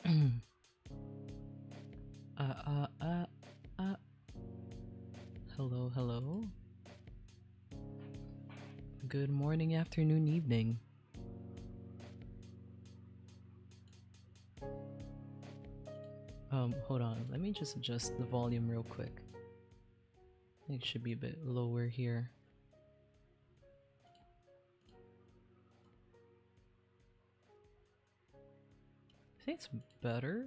uh, uh, uh, uh. Hello, hello. Good morning, afternoon, evening. Hold on. Let me just adjust the volume real quick. I think it should be a bit lower here. I think it's better.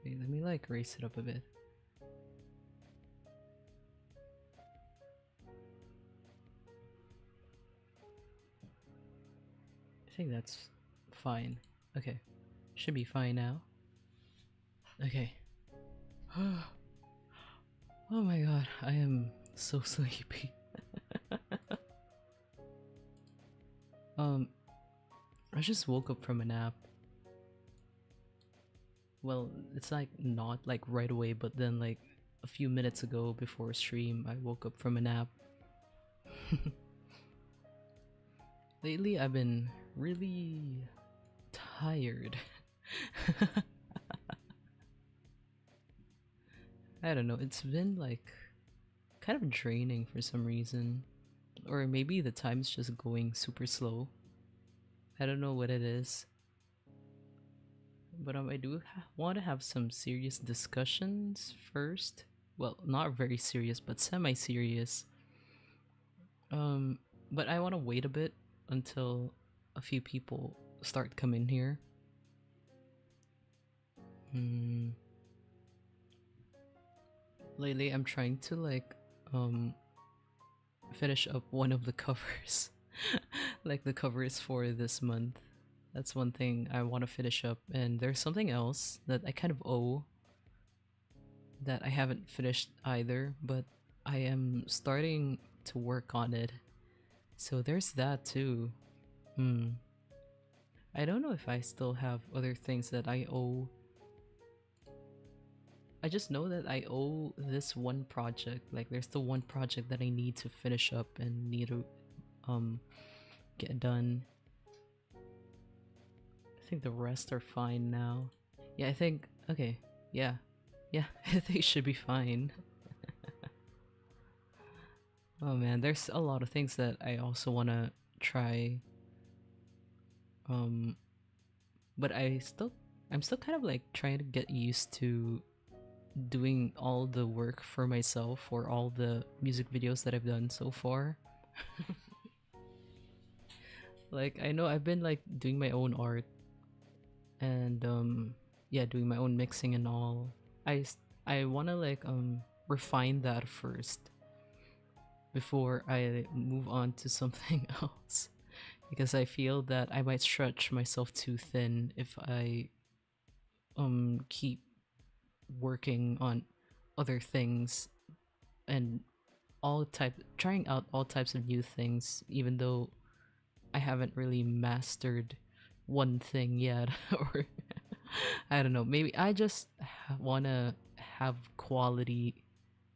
Wait, let me like raise it up a bit. I think that's fine. Okay. Should be fine now. Okay. Oh my god, I am so sleepy. I just woke up from a nap. Well, it's like not like right away, but then like a few minutes ago before stream, I woke up from a nap. Lately, I've been really tired. I don't know, it's been like kind of draining for some reason. Or maybe the time's just going super slow. I don't know what it is. But I do want to have some serious discussions first. Well, not very serious, but semi-serious. But I want to wait a bit until a few people start coming here. Lately, I'm trying to like finish up one of the covers, like the covers for this month. That's one thing I want to finish up, and there's something else that I kind of owe that I haven't finished either, but I am starting to work on it. So there's that too. I don't know if I still have other things that I owe. I just know that I owe this one project. Like there's the one project that I need to finish up and need to get done. I think the rest are fine now. Yeah, I think okay. Yeah. They should be fine. Oh man, there's a lot of things that I also want to try. But I'm still kind of like trying to get used to doing all the work for myself for all the music videos that I've done so far. Like I know I've been like doing my own art and yeah, doing my own mixing and all. I want to like refine that first before I move on to something else, because I feel that I might stretch myself too thin if I keep working on other things and trying out all types of new things, even though I haven't really mastered one thing yet. Or I don't know, maybe I just want to have quality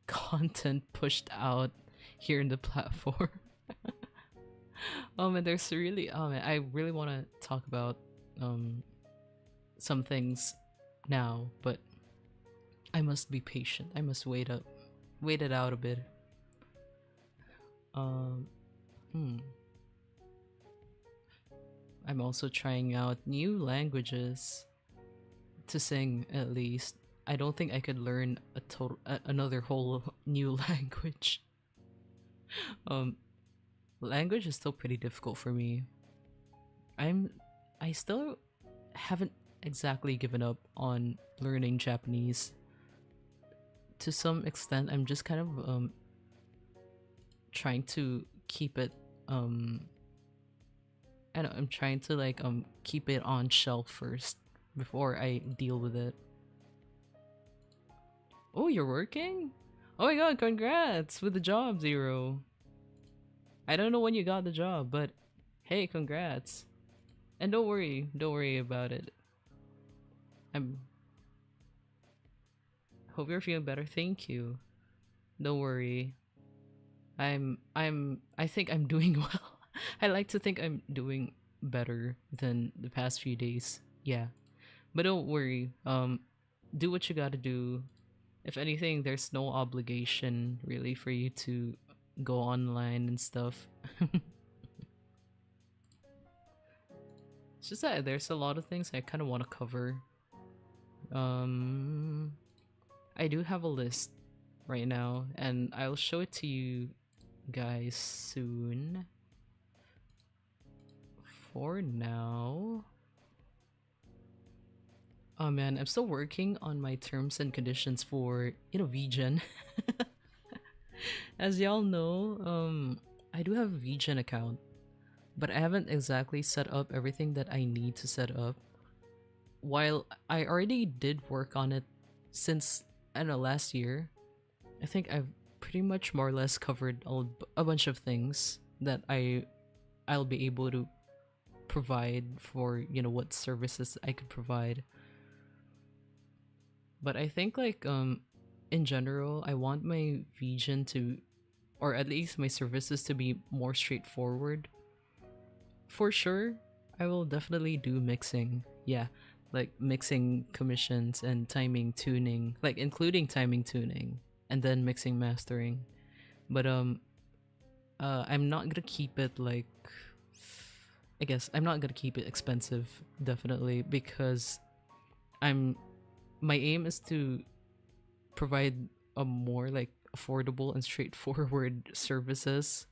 content pushed out here in the platform. Oh man, there's really I really want to talk about some things now, but I must be patient. I must wait it out a bit. I'm also trying out new languages to sing, at least. I don't think I could learn another whole new language. Language is still pretty difficult for me. I still haven't exactly given up on learning Japanese. To some extent, I'm just kind of trying to keep it I'm trying to like keep it on shelf first before I deal with it. Oh, you're working? Oh my god, congrats with the job, Zero. I don't know when you got the job, but hey, congrats. And don't worry about it. Hope you're feeling better. Thank you. Don't worry. I think I'm doing well. I like to think I'm doing better than the past few days. Yeah. But don't worry. Do what you gotta do. If anything, there's no obligation really for you to go online and stuff. It's just that there's a lot of things I kind of want to cover. Um, I do have a list right now, and I'll show it to you guys soon. For now, oh man, I'm still working on my terms and conditions for VGen. As y'all know, I do have a VGen account, but I haven't exactly set up everything that I need to set up. While I already did work on it since, I don't know, last year, I think I've pretty much more or less covered a bunch of things that I'll be able to provide for, what services I could provide. But I think like in general, I want my vision to, or at least my services to be more straightforward. For sure, I will definitely do mixing. Yeah, like mixing commissions and timing tuning, like including timing tuning and then mixing mastering. But I'm not gonna keep it like, I guess I'm not gonna keep it expensive, definitely, because I'm my aim is to provide a more like affordable and straightforward services,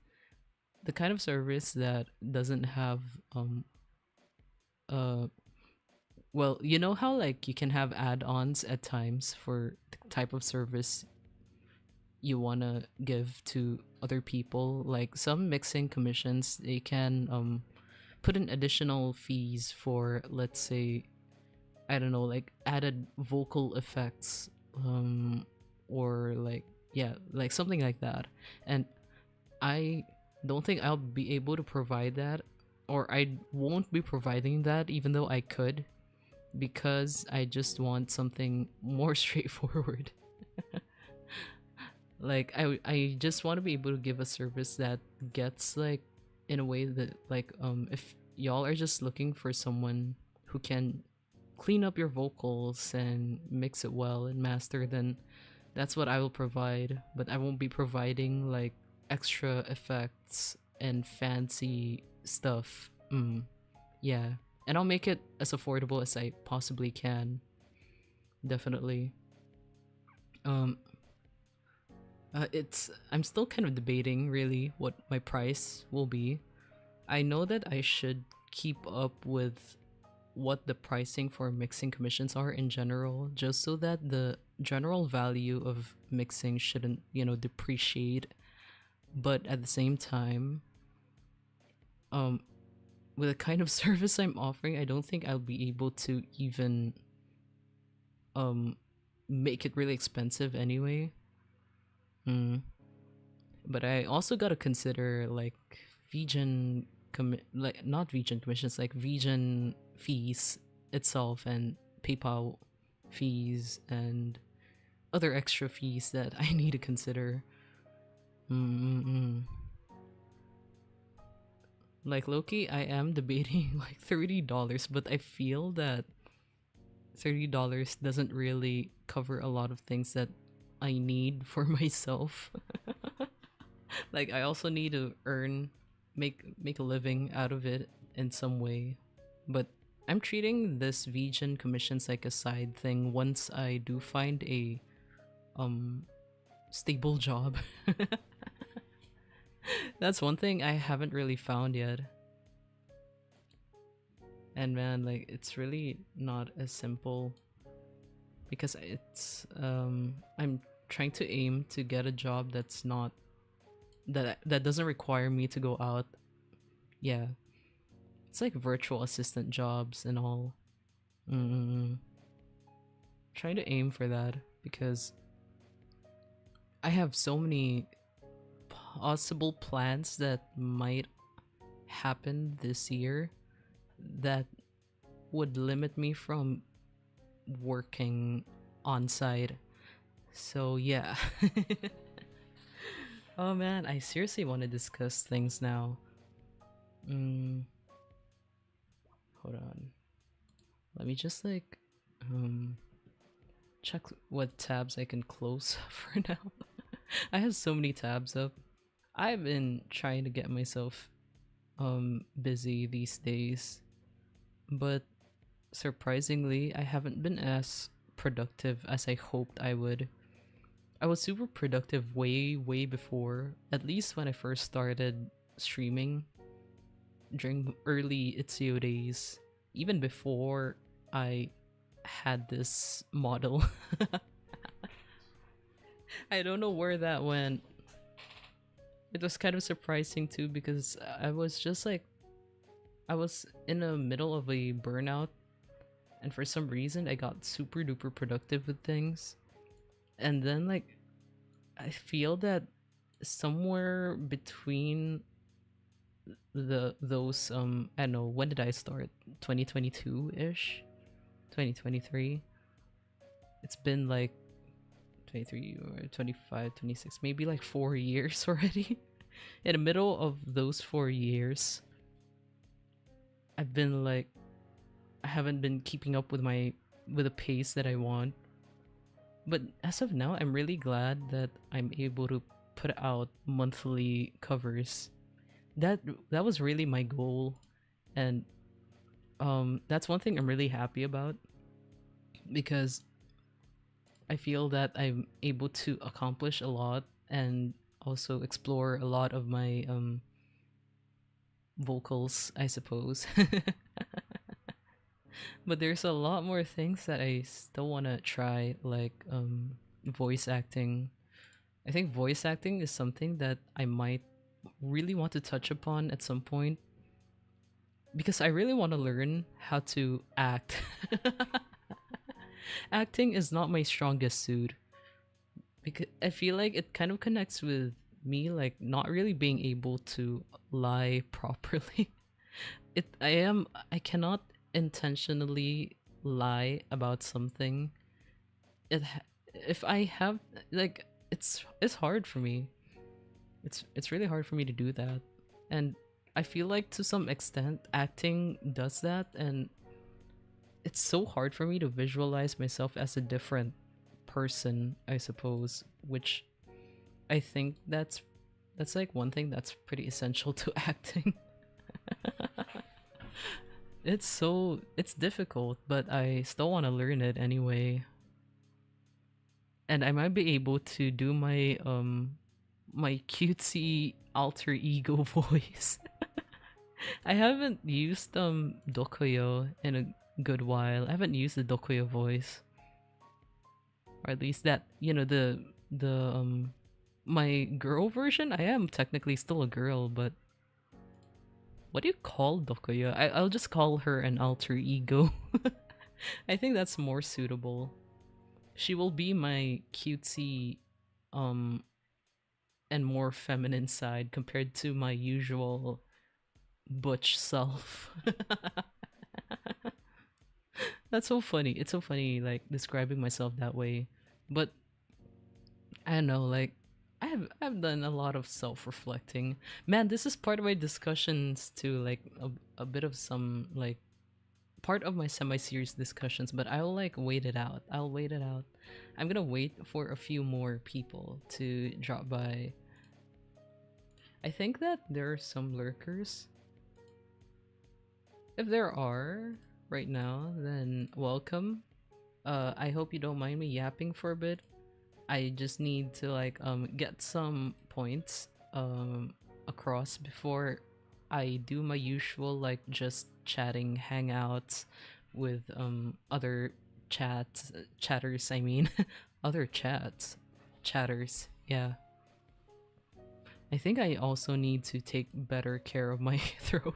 the kind of service that doesn't have uh well, you know how like you can have add-ons at times for the type of service you want to give to other people. Like some mixing commissions, they can put in additional fees for, let's say, I don't know, like added vocal effects, or like, yeah, like something like that. And I don't think I'll be able to provide that, or I won't be providing that, even though I could, because I just want something more straightforward. Like I just want to be able to give a service that gets like, in a way that like, if y'all are just looking for someone who can clean up your vocals and mix it well and master, then that's what I will provide. But I won't be providing like extra effects and fancy stuff. Yeah. And I'll make it as affordable as I possibly can. Definitely. Um it's I'm still kind of debating really what my price will be. I know that I should keep up with what the pricing for mixing commissions are in general, just so that the general value of mixing shouldn't, depreciate. But at the same time, um, with the kind of service I'm offering, I don't think I'll be able to even um make it really expensive anyway. But I also gotta consider like like not vegan commissions, like vegan fees itself, and PayPal fees and other extra fees that I need to consider. Mm-mm-mm. Like Loki, I am debating like $30, but I feel that $30 doesn't really cover a lot of things that I need for myself. Like I also need to make a living out of it in some way. But I'm treating this vegan commissions like a side thing once I do find a um stable job. That's one thing I haven't really found yet. And man, like it's really not as simple, because I'm trying to aim to get a job that's not that doesn't require me to go out. Yeah. It's like virtual assistant jobs and all. mm Trying to aim for that, because I have so many possible plans that might happen this year that would limit me from working on site. So yeah. Oh man, I seriously want to discuss things now. Mm, Hold on. Let me just like check what tabs I can close for now. I have so many tabs up. I've been trying to get myself busy these days, but surprisingly, I haven't been as productive as I hoped I would. I was super productive way before, at least when I first started streaming during early Itsuyo days, even before I had this model. I don't know where that went. It was kind of surprising too because I was just like, I was in the middle of a burnout, and for some reason I got super duper productive with things. And then like I feel that somewhere between those I don't know, when did I start? 2022-ish? 2023? It's been like 23 or 25, 26, maybe like 4 years already. In the middle of those 4 years, I've been like, I haven't been keeping up with the pace that I want. But as of now, I'm really glad that I'm able to put out monthly covers. That was really my goal, and that's one thing I'm really happy about, because I feel that I'm able to accomplish a lot and also explore a lot of my vocals, I suppose. But there's a lot more things that I still want to try, like voice acting. I think voice acting is something that I might really want to touch upon at some point, because I really want to learn how to act. Acting is not my strongest suit, because I feel like it kind of connects with me like not really being able to lie properly. I cannot intentionally lie about something. If I have like, it's hard for me. It's really hard for me to do that. And I feel like to some extent acting does that, and it's so hard for me to visualize myself as a different person, I suppose, which I think that's like one thing that's pretty essential to acting. It's difficult, but I still want to learn it anyway. And I might be able to do my cutesy alter ego voice. I haven't used Dokoyo in a good while. I haven't used the Dokoyo voice, or at least that, the my girl version. I am technically still a girl, but what do you call Dokoyo? I'll just call her an alter ego. I think that's more suitable. She will be my cutesy um and more feminine side compared to my usual butch self. That's so funny. It's so funny, like describing myself that way. But I don't know, like I've done a lot of self-reflecting. Man, this is part of my discussions too, like a bit of some like part of my semi-serious discussions, but I'll like wait it out. I'll wait it out. I'm gonna wait for a few more people to drop by. I think that there are some lurkers. If there are right now, then welcome. I hope you don't mind me yapping for a bit. I just need to like get some points across before I do my usual like just chatting hangouts with other chatters, I mean. Other chatters, yeah. I think I also need to take better care of my throat.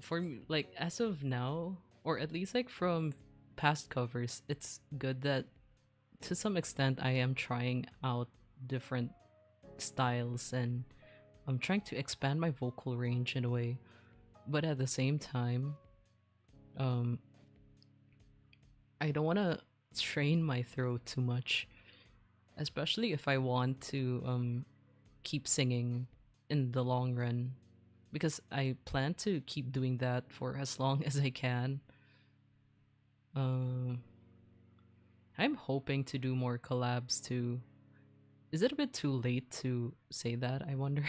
For me, like as of now, or at least like from past covers, it's good that to some extent I am trying out different styles, and I'm trying to expand my vocal range in a way. But at the same time, um I don't want to strain my throat too much, especially if I want to keep singing in the long run. because I plan to keep doing that for as long as I can. Um, I'm hoping to do more collabs too. Is it a bit too late to say that? I wonder.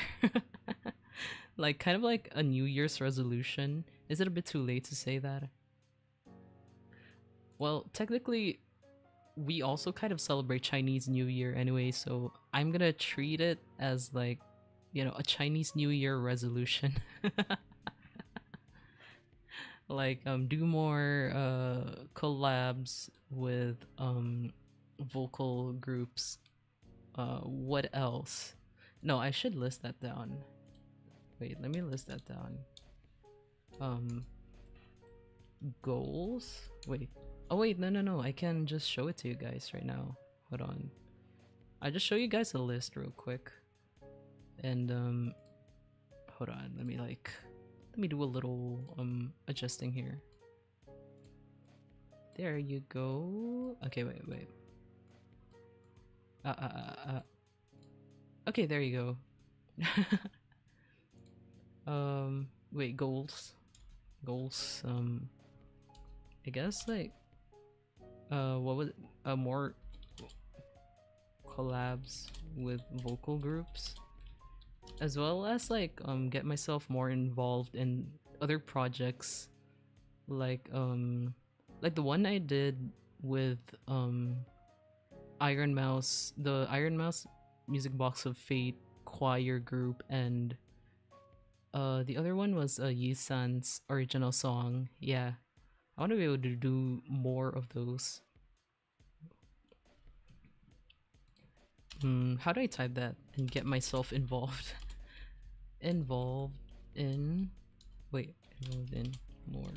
Like kind of like a New Year's resolution. Is it a bit too late to say that? Well, technically, we also kind of celebrate Chinese New Year anyway, so I'm gonna treat it as like, a Chinese New Year resolution. Like do more collabs with vocal groups. What else? No, I should list that down. Wait, let me list that down. Um Goals? Wait. Oh wait, no. I can just show it to you guys right now. Hold on. I'll just show you guys a list real quick. And hold on, let me do a little adjusting here. There you go. Okay, wait. Okay, there you go. Wait, goals. I guess like what was more collabs with vocal groups, as well as like get myself more involved in other projects, like the one I did with Iron Mouse, the Iron Mouse Music Box of Fate choir group, and the other one was Yi-san's original song. Yeah, I want to be able to do more of those. How do I type that and get myself involved? Involved in more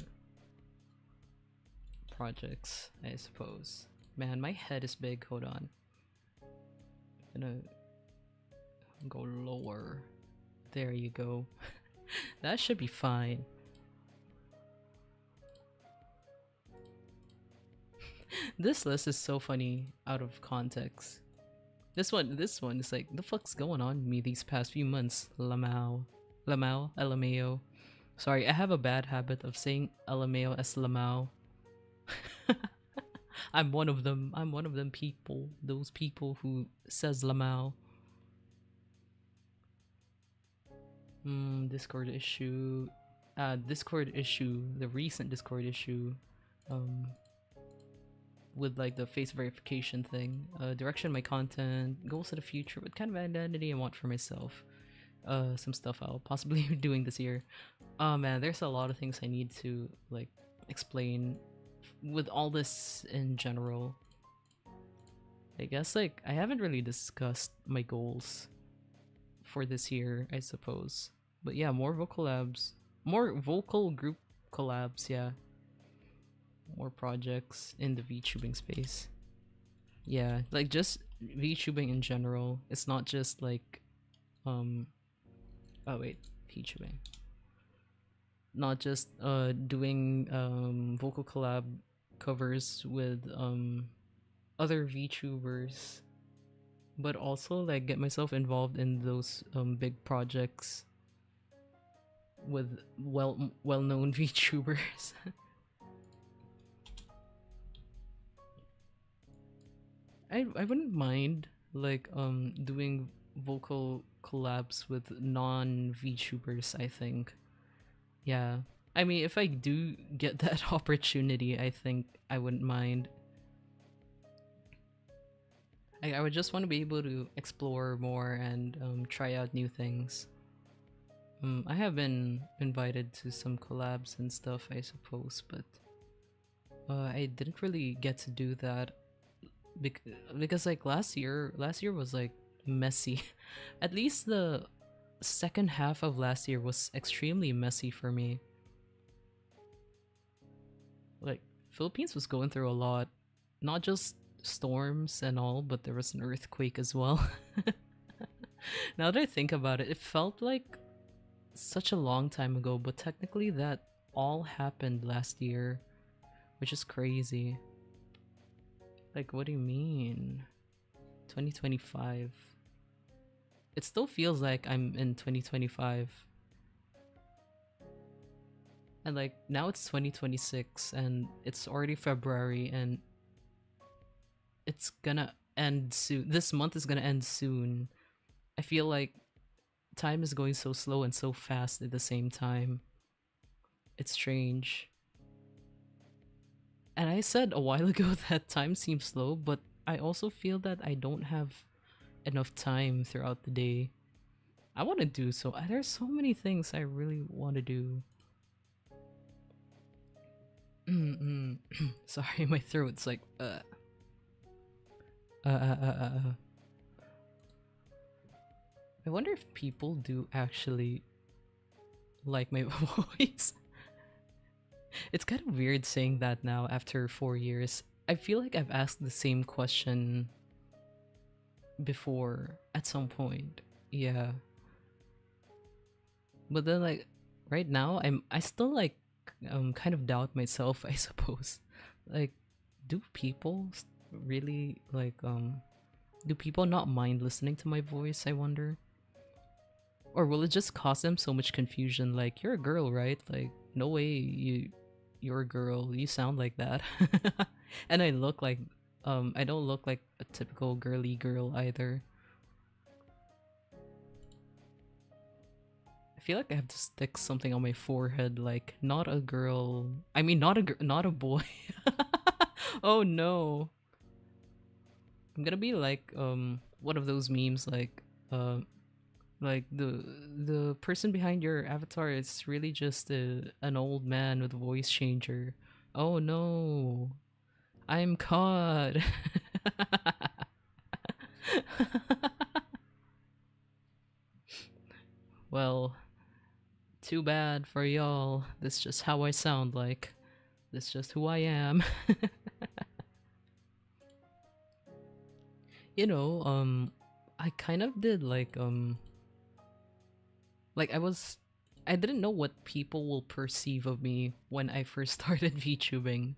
projects, I suppose. Man, my head is big. Hold on. I'm gonna go lower. There you go. That should be fine. This list is so funny out of context. This one is like, the fuck's going on with me these past few months? LMAO. Sorry, I have a bad habit of saying LMAO as lmao. I'm one of them. People. Those people who says lmao. Discord issue. The recent Discord issue. With like the face verification thing. Direction of my content, goals of the future, what kind of identity I want for myself. Some stuff I'll possibly be doing this year. Oh man, there's a lot of things I need to like explain with all this in general. I guess like I haven't really discussed my goals for this year, I suppose. But yeah, more vocal group collabs, yeah. More projects in the VTubing space. Yeah, like just VTubing in general. It's not just like oh wait, VTubing. Not just doing vocal collab covers with other VTubers, but also like get myself involved in those big projects with well-known VTubers. I wouldn't mind like doing vocal collabs with non VTubers, I think. Yeah. I mean, if I do get that opportunity, I think I wouldn't mind. I would just want to be able to explore more and try out new things. I have been invited to some collabs and stuff, I suppose, but I didn't really get to do that because like last year was like messy. At least the second half of last year was extremely messy for me. Like Philippines was going through a lot, not just storms and all, but there was an earthquake as well. Now that I think about it, it felt like such a long time ago, but technically that all happened last year, which is crazy. Like, what do you mean? 2025. It still feels like I'm in 2025. And like now it's 2026 and it's already February and it's gonna end soon. This month is gonna end soon. I feel like time is going so slow and so fast at the same time. It's strange. And I said a while ago that time seems slow, but I also feel that I don't have enough time throughout the day. I want to do so. There's so many things I really want to do. Sorry, my throat's like uh, uh, uh, uh. uh. I wonder if people do actually like my voice. It's kind of weird saying that now after 4 years. I feel like I've asked the same question before at some point. Yeah. But then like right now I still like kind of doubt myself, I suppose. Like do people really like do people not mind listening to my voice, I wonder? Or will it just cause them so much confusion like you're a girl, right? Like no way you're a girl. You sound like that. And I look like I don't look like a typical girly girl either. I feel like I have to stick something on my forehead, like not a girl. I mean, not a boy. Oh no! I'm gonna be like one of those memes, like the person behind your avatar is really just an old man with a voice changer. Oh no! I'm caught. Well, too bad for y'all. That's just how I sound like. That's just who I am. You know, I kind of did like I didn't know what people will perceive of me when I first started VTubing.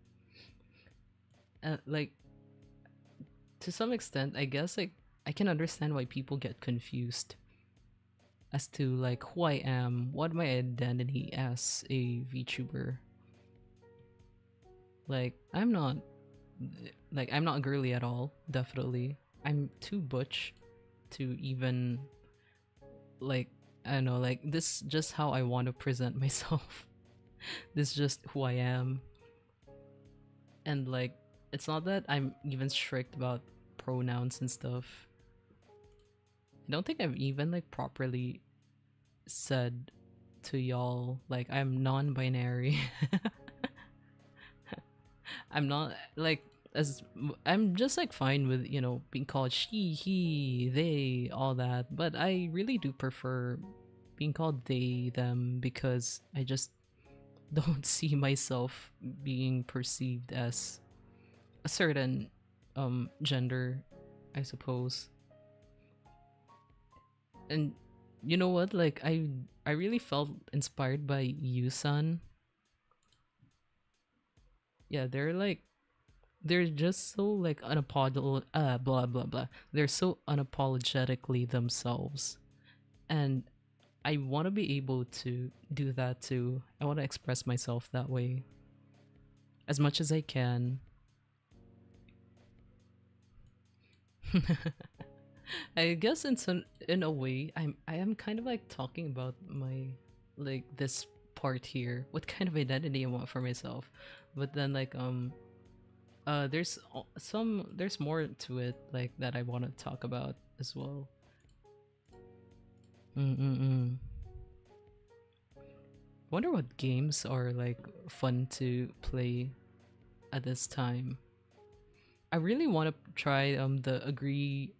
Like to some extent, I guess like I can understand why people get confused as to like who I am, what my identity as a VTuber. Like I'm not girly at all, definitely. I'm too butch to even like I don't know, like this just how I want to present myself. This is just who I am. And like it's not that I'm even strict about pronouns and stuff. I don't think I've even like properly said to y'all like I'm non-binary. I'm not like as I'm just like fine with being called she, he, they, all that. But I really do prefer being called they, them because I just don't see myself being perceived as a certain gender, I suppose. And you know what? Like I really felt inspired by Yusan. Yeah, they're just so like blah blah blah. They're so unapologetically themselves. And I want to be able to do that too. I want to express myself that way as much as I can. I guess in a way I am kind of like talking about my like this part here, what kind of identity I want for myself. But then like there's more to it like that I want to talk about as well. Mm-mm-mm. Wonder what games are like fun to play at this time. I really want to try the agree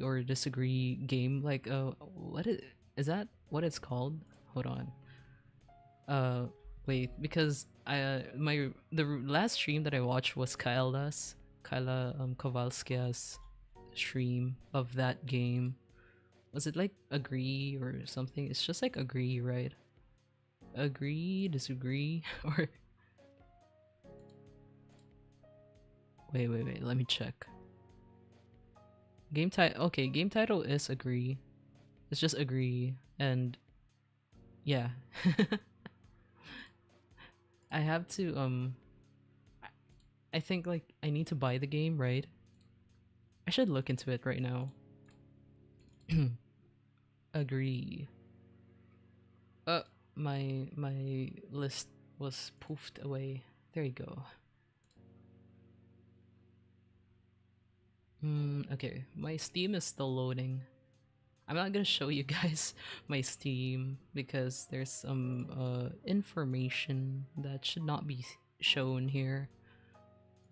or disagree game. Like is that what it's called? Hold on. Uh, wait, because the last stream that I watched was Kyla Kowalskia's stream of that game. Was it like agree or something? It's just like agree, right? Agree, disagree, or wait. Let me check. Game title. Okay, game title is agree. It's just agree, and yeah. I have to I think like I need to buy the game, right? I should look into it right now. Agree. Uh my list was poofed away. There you go. Okay, my Steam is still loading. I'm not gonna show you guys my Steam because there's some information that should not be shown here.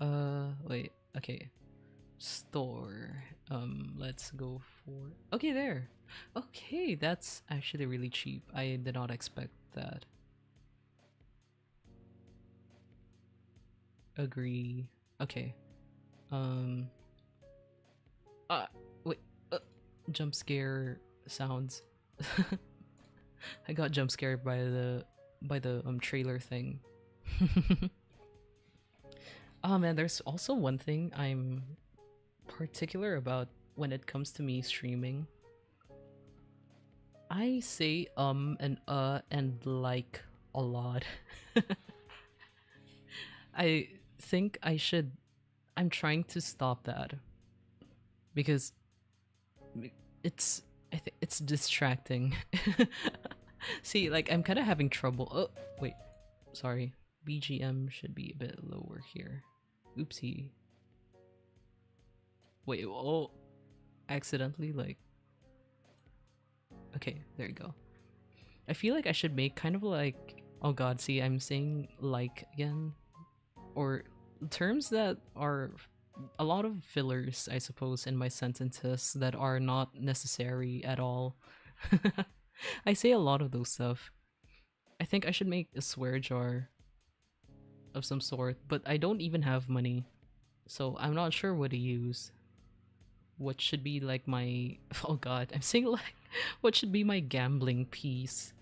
Wait, okay. Store. Let's go for. Okay, there. Okay, that's actually really cheap. I did not expect that. Agree. Okay. Um. Uh. Wait. Jump scare sounds. I got jump scared by the trailer thing. Oh man, there's also one thing I'm particular about when it comes to me streaming. I say and like a lot. I think I'm trying to stop that because it's I think it's distracting. See, like I'm kind of having trouble. Oh, wait. Sorry. BGM should be a bit lower here. Oopsie. Wait, oh, accidentally like. Okay, there you go. I feel like I should make kind of like, oh god, see, I'm saying like again, or terms that are a lot of fillers, I suppose, in my sentences that are not necessary at all. I say a lot of those stuff. I think I should make a swear jar of some sort, but I don't even have money, so I'm not sure what to use. What should be like my oh god, I'm saying like what should be my gambling piece?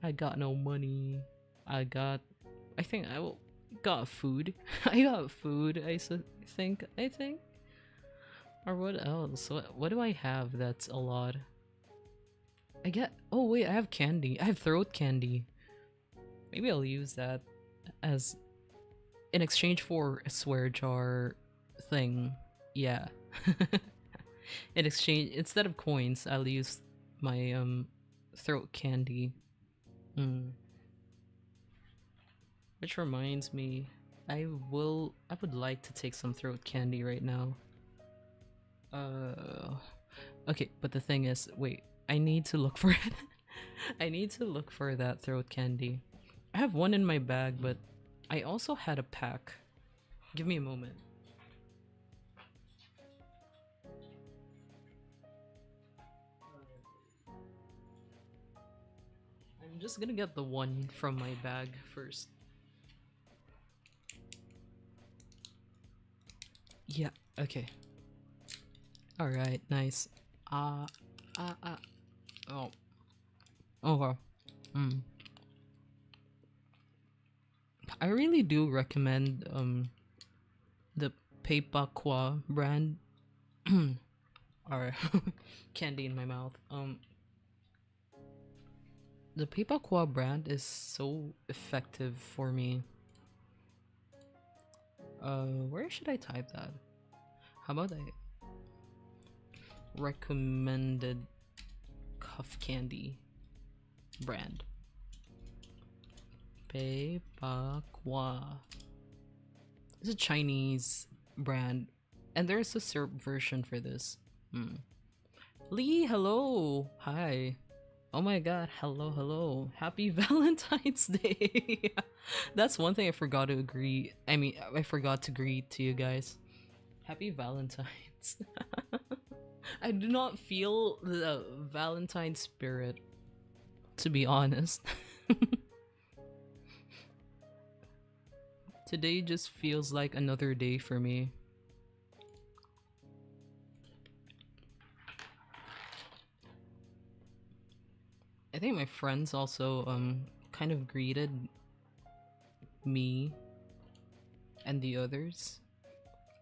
I got no money. I think got food. I got food. I think. Or what else? What do I have that's a lot? I get. Oh wait, I have candy. I have throat candy. Maybe I'll use that as in exchange for a swear jar thing. Yeah. In exchange, instead of coins, I'll use my throat candy. Mm. Which reminds me, I would like to take some throat candy right now. Okay, but the thing is, wait, I need to look for it. I need to look for that throat candy. I have one in my bag, but I also had a pack. Give me a moment. I'm just gonna get the one from my bag first. Yeah, okay. Alright, nice. Oh. Oh, wow. I really do recommend the Pepakwa brand. Or candy in my mouth. The Pepakwa brand is so effective for me. Where should I type that? How about I recommended cuff candy brand? Pepakwa. It's a Chinese brand, and there's a syrup version for this. Lee, hello, hi. Oh my god, hello. Happy Valentine's Day. That's one thing I forgot to agree. I mean, I forgot to greet to you guys. Happy Valentine's. I do not feel the Valentine spirit, to be honest. Today just feels like another day for me. I think my friends also kind of greeted me and the others.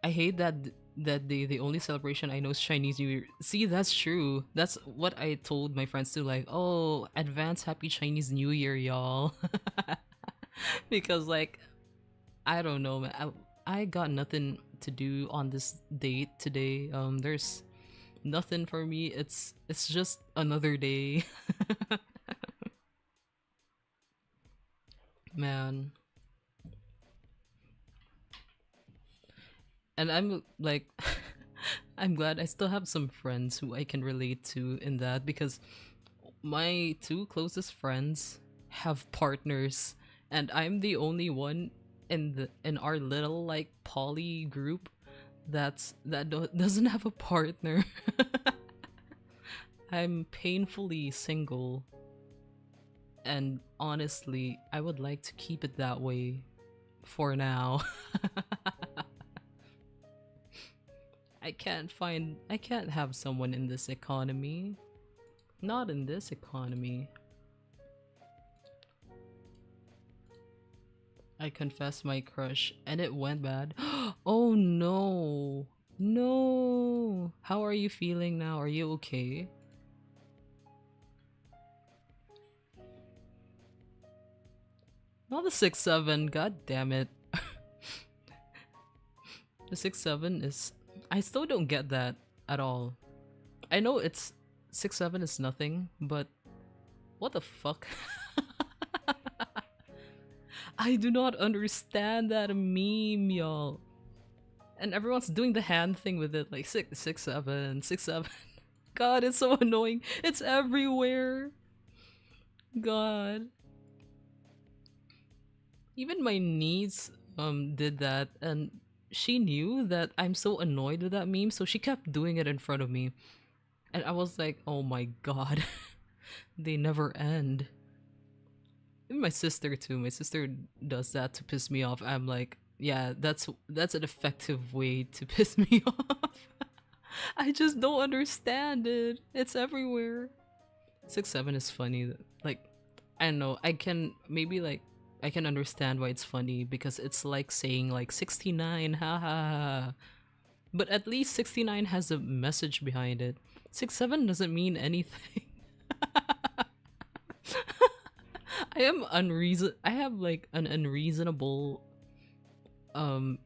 I hate that that the only celebration I know is Chinese New Year. See, that's true. That's what I told my friends too. Like, oh, advance happy Chinese New Year, y'all. Because like, I don't know, man. I got nothing to do on this date today. There's nothing for me. It's just another day. Man. And I'm like I'm glad I still have some friends who I can relate to in that, because my two closest friends have partners and I'm the only one in our little like poly group doesn't have a partner. I'm painfully single, and honestly, I would like to keep it that way for now. I can't have someone in this economy. Not in this economy. I confessed my crush and it went bad. Oh no. No. How are you feeling now? Are you okay? Not the 6-7. God damn it. The 6-7 is. I still don't get that at all. I know it's 6-7 is nothing, but what the fuck? I do not understand that meme, y'all. And everyone's doing the hand thing with it, like 6-7, 6-7. God, it's so annoying. It's everywhere. God. Even my niece did that, and she knew that I'm so annoyed with that meme, so she kept doing it in front of me. And I was like, oh my god. They never end. Even my sister too. My sister does that to piss me off. I'm like, yeah, that's an effective way to piss me off. I just don't understand it. It's everywhere. 6-7 is funny. Like, I don't know. I can understand why it's funny, because it's like saying like 69, haha. But at least 69 has a message behind it. 6-7 doesn't mean anything. I have like an unreasonable um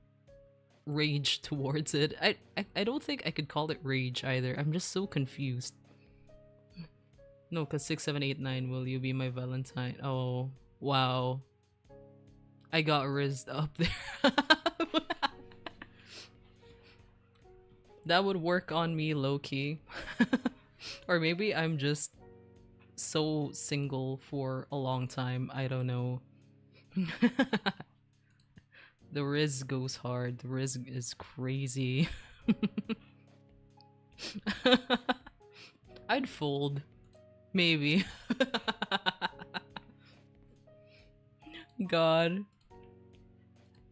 rage towards it. I don't think I could call it rage either. I'm just so confused. No, because 6, 7, 8, 9, will you be my Valentine? Oh, wow. I got rizzed up there. That would work on me low key. Or maybe I'm just so single for a long time. I don't know. The Riz goes hard. The Riz is crazy. I'd fold. Maybe. God.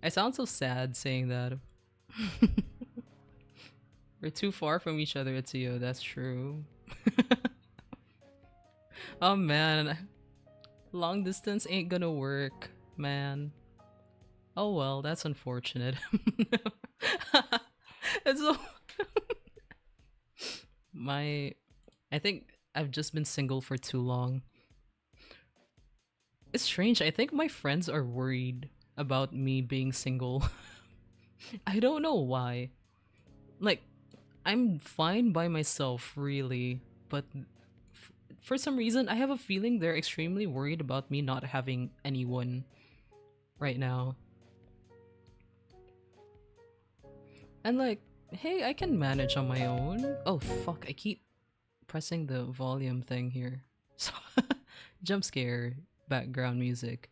I sound so sad saying that. We're too far from each other, itsuyo. That's true. Oh man. Long distance ain't gonna work, man. Oh well, that's unfortunate. It's so my I think I've just been single for too long. It's strange. I think my friends are worried about me being single. I don't know why. Like, I'm fine by myself, really, but for some reason, I have a feeling they're extremely worried about me not having anyone right now. And like, hey, I can manage on my own. Oh fuck, I keep pressing the volume thing here. So, jump scare background music.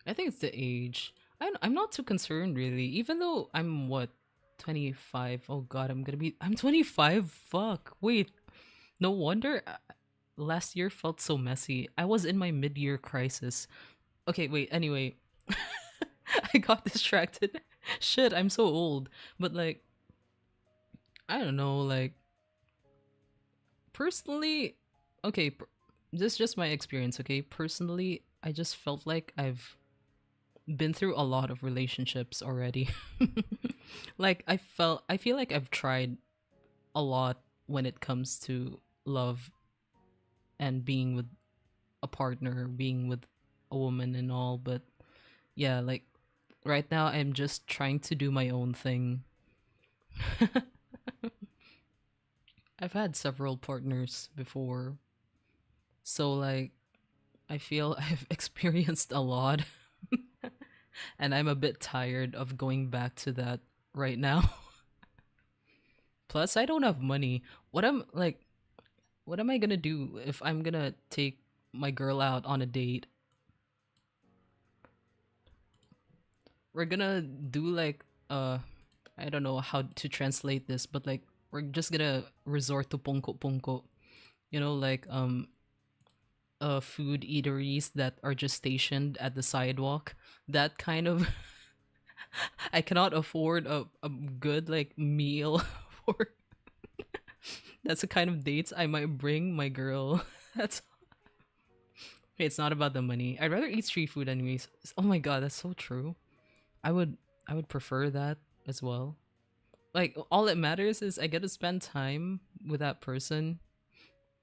I think it's the age. I'm not too concerned really, even though I'm what, 25. Oh god, I'm 25. Fuck. Wait. No wonder last year felt so messy. I was in my mid-year crisis. Okay, wait. Anyway, I got distracted. Shit, I'm so old. But like, I don't know, like personally, okay, this is just my experience, okay? Personally, I just felt like I've been through a lot of relationships already. Like I feel like I've tried a lot when it comes to love and being with a partner, being with a woman and all, but yeah, like right now I'm just trying to do my own thing. I've had several partners before, so like I feel I've experienced a lot and I'm a bit tired of going back to that right now. Plus, I don't have money. What am I gonna do if I'm gonna take my girl out on a date? We're gonna do like I don't know how to translate this, but like we're just gonna resort to pongko pongko. You know, like food eateries that are just stationed at the sidewalk. That kind of I cannot afford a good like meal for that's the kind of dates I might bring my girl. That's okay, it's not about the money. I'd rather eat street food anyways. Oh my god, that's so true. I would I would prefer that as well. Like all that matters is I get to spend time with that person,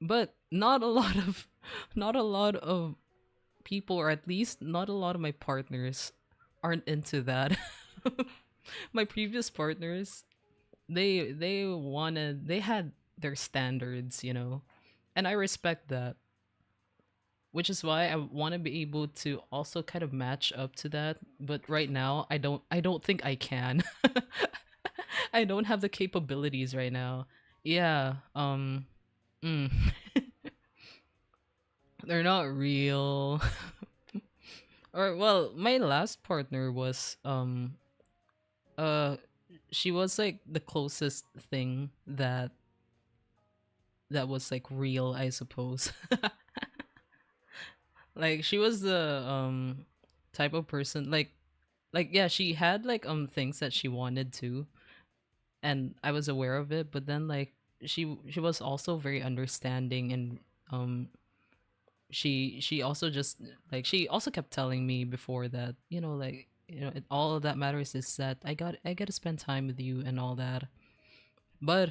but not a lot of not a lot of people, or at least not a lot of my partners aren't into that. My previous partners, they had their standards, you know. And I respect that, which is why I want to be able to also kind of match up to that, but right now I don't think I can. I don't have the capabilities right now. Yeah, mm, they're not real. Or well, my last partner was uh she was like the closest thing that was like real, I suppose. Like she was the type of person like yeah, she had like things that she wanted to, and I was aware of it, but then like she was also very understanding, and um she also just like she also kept telling me before that, you know, like, you know, all of that matters is that I got to spend time with you and all that. But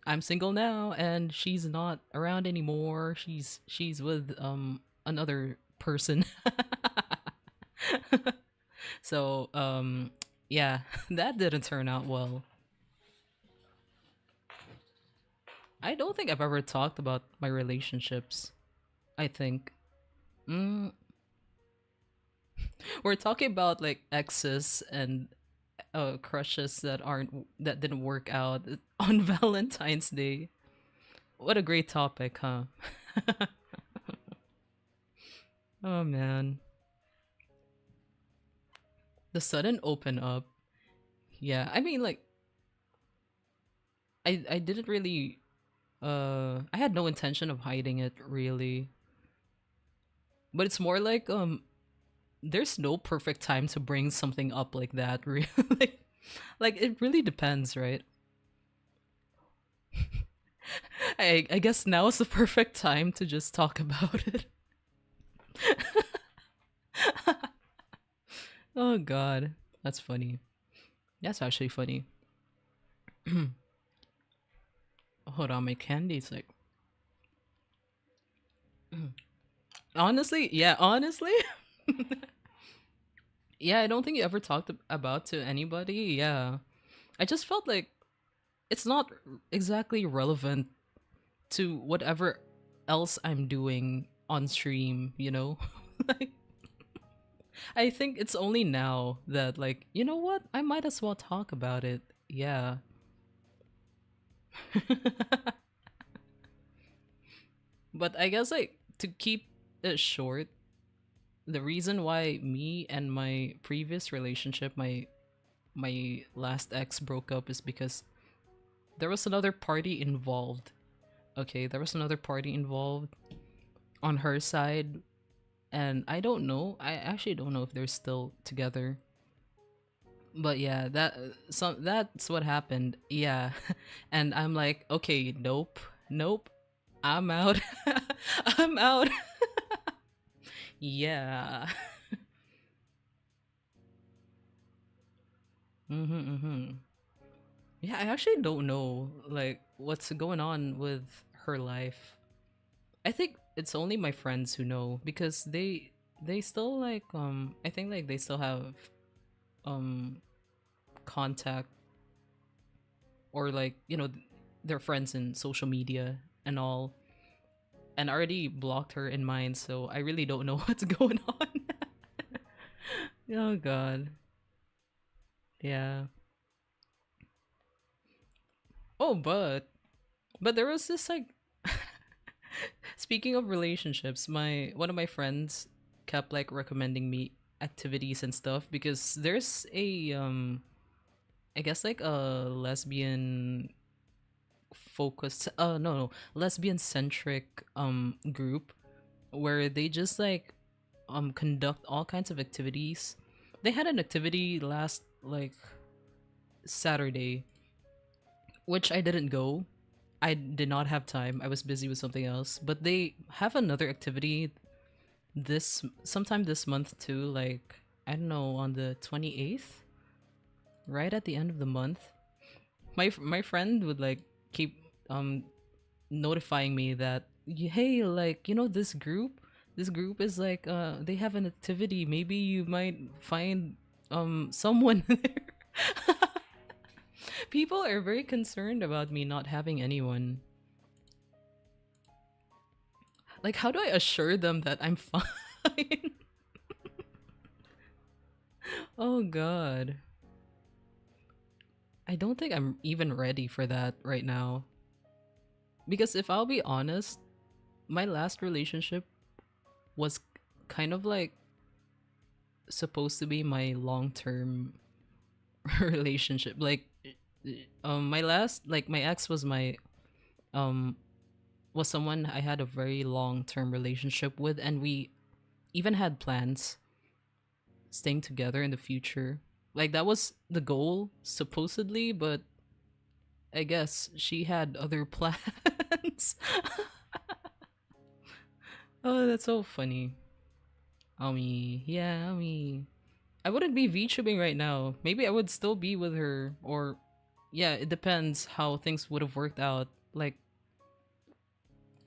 I'm single now and she's not around anymore. She's with another person. So yeah, that didn't turn out well. I don't think I've ever talked about my relationships. I think mm, we're talking about like exes and crushes that didn't work out on Valentine's Day. What a great topic, huh? Oh man, the sudden open up. Yeah, I mean like I didn't really I had no intention of hiding it really, but it's more like there's no perfect time to bring something up like that. Really, like it really depends, right? I guess now is the perfect time to just talk about it. Oh god, that's funny. That's actually funny. Hold on, my candy's like honestly, yeah, honestly, yeah. I don't think you ever talked about to anybody. Yeah, I just felt like it's not exactly relevant to whatever else I'm doing on stream. You know, like I think it's only now that like you know what I might as well talk about it. Yeah. But I guess like to keep it short, the reason why me and my previous relationship, my last ex broke up is because there was another party involved. Okay, there was another party involved on her side, and I don't know. I actually don't know if they're still together. But yeah, that's what happened. Yeah. And I'm like, okay, nope. Nope. I'm out. I'm out. Yeah. Mm-hmm, mm-hmm. Yeah, I actually don't know like what's going on with her life. I think it's only my friends who know because they still like I think like they still have um contact or like their friends in social media and all, and I already blocked her in mine, so I really don't know what's going on. Oh god. Yeah. Oh, but there was this like speaking of relationships, my one of my friends kept like recommending me activities and stuff because there's a I guess like a lesbian focused no, lesbian centric group where they just like conduct all kinds of activities. They had an activity last like Saturday, which I didn't go. I did not have time. I was busy with something else. But they have another activity this sometime this month too, like I don't know, on the 28th, right at the end of the month. My friend would like keep um notifying me that hey, like this group is like they have an activity, maybe you might find someone there. People are very concerned about me not having anyone. Like, how do I assure them that I'm fine? Oh god, I don't think I'm even ready for that right now, because if I'll be honest, my last relationship was kind of like supposed to be my long-term relationship. Like my last, like my ex um was someone I had a very long-term relationship with, and we even had plans staying together in the future. Like that was the goal supposedly, but I guess she had other plans. Oh, that's so funny. Yeah, I wouldn't be VTubing right now. Maybe I would still be with her, or yeah, it depends how things would have worked out. Like,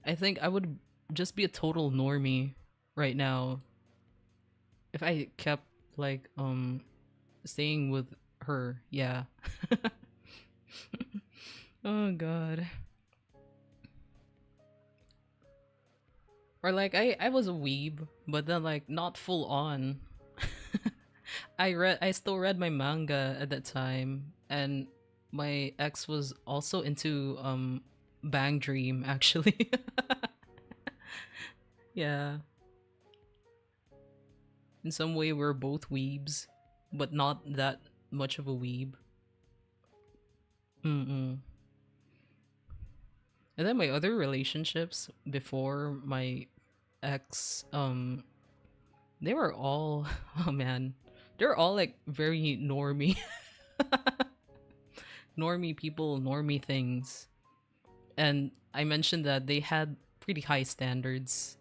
I think I would just be a total normie right now if I kept like staying with her. Yeah. Oh god. Or like I was a weeb, but then like not full on. I still read my manga at that time, and my ex was also into Bang Dream actually. Yeah. In some way we're both weebs, but not that much of a weeb. Mm-mm. And then my other relationships before my ex, they were all oh man, they were all like very normie, normie people, normie things. And I mentioned that they had pretty high standards.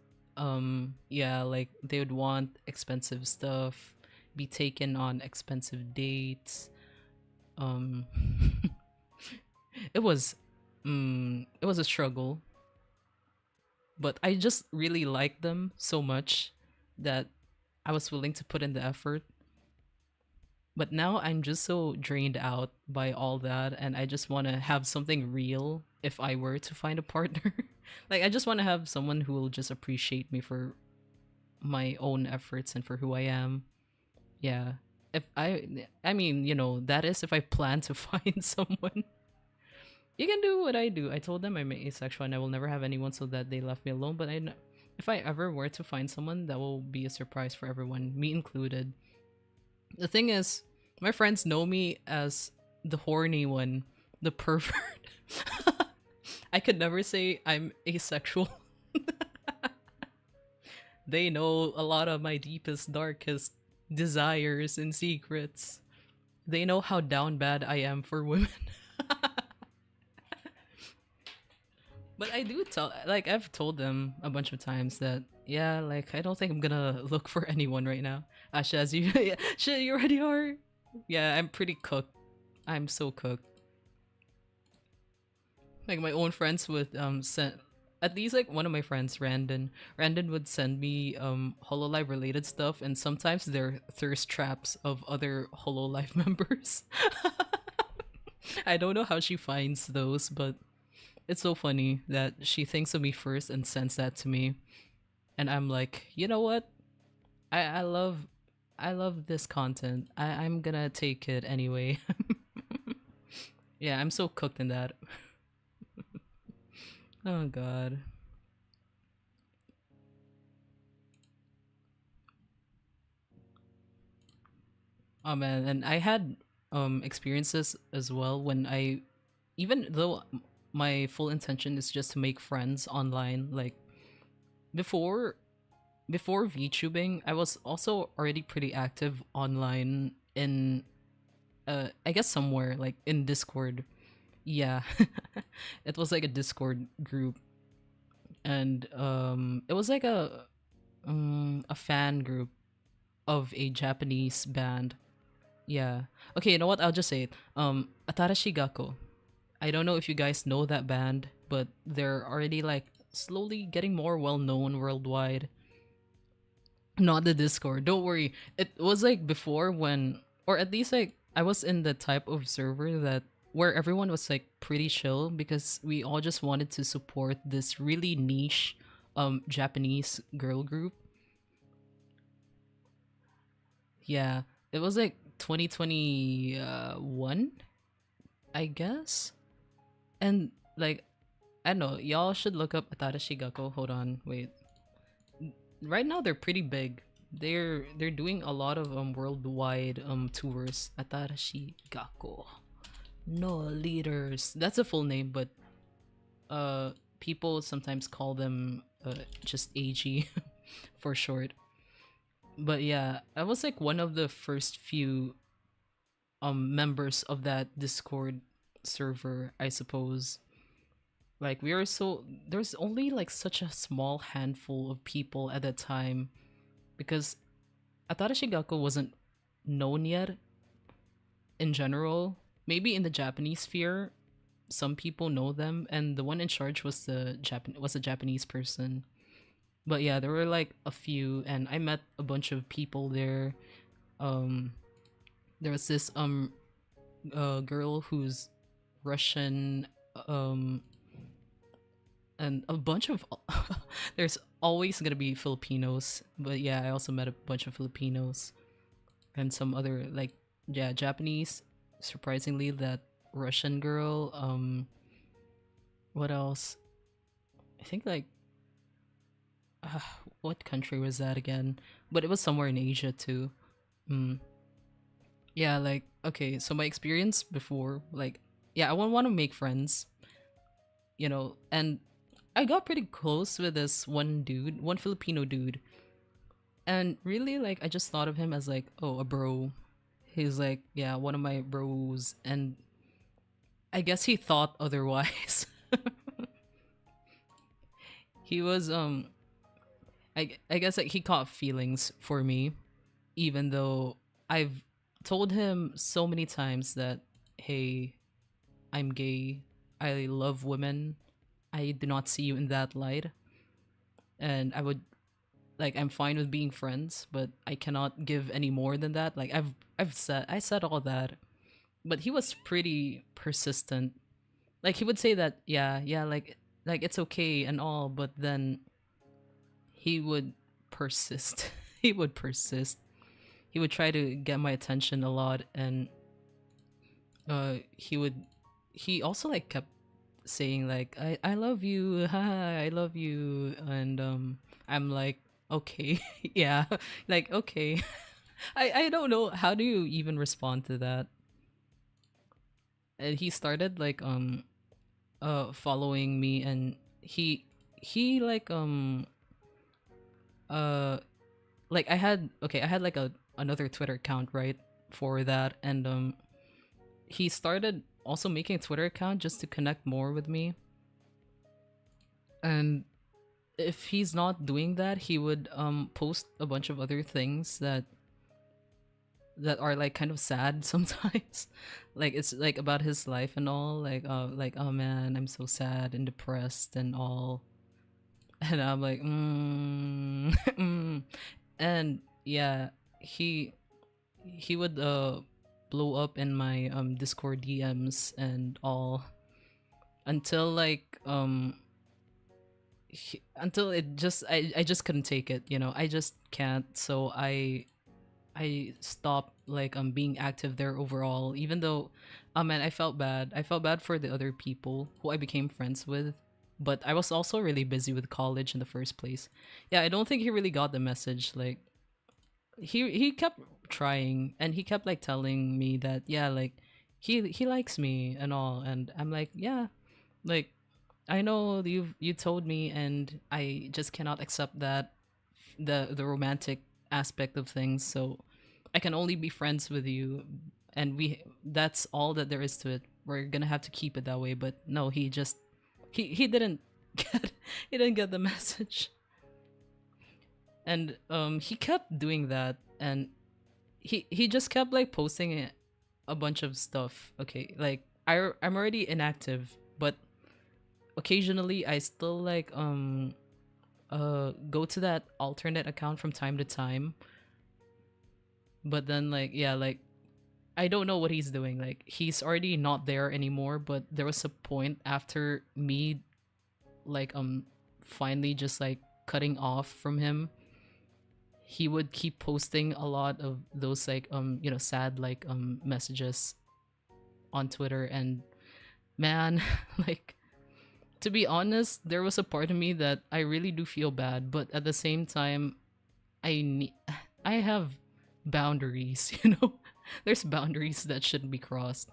Yeah, like they would want expensive stuff, be taken on expensive dates. Um, it was, it was a struggle, but I just really liked them so much that I was willing to put in the effort. But now I'm just so drained out by all that, and I just want to have something real if I were to find a partner. Like, I just want to have someone who will just appreciate me for my own efforts and for who I am. Yeah. If I mean, that is if I plan to find someone. You can do what I do. I told them I'm asexual and I will never have anyone, so that they left me alone. But if I ever were to find someone, that will be a surprise for everyone, me included. The thing is, my friends know me as the horny one, the pervert. I could never say I'm asexual. They know a lot of my deepest, darkest desires and secrets. They know how down bad I am for women. But I do tell, like, I've told them a bunch of times that, yeah, like, I don't think I'm gonna look for anyone right now. Asha, as you, yeah, shit, you already are. Yeah, I'm pretty cooked. I'm so cooked. Like my own friends would send, at least like one of my friends, Randon would send me Hololive related stuff, and sometimes they're thirst traps of other Hololive members. I don't know how she finds those, but it's so funny that she thinks of me first and sends that to me, and I'm like, you know what? I love I love this content. I'm gonna take it anyway. Yeah, I'm so cooked in that. Oh god. Oh man, and I had experiences as well when I, even though my full intention is just to make friends online, like before before VTubing, I was also already pretty active online in I guess somewhere like in Discord. Yeah. It was like a Discord group, and it was like a fan group of a Japanese band. Yeah. Okay, you know what? I'll just say it. Atarashi Gakko. I don't know if you guys know that band, but they're already like slowly getting more well known worldwide. Not the Discord. Don't worry. It was like before when, or at least like I was in the type of server that where everyone was like pretty chill because we all just wanted to support this really niche Japanese girl group. Yeah. It was like 2021, I guess. And like I don't know, y'all should look up Atarashi Gakko. Hold on, wait. Right now they're pretty big. They're doing a lot of worldwide tours. Atarashi Gakko. No leaders. That's a full name, but uh people sometimes call them just AG for short. But yeah, I was like one of the first few members of that Discord server, I suppose. Like we were so there's only like such a small handful of people at that time because Atarashi Gakko wasn't known yet in general. Maybe in the Japanese sphere, some people know them, and the one in charge was was a Japanese person. But yeah, there were like a few, and I met a bunch of people there. Um, there was this girl who's Russian, um, and a bunch of there's always gonna be Filipinos, but yeah, I also met a bunch of Filipinos and some other like yeah Japanese. Surprisingly, that Russian girl. What else? I think like uh, what country was that again? But it was somewhere in Asia too. Mm. Yeah, like okay. So my experience before, like yeah, I want to make friends, and I got pretty close with this one dude, one Filipino dude, and really like I just thought of him as like oh a bro. He's like yeah one of my bros, and I guess he thought otherwise. He was I guess like he caught feelings for me, even though I've told him so many times that hey, I'm gay. I love women. I do not see you in that light, and I would like I'm fine with being friends, but I cannot give any more than that. Like I said all that, but he was pretty persistent. Like he would say that yeah like it's okay and all, but then he would persist. He would persist. He would try to get my attention a lot, and he also like kept saying like I love you, hi, I love you, and I'm like okay, yeah, like okay. I don't know how do you even respond to that. And he started like following me, and he uh like I had like a another Twitter account right for that, and he started also making a Twitter account just to connect more with me. And if he's not doing that, he would post a bunch of other things that that are like kind of sad sometimes. Like it's like about his life and all. Like oh man, I'm so sad and depressed and all. And I'm like, mm. And yeah, he he would blow up in my Discord DMs and all until like until it just I just couldn't take it, you know. I just can't. So I stopped like being active there overall, even though man, I felt bad for the other people who I became friends with, but I was also really busy with college in the first place. Yeah, I don't think he really got the message. Like he kept trying and he kept like telling me that yeah, like he likes me and all, and I'm like, yeah, like I know you told me, and I just cannot accept that the romantic aspect of things. So I can only be friends with you, and we that's all that there is to it. We're gonna have to keep it that way. But no, he just he didn't get he didn't get the message, and he kept doing that, and he just kept like posting a bunch of stuff. Okay, like I'm already inactive, but occasionally I still like go to that alternate account from time to time. But then like yeah, like I don't know what he's doing. Like he's already not there anymore, but there was a point after me like finally just like cutting off from him. He would keep posting a lot of those like you know, sad like messages on Twitter, and man, like to be honest, there was a part of me that I really do feel bad, but at the same time, I need, I have boundaries, you know? There's boundaries that shouldn't be crossed.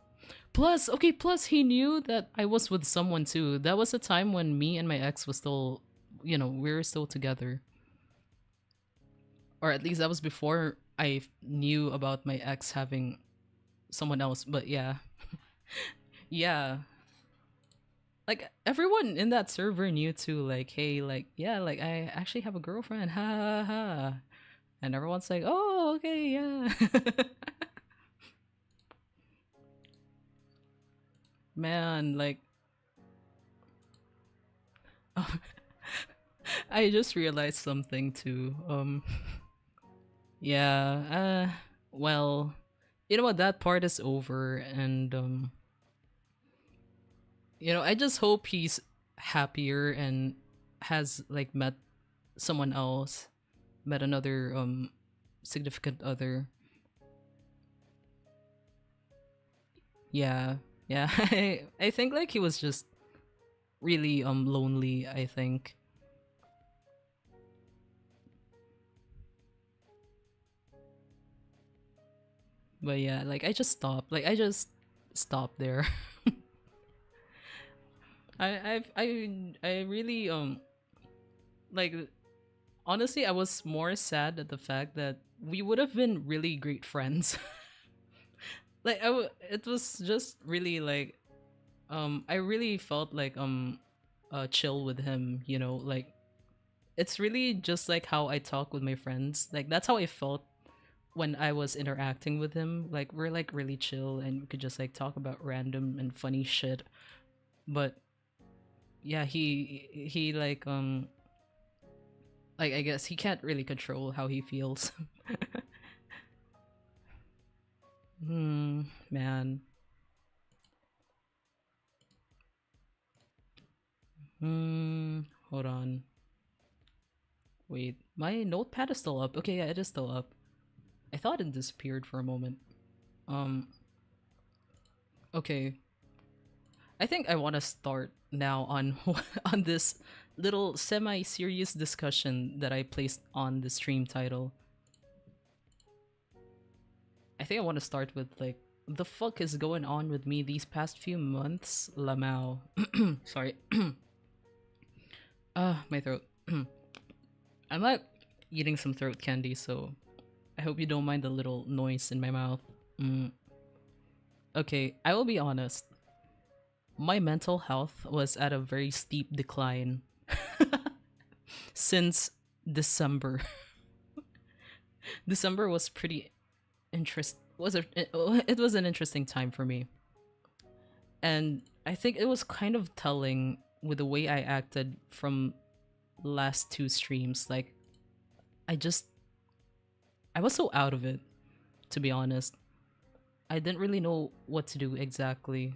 Plus, okay, plus he knew that I was with someone too. That was a time when me and my ex was still, you know, we were still together. Or at least that was before I knew about my ex having someone else. But yeah. Yeah. Like everyone in that server knew too, like, hey, like, yeah, like I actually have a girlfriend. Ha ha ha. And everyone's like, oh, okay, yeah. Man, like I just realized something too. Yeah, well, you know what, that part is over, and you know, I just hope he's happier and has like met someone else, met another significant other. Yeah. Yeah. I think like he was just really lonely, I think. But yeah, like I just stopped. Like I just stopped there. I really like honestly I was more sad at the fact that we would have been really great friends. Like it was just really like I really felt like chill with him, you know, like it's really just like how I talk with my friends. Like that's how I felt when I was interacting with him. Like we're like really chill and we could just like talk about random and funny shit. But yeah, he like I guess he can't really control how he feels. Man. Hold on. Wait, my notepad is still up. Okay, yeah, it is still up. I thought it disappeared for a moment. Um, okay. I think I want to start now on on this little semi-serious discussion that I placed on the stream title. I think I want to start with like the fuck is going on with me these past few months, lmao. Sorry. My throat. I'm like eating some throat candy, so I hope you don't mind the little noise in my mouth. Mm. Okay, I will be honest. My mental health was at a very steep decline since December. December was pretty. interest was it was an interesting time for me, and I think it was kind of telling with the way I acted from last two streams. Like I just I was so out of it, to be honest. I didn't really know what to do exactly.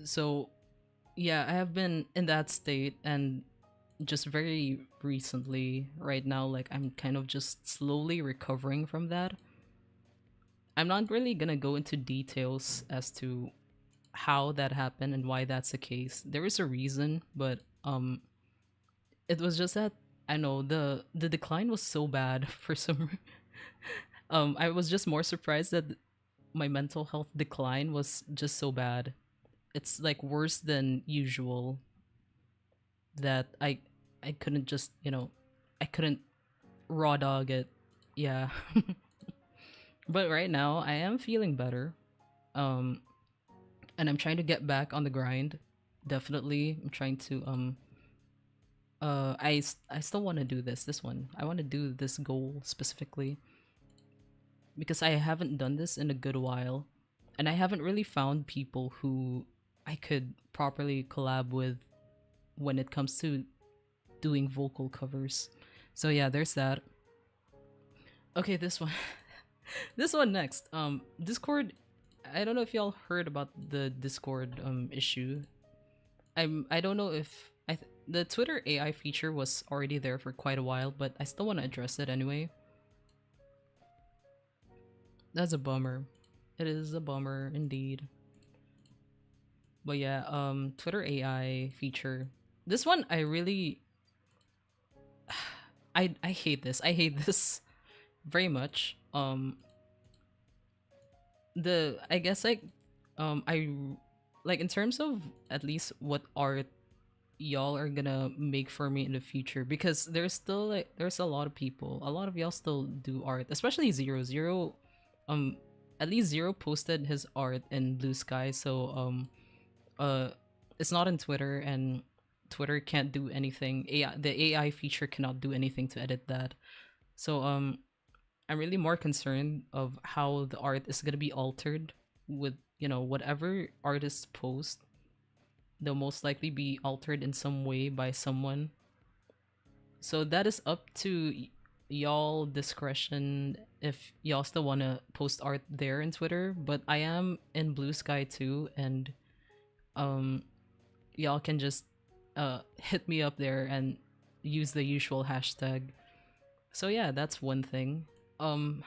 So yeah, I have been in that state, and just very recently right now, like I'm kind of just slowly recovering from that. I'm not really gonna go into details as to how that happened and why that's the case. There is a reason, but it was just that I know the decline was so bad for I was just more surprised that my mental health decline was just so bad. It's like worse than usual, that I couldn't just, I couldn't raw dog it. Yeah. But right now I am feeling better. Um and I'm trying to get back on the grind. Definitely. I'm trying to I still want to do this one. I want to do this goal specifically because I haven't done this in a good while, and I haven't really found people who I could properly collab with when it comes to doing vocal covers. So yeah, there's that. Okay, this one. This one next. Discord, I don't know if y'all heard about the Discord issue. I don't know if the Twitter AI feature was already there for quite a while, but I still want to address it anyway. That's a bummer. It is a bummer indeed. But yeah, Twitter AI feature. This one I really I hate this. I hate this very much. The I guess like I like in terms of at least what art y'all are gonna make for me in the future, because there's still like there's a lot of y'all still do art, especially Zero. um at least Zero posted his art in Blue Sky, so uh it's not in Twitter, and Twitter can't do anything. The AI feature cannot do anything to edit that. So I'm really more concerned of how the art is gonna be altered with, whatever artists post. They'll most likely be altered in some way by someone. So that is up to y'all discretion if y'all still want to post art there in Twitter. But I am in Blue Sky too, and um, y'all can just hit me up there and use the usual hashtag. So yeah, that's one thing. Um,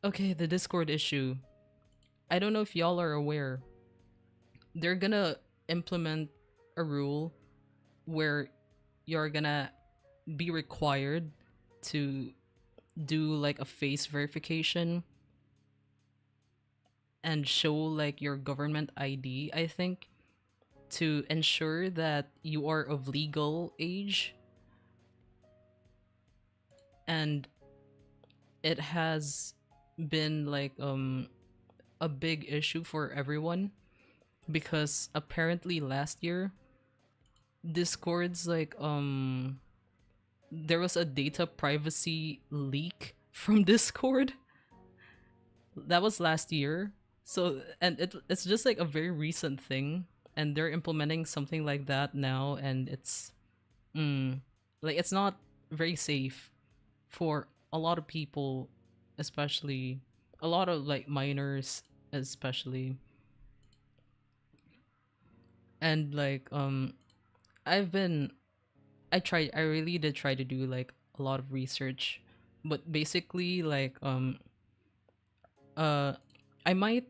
okay, the Discord issue. I don't know if y'all are aware. They're gonna implement a rule where you're gonna be required to do like a face verification and show like your government ID, I think, to ensure that you are of legal age. And it has been like a big issue for everyone, because apparently last year Discord's like there was a data privacy leak from Discord. That was last year. So and it's just like a very recent thing, and they're implementing something like that now, and it's like it's not very safe for a lot of people, especially a lot of like minors especially. And like I've been I really did try to do like a lot of research, but basically like uh I might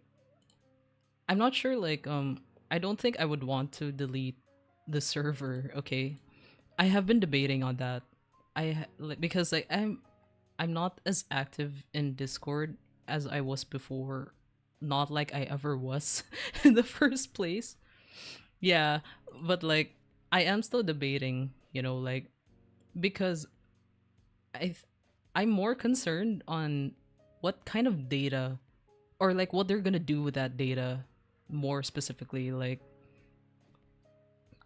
I'm not sure, like I don't think I would want to delete the server, okay? I have been debating on that. Like, because like I'm not as active in Discord as I was before. Not like I ever was in the first place. Yeah, but like I am still debating, like, because I th- I'm more concerned on what kind of data, or like what they're gonna do with that data, more specifically. Like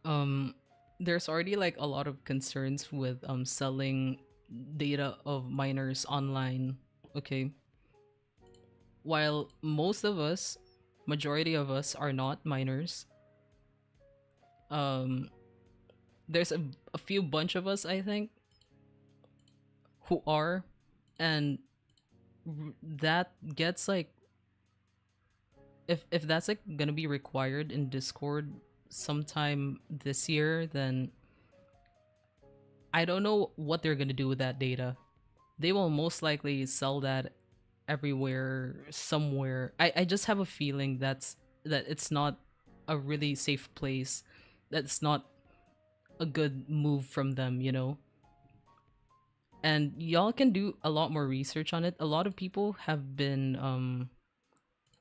um there's already like a lot of concerns with selling data of minors online. Okay, while most of us, majority of us, are not minors, um there's a few bunch of us, I think, who are, and that gets like, if that's like gonna be required in Discord sometime this year, then I don't know what they're gonna do with that data. They will most likely sell that everywhere, somewhere. I just have a feeling that it's not a really safe place. That's not a good move from them, you know? And y'all can do a lot more research on it. A lot of people have been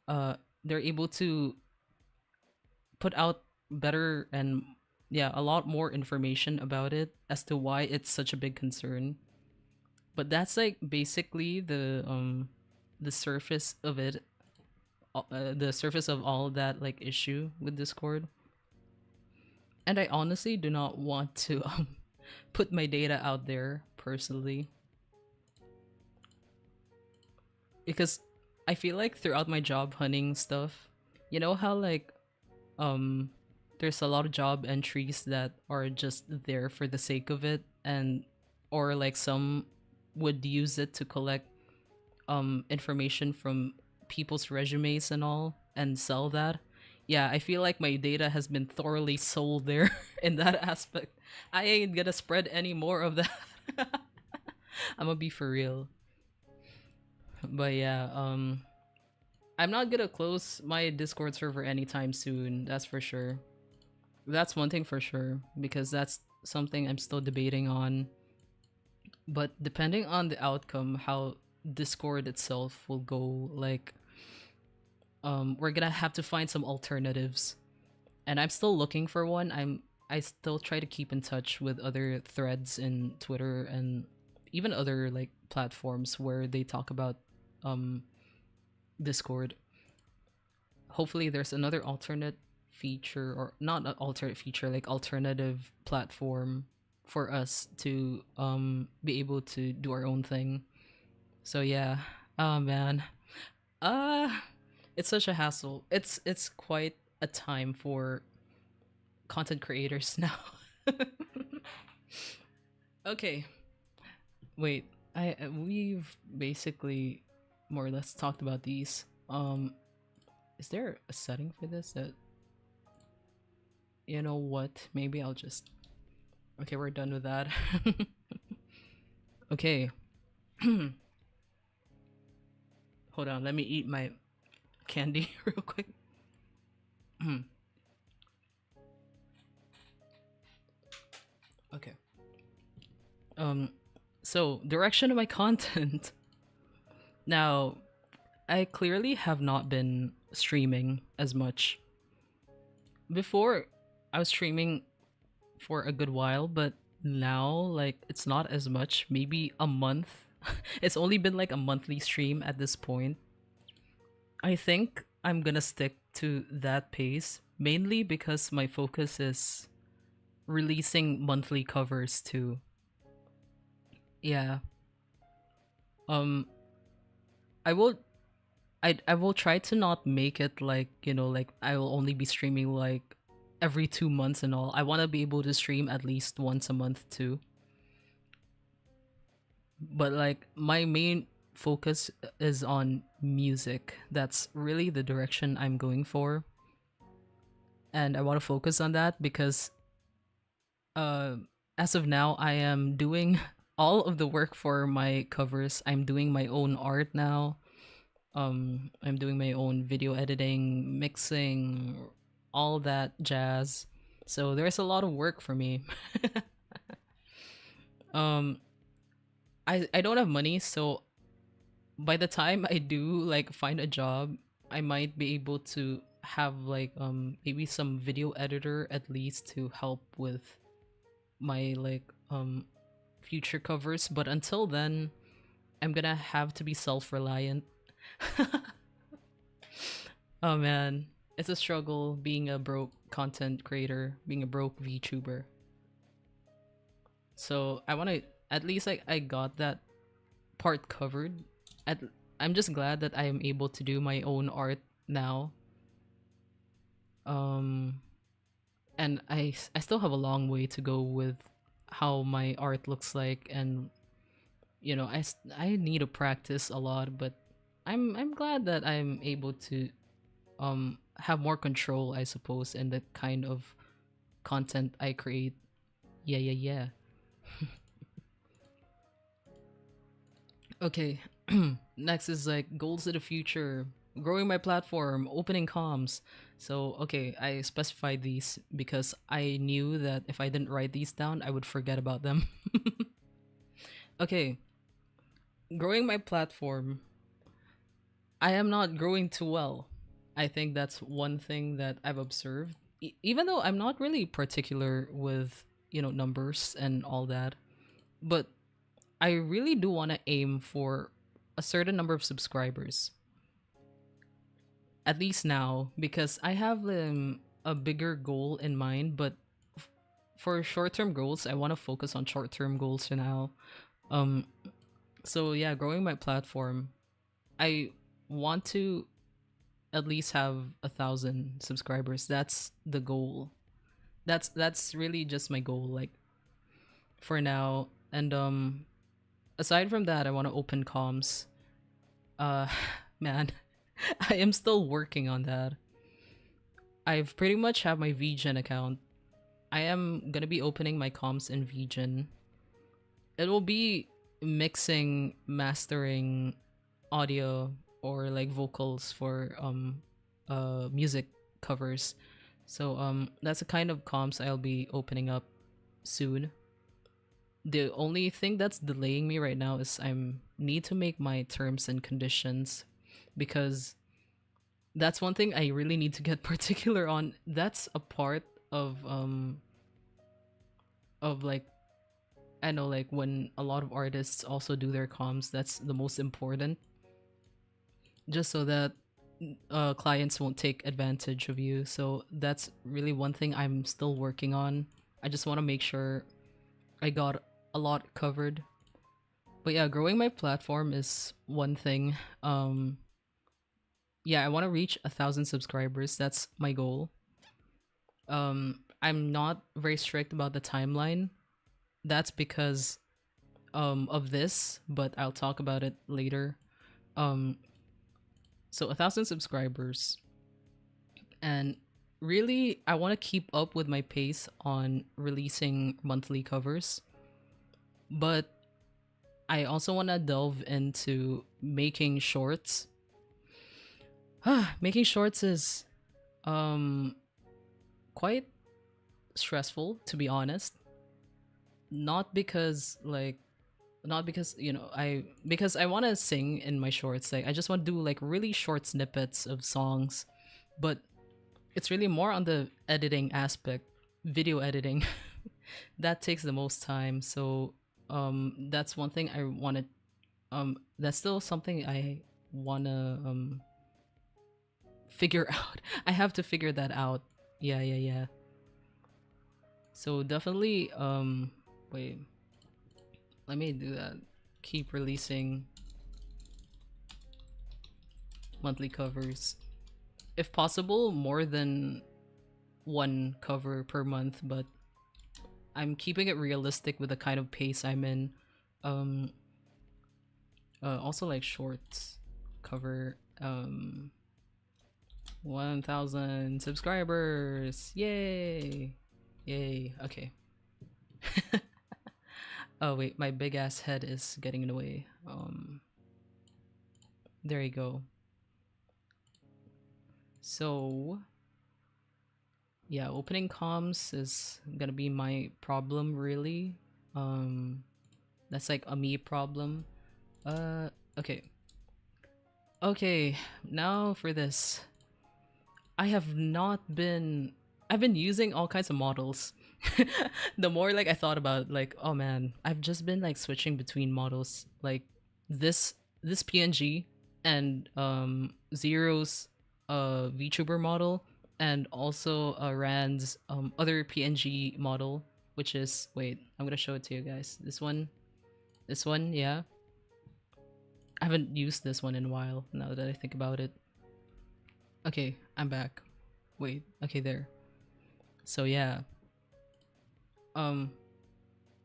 uh they're able to put out better and, yeah, a lot more information about it as to why it's such a big concern. But that's like basically the surface of it, the surface of all that like issue with Discord. And I honestly do not want to put my data out there personally, because I feel like throughout my job hunting stuff, you know how like um there's a lot of job entries that are just there for the sake of it, and or like some would use it to collect information from people's resumes and all and sell that. Yeah, I feel like my data has been thoroughly sold there in that aspect. I ain't gonna spread any more of that. I'm gonna be for real. But yeah, I'm not gonna close my Discord server anytime soon, that's for sure. That's one thing for sure, because that's something I'm still debating on. But depending on the outcome, how Discord itself will go, like, we're gonna have to find some alternatives. And I'm still looking for one. I still try to keep in touch with other threads in Twitter and even other like platforms where they talk about um Discord. Hopefully there's another alternate feature, or not an alternate feature, like alternative platform for us to be able to do our own thing. So yeah. Oh man. Uh it's such a hassle. It's quite a time for content creators now. Okay. Wait. I we've basically more or less talked about these. Is there a setting for this that, you know what? Maybe I'll just, okay, we're done with that. Okay. Hold on, let me eat my candy real quick. Okay. Um so direction of my content. Now, I clearly have not been streaming as much. Before, I was streaming for a good while, but now, like, it's not as much. Maybe a month. It's only been like a monthly stream at this point. I think I'm gonna stick to that pace, mainly because my focus is releasing monthly covers too. Yeah. Um, I will I will try to not make it like, you know, like I will only be streaming like every 2 months and all. I want to be able to stream at least once a month too. But like my main focus is on music. That's really the direction I'm going for. And I want to focus on that because uh as of now I am doing all of the work for my covers. I'm doing my own art now. I'm doing my own video editing, mixing, all that jazz. So there's a lot of work for me. um I don't have money, so by the time I do like find a job, I might be able to have like maybe some video editor at least to help with my like future covers, but until then I'm gonna have to be self-reliant. Oh man, it's a struggle being a broke content creator, being a broke VTuber. So I want to at least like I got that part covered. At I'm just glad that I am able to do my own art now. Um, and I still have a long way to go with how my art looks like, and I need to practice a lot, but I'm glad that I'm able to have more control, I suppose, in the kind of content I create. Yeah, yeah, yeah. Okay. Next is like goals of the future, growing my platform, opening comms. So, okay, I specified these because I knew that if I didn't write these down, I would forget about them. Okay, growing my platform. I am not growing too well. I think that's one thing that I've observed. Even though I'm not really particular with, numbers and all that, but I really do want to aim for a certain number of subscribers, at least now, because I have a bigger goal in mind. But for short-term goals, I want to focus on short-term goals for now. Um, so yeah, growing my platform, I want to at least have 1,000 subscribers. That's the goal. That's really just my goal, like for now. And aside from that, I want to open comms. Uh, man, I am still working on that. I've pretty much have my VGen account. I am gonna be opening my comms in VGen. It will be mixing, mastering audio or like vocals for music covers. So that's a kind of comms I'll be opening up soon. The only thing that's delaying me right now is I'm need to make my terms and conditions, because that's one thing I really need to get particular on. That's a part of like, I know, like when a lot of artists also do their comms, that's the most important, just so that clients won't take advantage of you. So that's really one thing I'm still working on. I just want to make sure I got a lot covered. But yeah, growing my platform is one thing. Yeah, I want to reach 1,000 subscribers. That's my goal. I'm not very strict about the timeline. That's because of this, but I'll talk about it later. Um, so 1,000 subscribers, and really, I want to keep up with my pace on releasing monthly covers, but I also want to delve into making shorts. Making shorts is um quite stressful, to be honest. Not because like not because because I want to sing in my shorts. Like I just want to do like really short snippets of songs, but it's really more on the editing aspect, video editing. That takes the most time. So that's one thing I want to that's still something I want to figure out. I have to figure that out. Yeah, yeah, yeah. So definitely wait, let me do that. Keep releasing monthly covers. If possible, more than one cover per month, but I'm keeping it realistic with the kind of pace I'm in. Um Also like shorts cover 1,000 subscribers. Yay. Yay. Okay. Oh wait, my big ass head is getting in the way. There you go. So yeah, opening comms is gonna be my problem, really. That's like a me problem. Okay. Okay, now for this. I have not been I've been using all kinds of models. The more like I thought about it, like, oh man, I've just been like switching between models. Like this this PNG and Zero's VTuber model, and also Rand's other PNG model, which is, wait, I'm gonna show it to you guys. This one. This one, yeah. I haven't used this one in a while now that I think about it. Okay, I'm back. Wait, okay, there. So yeah. Um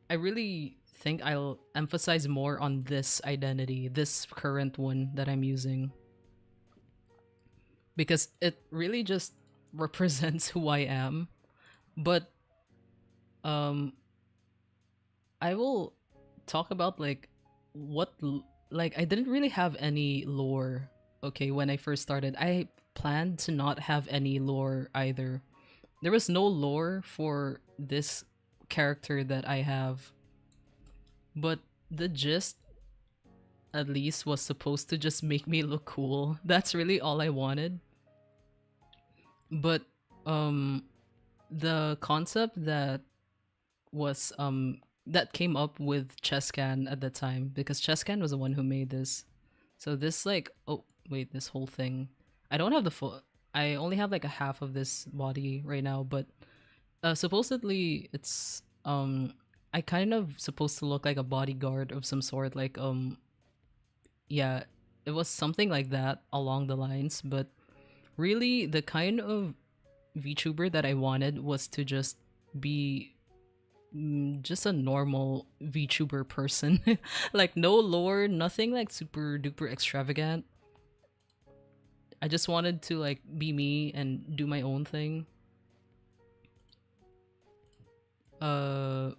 I really think I'll emphasize more on this identity, this current one that I'm using, because it really just represents who I am. But um I will talk about like like I didn't really have any lore. Okay, when I first started, I planned to not have any lore either. There was no lore for this character that I have, but the gist at least was supposed to just make me look cool. That's really all I wanted. But um the concept that came up with Chesscan at the time, because Chesscan was the one who made this. So this like, oh wait, this whole thing. I don't have the full, I only have like a half of this body right now, but supposedly it's I kind of supposed to look like a bodyguard of some sort, like yeah, it was something like that along the lines, but really the kind of VTuber that I wanted was to just be just a normal VTuber person. Like no lore, nothing like super duper extravagant. I just wanted to like be me and do my own thing. Uh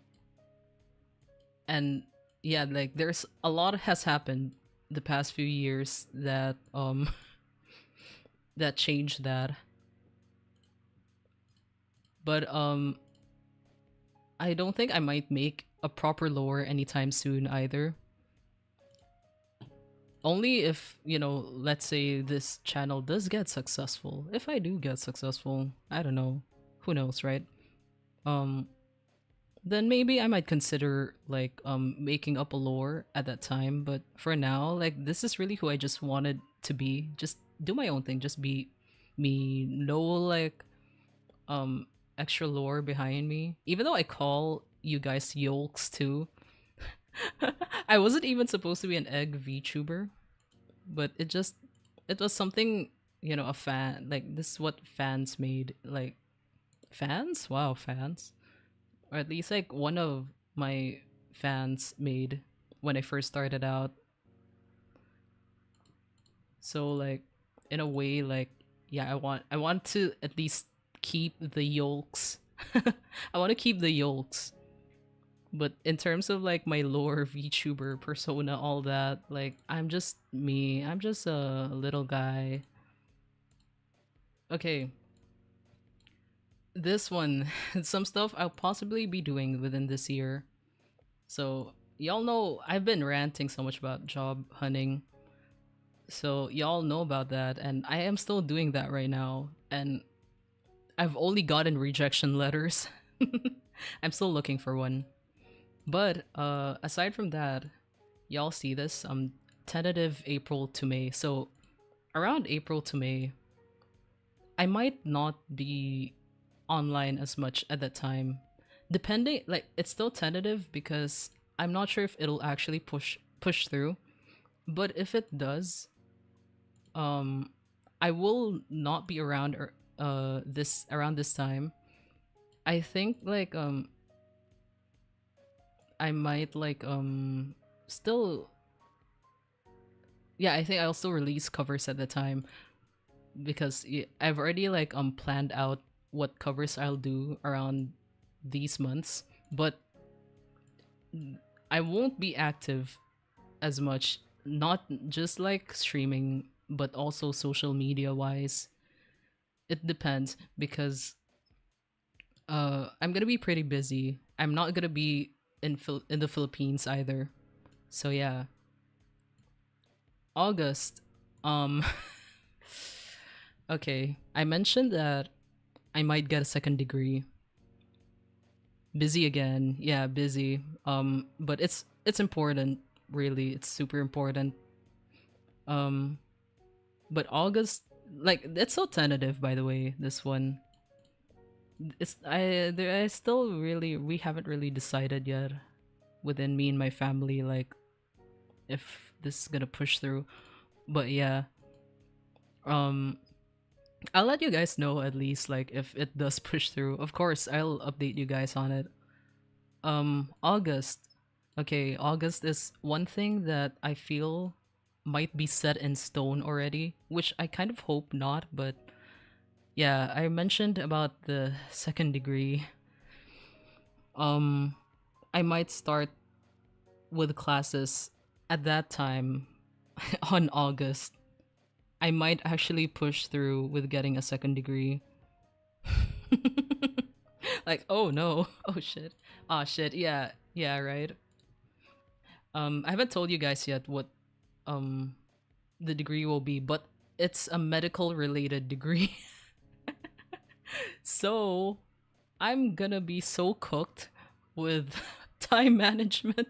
and yeah, like there's a lot has happened the past few years that that changed that. But I don't think I might make a proper lore anytime soon either. Only if, you know, let's say this channel does get successful. If I do get successful, I don't know. Who knows, right? Um then maybe I might consider like making up a lore at that time, but for now, like this is really who I just wanted to be. Just do my own thing, just be me. No like um extra lore behind me. Even though I call you guys yolks too. I wasn't even supposed to be an egg VTuber, but it was something, you know, a fan, like this is what fans made. Like fans? Wow, fans. Or at least like one of my fans made when I first started out. So like in a way, like yeah, I want to at least keep the yolks. I want to keep the yolks. But in terms of like my lore VTuber persona, all that, like I'm just me. I'm just a little guy. Okay, this one, some stuff I'll possibly be doing within this year. So y'all know I've been ranting so much about job hunting. So y'all know about that, and I am still doing that right now. And I've only gotten rejection letters. I'm still looking for one. But aside from that, y'all see this tentative April to May. So around April to May, I might not be online as much at that time. Depending, like it's still tentative because I'm not sure if it'll actually push through. But if it does, I will not be around or this around this time. I think like I might like still, yeah, I think I'll still release covers at the time because I've already like planned out what covers I'll do around these months, but I won't be active as much, not just like streaming but also social media wise. It depends because I'm gonna be pretty busy. I'm not gonna be in the Philippines either. So yeah, August. Um, okay, I mentioned that I might get a second degree. Busy again, yeah, busy. But it's important. Really, it's super important. Um, but August, like it's so tentative. By the way, this one. I still really we haven't really decided yet within me and my family, like if this is gonna push through. But yeah, um, I'll let you guys know at least like if it does push through. Of course, I'll update you guys on it. August. Okay, August is one thing that I feel might be set in stone already, which I kind of hope not, but yeah, I mentioned about the second degree. Um, I might start with classes at that time on August. I might actually push through with getting a second degree. Like, oh no. Oh shit. Ah shit. Yeah. Yeah, right. I haven't told you guys yet what um the degree will be, but it's a medical related degree. So, I'm gonna be so cooked with time management.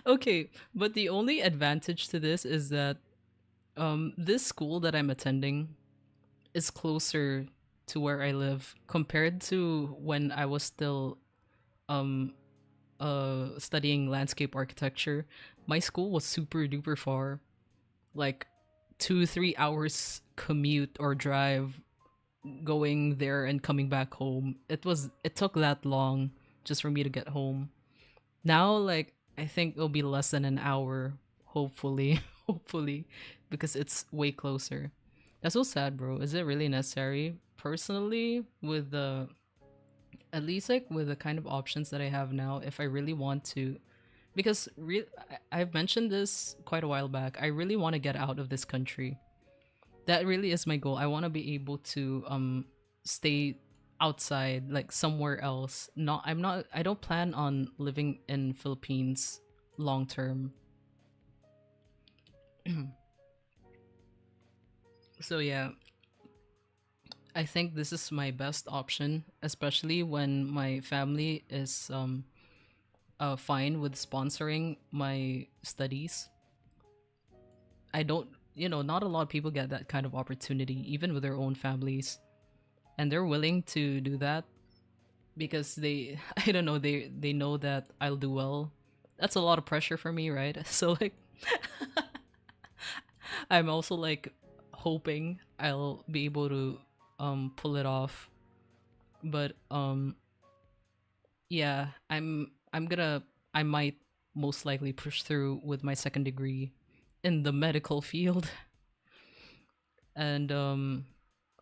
Okay, but the only advantage to this is that this school that I'm attending is closer to where I live compared to when I was still um studying landscape architecture. My school was super duper far, like 2 3 hours commute or drive going there and coming back home. It took that long just for me to get home. Now like I think it'll be less than an hour, hopefully. Hopefully, because it's way closer. That's so sad, bro. Is it really necessary? Personally, with the at least like with the kind of options that I have now, if I really want to, because I've mentioned this quite a while back. I really want to get out of this country. That really is my goal. I want to be able to stay outside, like somewhere else. Not I'm not I don't plan on living in Philippines long term. So yeah, I think this is my best option, especially when my family is fine with sponsoring my studies. I don't, not a lot of people get that kind of opportunity, even with their own families, and they're willing to do that because they, I don't know, they know that I'll do well. That's a lot of pressure for me, right? So like, I'm also like hoping I'll be able to pull it off, but yeah, I might most likely push through with my second degree in the medical field. And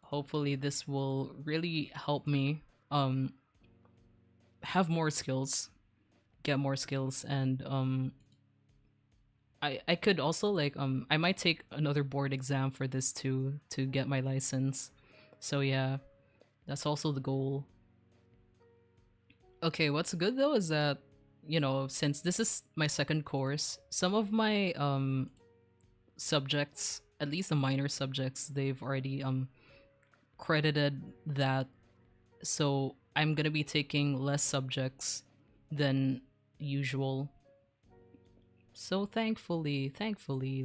hopefully this will really help me um have more skills, get more skills, and I could also like I might take another board exam for this too to get my license. So yeah, that's also the goal. Okay, what's good though is that since this is my second course, some of my subjects, at least the minor subjects, they've already credited that. So I'm gonna be taking less subjects than usual. So thankfully,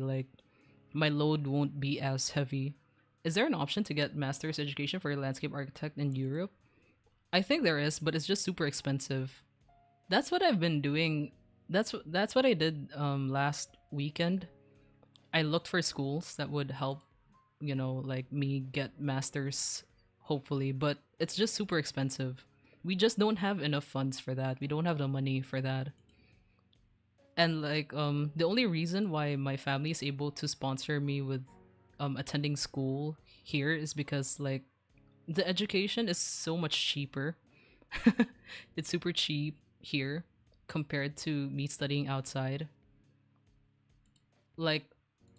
like my load won't be as heavy. Is there an option to get master's education for a landscape architect in Europe? I think there is, but it's just super expensive. That's what I've been doing. That's what I did last weekend. I looked for schools that would help, like me get masters hopefully, but it's just super expensive. We just don't have enough funds for that. We don't have the money for that. And like the only reason why my family is able to sponsor me with attending school here is because like the education is so much cheaper. It's super cheap here compared to me studying outside. Like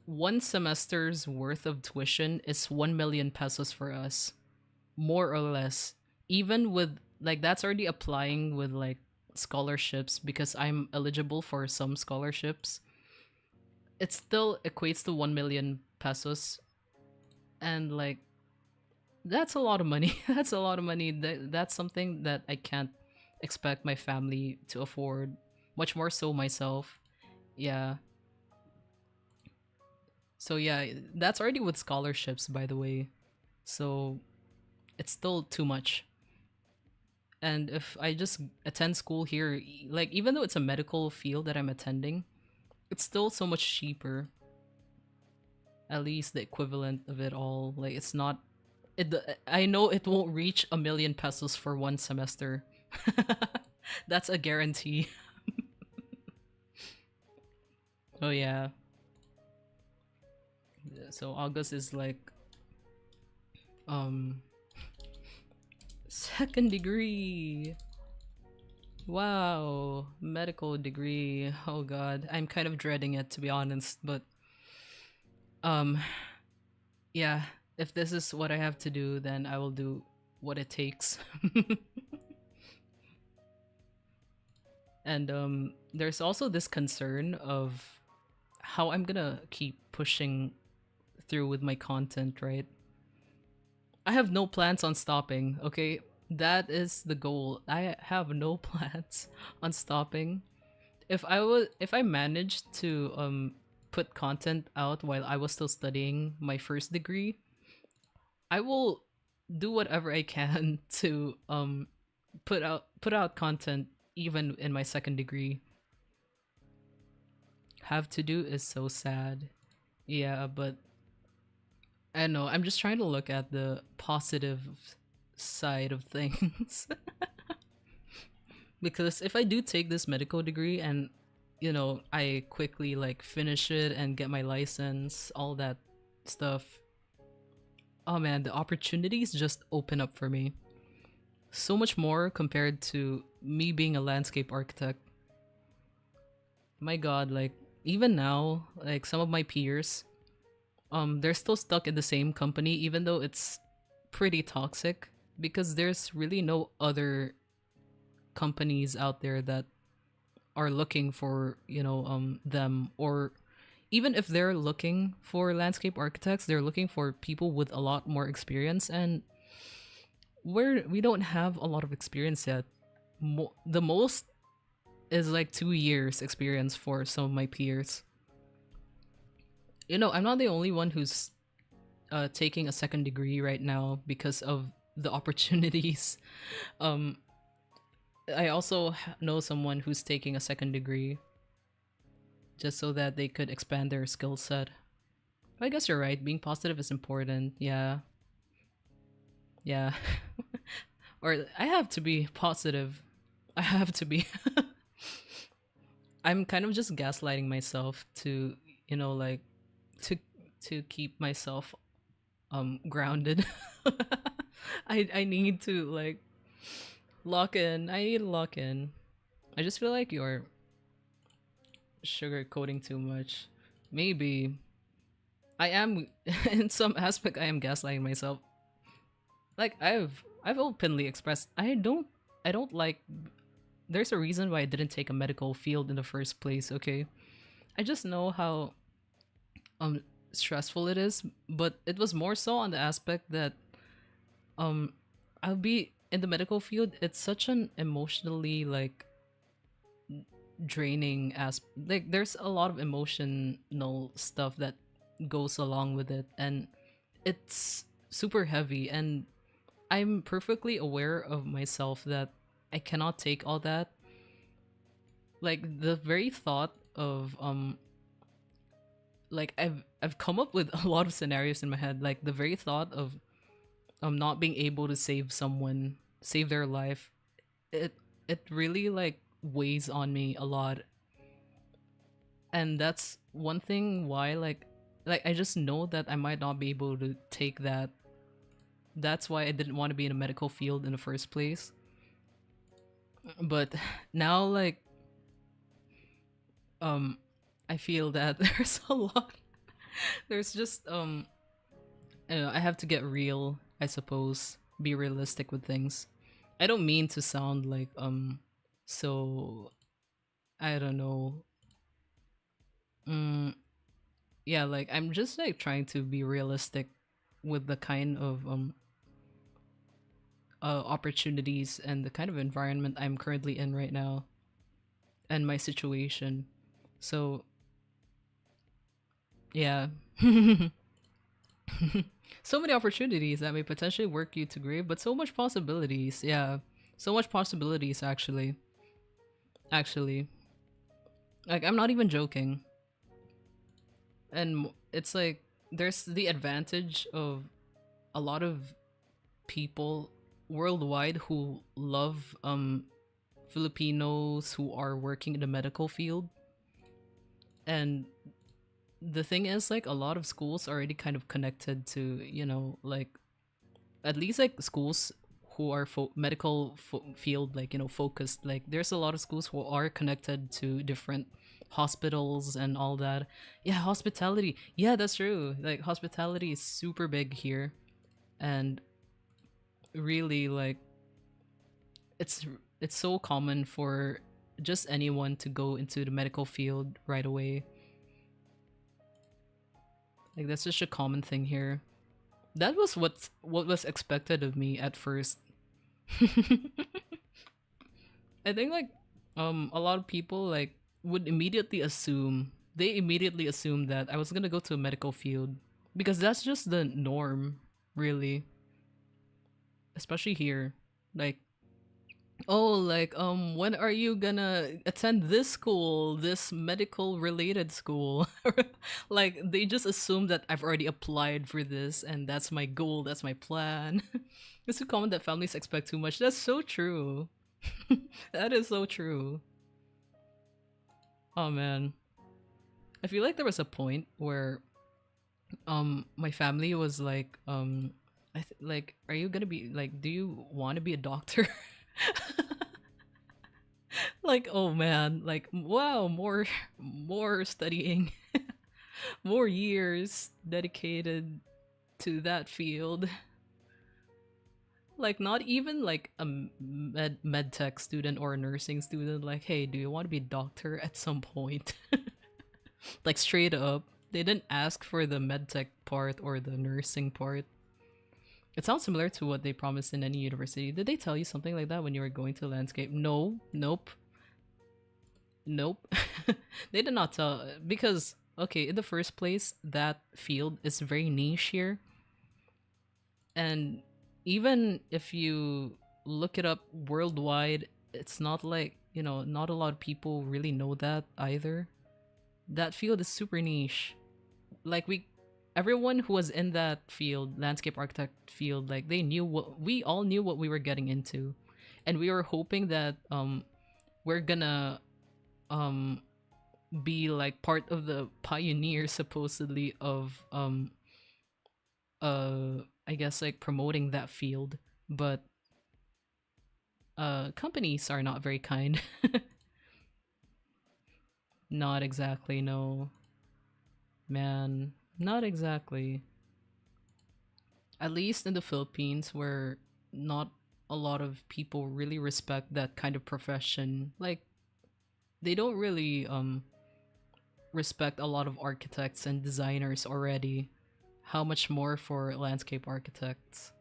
one semester's worth of tuition is 1 million pesos for us, more or less. Even with like that's already applying with like scholarships because I'm eligible for some scholarships. It still equates to 1 million pesos, and like that's a lot of money. That's a lot of money. That's something that I can't expect my family to afford, much more so myself. Yeah. So yeah, that's already with scholarships by the way. So it's still too much. And if I just attend school here, like even though it's a medical field that I'm attending, it's still so much cheaper. At least the equivalent of it all. Like it's not. It. I know it won't reach 1,000,000 pesos for one semester. That's a guarantee. Oh yeah. So August is like um second degree. Wow, medical degree. Oh god, I'm kind of dreading it to be honest, but um yeah, if this is what I have to do, then I will do what it takes. And there's also this concern of how I'm gonna keep pushing through with my content, right? I have no plans on stopping, okay? That is the goal. I have no plans on stopping. If I managed to put content out while I was still studying my first degree, I will do whatever I can to put out content even in my second degree. Have to do is so sad. Yeah, but I don't know. I'm just trying to look at the positive side of things. Because if I do take this medical degree and I quickly like finish it and get my license, all that stuff. Oh man, the opportunities just open up for me. So much more compared to me being a landscape architect. My god, like even now, like some of my peers, they're still stuck in the same company even though it's pretty toxic because there's really no other companies out there that are looking for them, or even if they're looking for landscape architects, they're looking for people with a lot more experience, and we don't have a lot of experience yet. The most is like 2 years experience for some of my peers. I'm not the only one who's taking a second degree right now because of the opportunities. um I also know someone who's taking a second degree just so that they could expand their skill set. I guess you're right. Being positive is important. Yeah. Yeah. Or I have to be positive. I have to be. I'm kind of just gaslighting myself to, like to keep myself grounded. I need to like lock in. I need to lock in. I just feel like you're sugarcoating too much. Maybe I am in some aspect I am gaslighting myself. Like I've openly expressed I don't like there's a reason why I didn't take a medical field in the first place, okay? I just know how um stressful it is, but it was more so on the aspect that um I'll be in the medical field. It's such an emotionally like draining as like there's a lot of emotional stuff that goes along with it, and it's super heavy, and I'm perfectly aware of myself that I cannot take all that. Like the very thought of like I've come up with a lot of scenarios in my head. Like the very thought of not being able to save someone, save their life, it it really like weighs on me a lot. And that's one thing why like I just know that I might not be able to take that. That's why I didn't want to be in a medical field in the first place. But now like um I feel that there's a lot, there's just I don't know, I have to get real, I suppose, be realistic with things. I don't mean to sound like so I don't know. mm, yeah, like I'm just like trying to be realistic with the kind of opportunities and the kind of environment I'm currently in right now and my situation. So yeah. So many opportunities that may potentially work you to grave, but so much possibilities. Yeah. So much possibilities, actually. Actually, like I'm not even joking. And it's like there's the advantage of a lot of people worldwide who love Filipinos who are working in the medical field. And the thing is, like, a lot of schools are already kind of connected to, like, at least like schools who are medical field, like, focused. Like, there's a lot of schools who are connected to different hospitals and all that. Yeah, hospitality. Yeah, that's true. Like, hospitality is super big here. And really, like, it's it's so common for just anyone to go into the medical field right away. Like, that's just a common thing here. That was what was expected of me at first. I think, like, a lot of people, like, would immediately assume they immediately assumed that I was gonna go to a medical field because that's just the norm, really, especially here. Like, oh, like, when are you gonna attend this school, this medical related school? Like, they just assume that I've already applied for this and that's my goal, that's my plan. It's so common that families expect too much. That's so true. That is so true. Oh man. I feel like there was a point where my family was like, like, are you gonna be like, do you want to be a doctor? Like, oh man, like, wow, more studying, more years dedicated to that field. Like, not even like a med tech student or a nursing student. Like, hey, do you want to be a doctor at some point? Like, straight up, they didn't ask for the med tech part or the nursing part. It sounds similar to what they promised in any university. Did they tell you something like that when you were going to landscape? No, nope. Nope. They did not tell, because okay, in the first place, that field is very niche here. And even if you look it up worldwide, it's not like, not a lot of people really know that either. That field is super niche. Like, everyone who was in that field, landscape architect field, like, we all knew what we were getting into. And we were hoping that we're gonna um be like part of the pioneers, supposedly, of I guess, like, promoting that field. But companies are not very kind. Not exactly, no. Man, not exactly. At least in the Philippines, where not a lot of people really respect that kind of profession. Like, they don't really respect a lot of architects and designers already. How much more for landscape architects?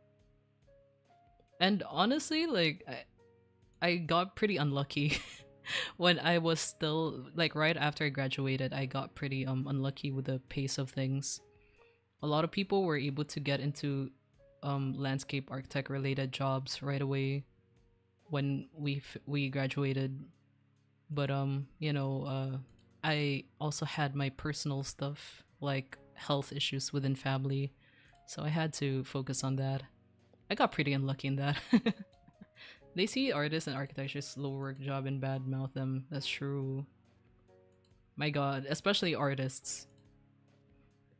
And honestly, like, I got pretty unlucky when I was still, like, right after I graduated. I got pretty unlucky with the pace of things. A lot of people were able to get into landscape architect related jobs right away when we graduated. But I also had my personal stuff, like health issues within family, so I had to focus on that. I got pretty unlucky in that. They see artists and architecture slow work job and badmouth them. That's true. My god, especially artists.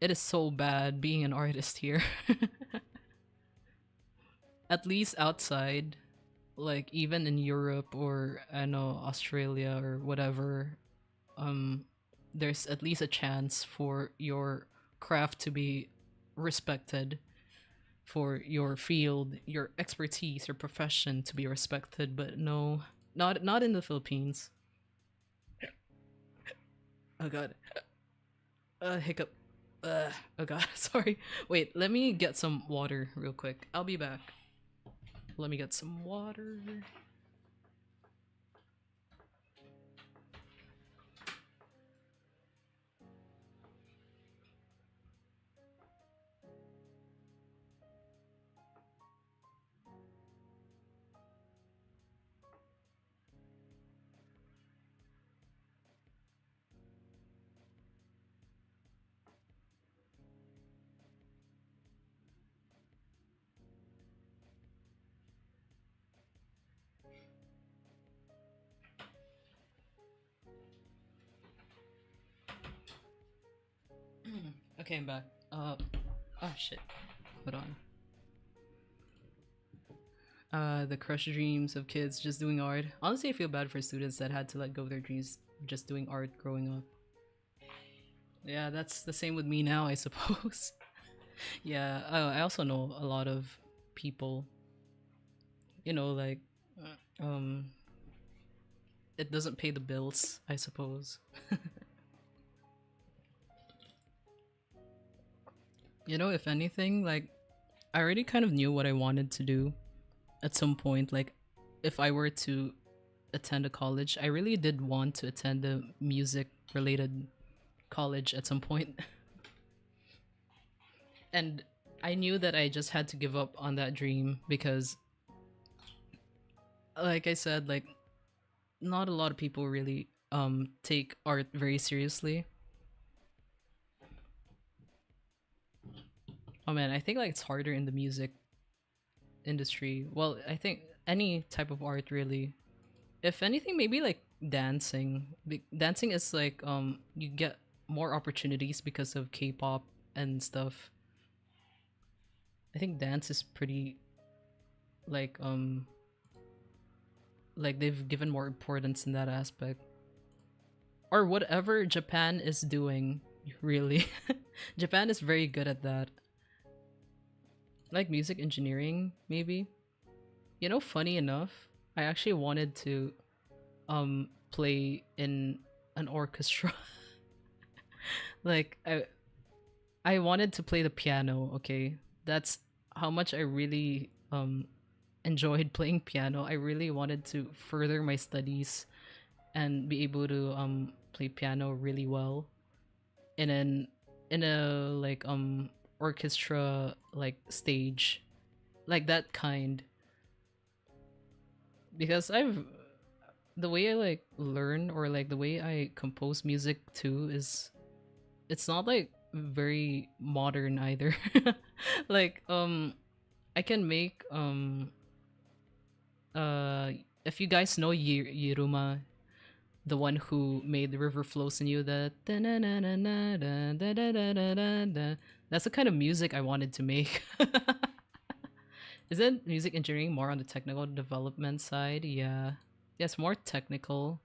It is so bad being an artist here. At least outside, like, even in Europe, or I know, Australia or whatever, um there's at least a chance for your craft to be respected, for your field, your expertise, your profession to be respected. But no, not in the Philippines. Oh god. Hiccup. Oh god, sorry. Wait, let me get some water real quick. I'll be back. Let me get some water. Okay, I'm back. Oh shit. Hold on. The crushed dreams of kids just doing art. Honestly, I feel bad for students that had to let go of their dreams just doing art growing up. Yeah, that's the same with me now, I suppose. Yeah, I also know a lot of people, like, um, it doesn't pay the bills, I suppose. If anything, like, I already kind of knew what I wanted to do at some point. Like, if I were to attend a college, I really did want to attend a music related college at some point. And I knew that I just had to give up on that dream because, like I said, like, not a lot of people really take art very seriously. Oh man, I think like it's harder in the music industry. Well, I think any type of art really. If anything, maybe like dancing. Dancing is like you get more opportunities because of K-pop and stuff. I think dance is pretty like like they've given more importance in that aspect. Or whatever Japan is doing, really. Japan is very good at that. Like music engineering, maybe. Funny enough, I actually wanted to play in an orchestra. Like I wanted to play the piano, okay? That's how much I really enjoyed playing piano. I really wanted to further my studies and be able to play piano really well in a like orchestra like stage, like that kind. Because I've the way I like learn or like the way I compose music too is it's not like very modern either. Like I can make uh if you guys know Yiruma, the one who made the river flows in you, that's the kind of music I wanted to make. Isn't music engineering more on the technical development side? Yeah. Yes, more technical.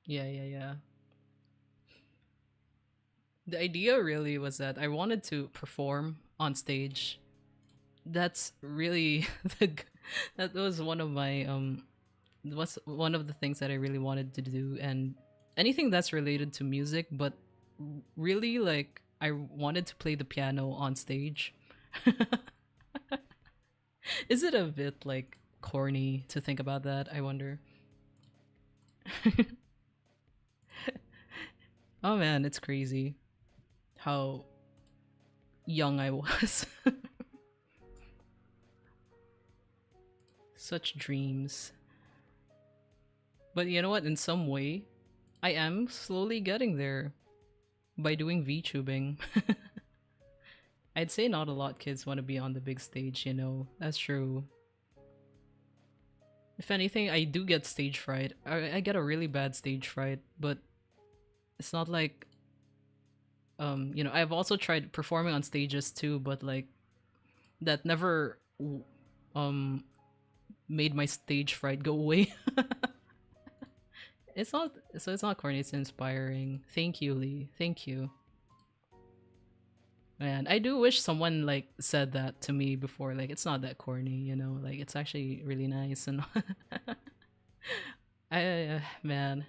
Yeah, yeah, yeah. The idea really was that I wanted to perform on stage. That's really that was one of my was one of the things that I really wanted to do, and anything that's related to music, but really like I wanted to play the piano on stage. Is it a bit like corny to think about that? I wonder. Oh man, it's crazy how young I was. Such dreams. But you know what? In some way, I am slowly getting there by doing VTubing. I'd say not a lot kids want to be on the big stage. That's true. If anything, I do get stage fright. I get a really bad stage fright, but it's not like I've also tried performing on stages too, but like that never um made my stage fright go away. It's not corny, it's inspiring. Thank you, Lee. Thank you. Man, I do wish someone like said that to me before. Like it's not that corny. Like it's actually really nice and man.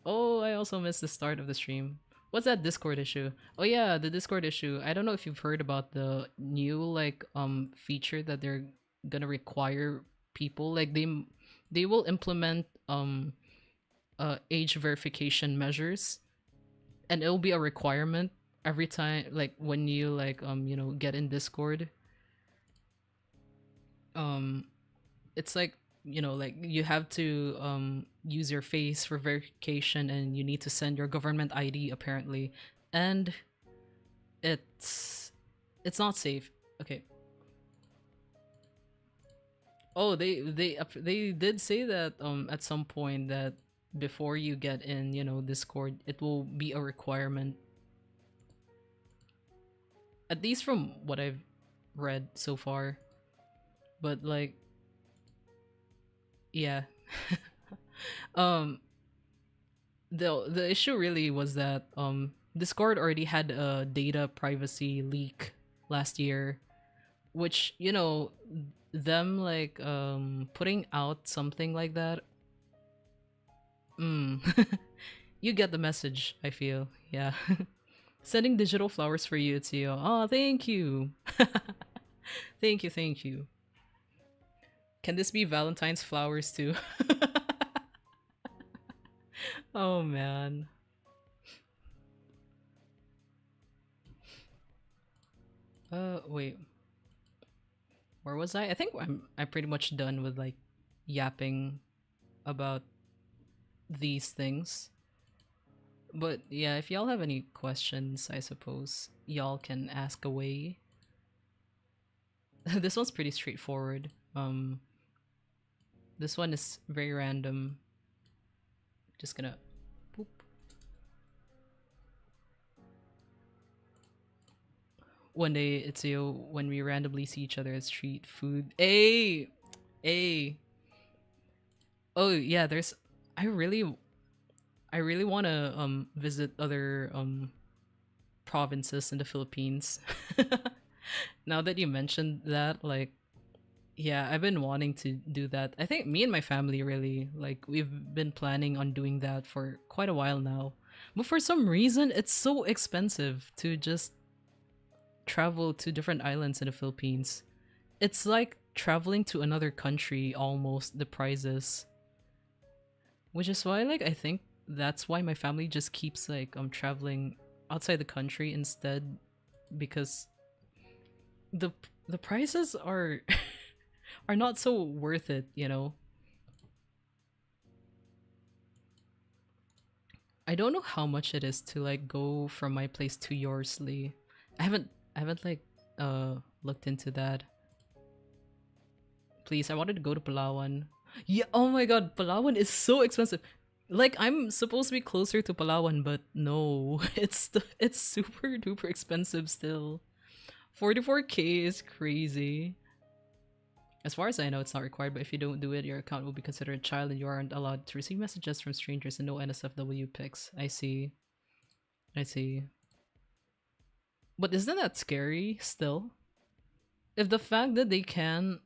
Oh, I also missed the start of the stream. What's that Discord issue? Oh yeah, the Discord issue. I don't know if you've heard about the new like feature that they're gonna require people like they will implement age verification measures, and it'll be a requirement every time like when you like get in Discord. um it's like like you have to use your face for verification, and you need to send your government ID apparently, and it's not safe. Okay. Oh, they did say that at some point that before you get in Discord, it will be a requirement. At least from what I've read so far. But like, yeah. um the issue really was that Discord already had a data privacy leak last year, which, you know, them like putting out something like that. Mm. You get the message, I feel. Yeah. Sending digital flowers for you, Tio. Oh, thank you. Thank you, thank you. Can this be Valentine's flowers too? Oh man. Wait. Where was I? I think I'm pretty much done with like yapping about these things. But yeah, if y'all have any questions, I suppose y'all can ask away. This one's pretty straightforward. This one is very random. Just gonna boop. One day it's you when we randomly see each other at street food. Hey. Oh yeah, there's I really I really want to visit other provinces in the Philippines. Now that you mentioned that, like, yeah, I've been wanting to do that. I think me and my family really, like, we've been planning on doing that for quite a while now. But for some reason, it's so expensive to just travel to different islands in the Philippines. It's like traveling to another country almost, the prices. Which is why, like, I think that's why my family just keeps like traveling outside the country instead, because the the prices are are not so worth it, you know. I don't know how much it is to like go from my place to yours, Lee. I haven't like looked into that. Please, I wanted to go to Palawan. Yeah, oh my god, Palawan is so expensive. Like, I'm supposed to be closer to Palawan, but no, it's super duper expensive still. 44K is crazy. As far as I know, it's not required, but if you don't do it, your account will be considered a child and you aren't allowed to receive messages from strangers and no NSFW pics. I see. I see. But isn't that scary still? If the fact that they can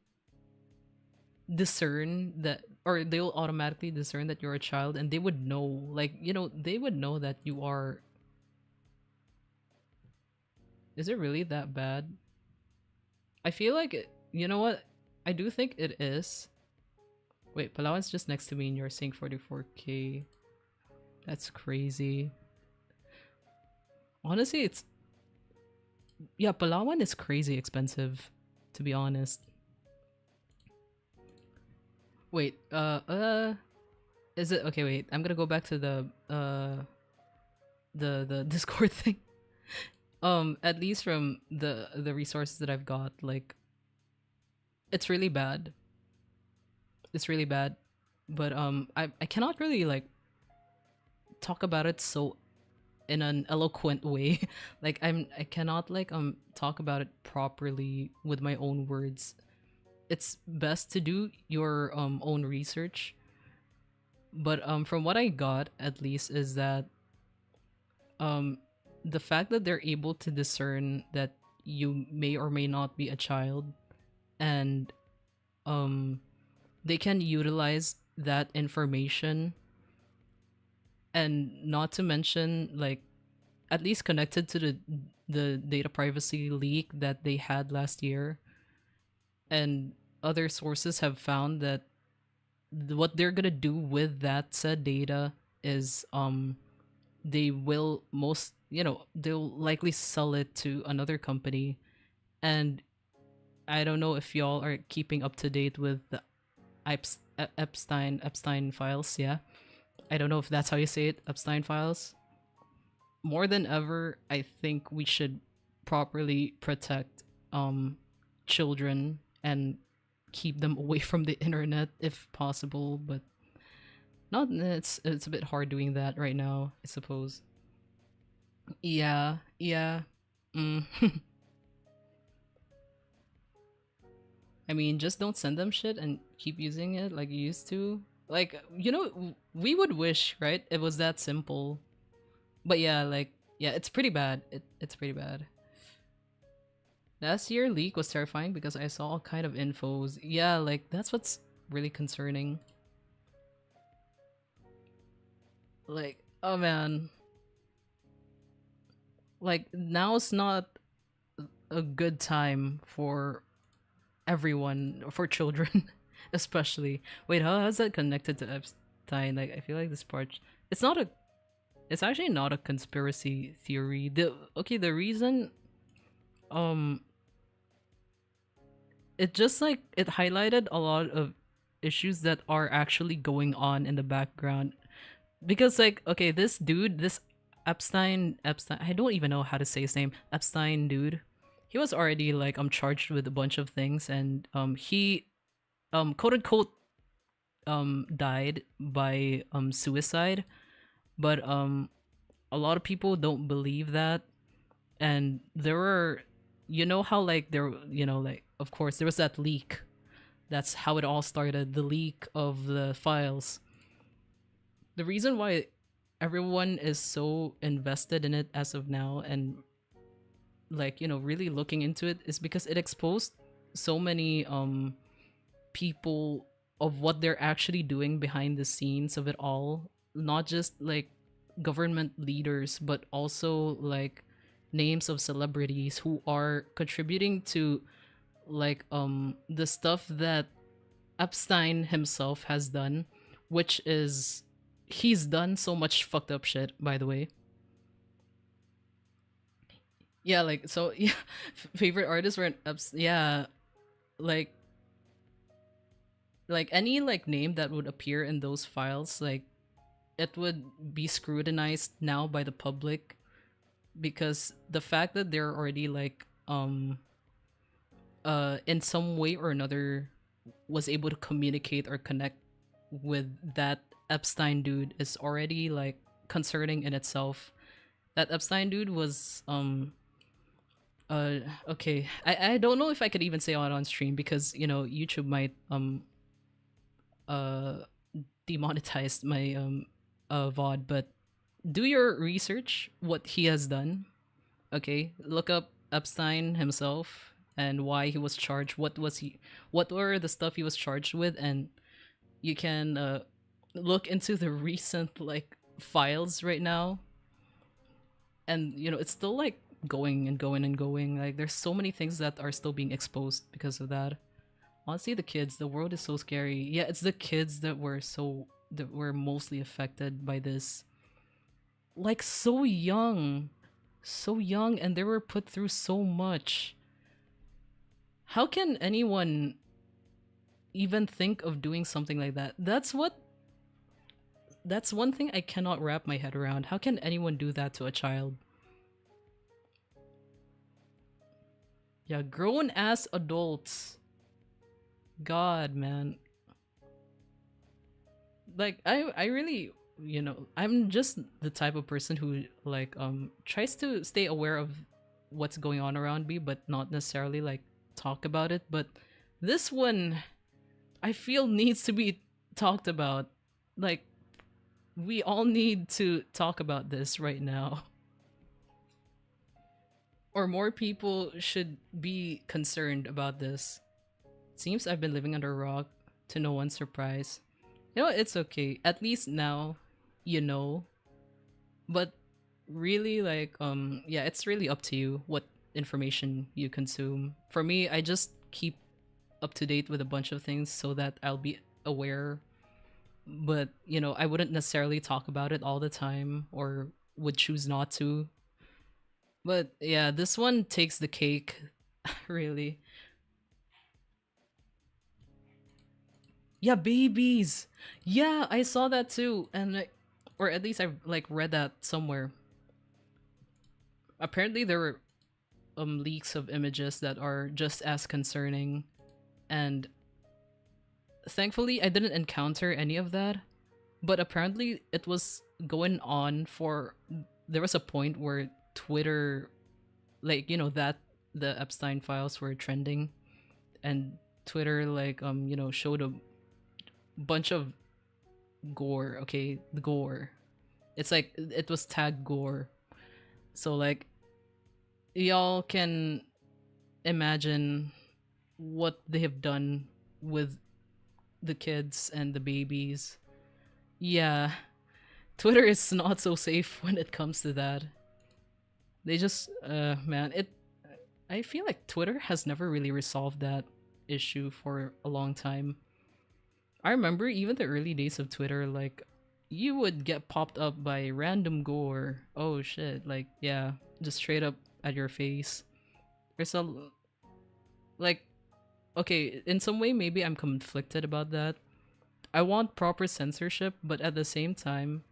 discern that, or they'll automatically discern that you're a child and they would know, like, you know, they would know that you are. Is it really that bad? I feel like you know what? I do think it is. Wait, Palawan's just next to me and you're saying 44K. That's crazy. Honestly, it's yeah, Palawan is crazy expensive, to be honest. Wait, is it okay? Wait, I'm gonna go back to the Discord thing. At least from the resources that I've got, like, it's really bad. It's really bad, but I cannot really like talk about it so in an eloquent way. Like, I cannot like talk about it properly with my own words. It's best to do your own research. But from what I got, at least, is that um the fact that they're able to discern that you may or may not be a child, and um they can utilize that information, and not to mention, like, at least connected to the data privacy leak that they had last year, and other sources have found that what they're gonna do with that said data is they will most, you know, they'll likely sell it to another company. And I don't know if y'all are keeping up to date with the Epstein files. Yeah, I don't know if that's how you say it, Epstein files. More than ever, I think we should properly protect children and keep them away from the internet if possible. But not, it's a bit hard doing that right now, I suppose. Yeah, yeah. Mm. I mean, just don't send them shit and keep using it like you used to. Like, we would wish, right? It was that simple. But yeah, like, yeah, it's pretty bad. It's pretty bad. Last year leak was terrifying because I saw all kind of infos. Yeah, like that's what's really concerning. Like, oh man, like now's not a good time for everyone, for children especially. Wait, how's that connected to Epstein? Like, I feel like this part, it's not a, it's actually not a conspiracy theory. The reason, um, it just like it highlighted a lot of issues that are actually going on in the background. Because like, okay, this dude, this Epstein, I don't even know how to say his name. Epstein dude, he was already like charged with a bunch of things, and he quote unquote died by suicide. But a lot of people don't believe that, and there were, how like there, like of course there was that leak. That's how it all started, the leak of the files. The reason why everyone is so invested in it as of now, and like, really looking into it, is because it exposed so many people of what they're actually doing behind the scenes of it all. Not just like government leaders, but also like names of celebrities who are contributing to like the stuff that Epstein himself has done, which is, he's done so much fucked up shit, by the way. Yeah, like, so yeah, favorite artists were yeah, like any like name that would appear in those files, like it would be scrutinized now by the public, because the fact that they're already like in some way or another was able to communicate or connect with that Epstein dude is already like concerning in itself. That Epstein dude was okay, I don't know if I could even say on stream, because YouTube might uh demonetize my VOD. But do your research what he has done. Okay, look up Epstein himself and why he was charged. What were the stuff he was charged with, and you can look into the recent like files right now, and it's still like going and going and going. Like, there's so many things that are still being exposed because of that. Honestly, the kids, the world is so scary. Yeah, it's the kids that were mostly affected by this. Like, so young, and they were put through so much. How can anyone even think of doing something like that? That's one thing I cannot wrap my head around. How can anyone do that to a child? Yeah, grown ass adults. God, man. Like, I really, I'm just the type of person who like tries to stay aware of what's going on around me, but not necessarily like talk about it. But this one, I feel, needs to be talked about. Like, we all need to talk about this right now. Or more people should be concerned about this. It seems I've been living under a rock, to no one's surprise. It's okay. At least now, you know. But really, like, yeah, it's really up to you what information you consume. For me, I just keep up to date with a bunch of things so that I'll be aware. But, I wouldn't necessarily talk about it all the time, or would choose not to. But yeah, this one takes the cake, really. Yeah, babies. Yeah, I saw that too, and like, or at least I like read that somewhere. Apparently, there were leaks of images that are just as concerning, and thankfully, I didn't encounter any of that. But apparently, it was going on for. There was a point where Twitter, like, that the Epstein files were trending, and Twitter like showed a bunch of gore. Okay, the gore. It's like it was tagged gore. So like y'all can imagine what they have done with the kids and the babies. Yeah, Twitter is not so safe when it comes to that. They just man, it I feel like Twitter has never really resolved that issue for a long time. I remember even the early days of Twitter, like you would get popped up by random gore. Oh shit, like yeah, just straight up at your face. There's a like okay, in some way maybe I'm conflicted about that. I want proper censorship, but at the same time,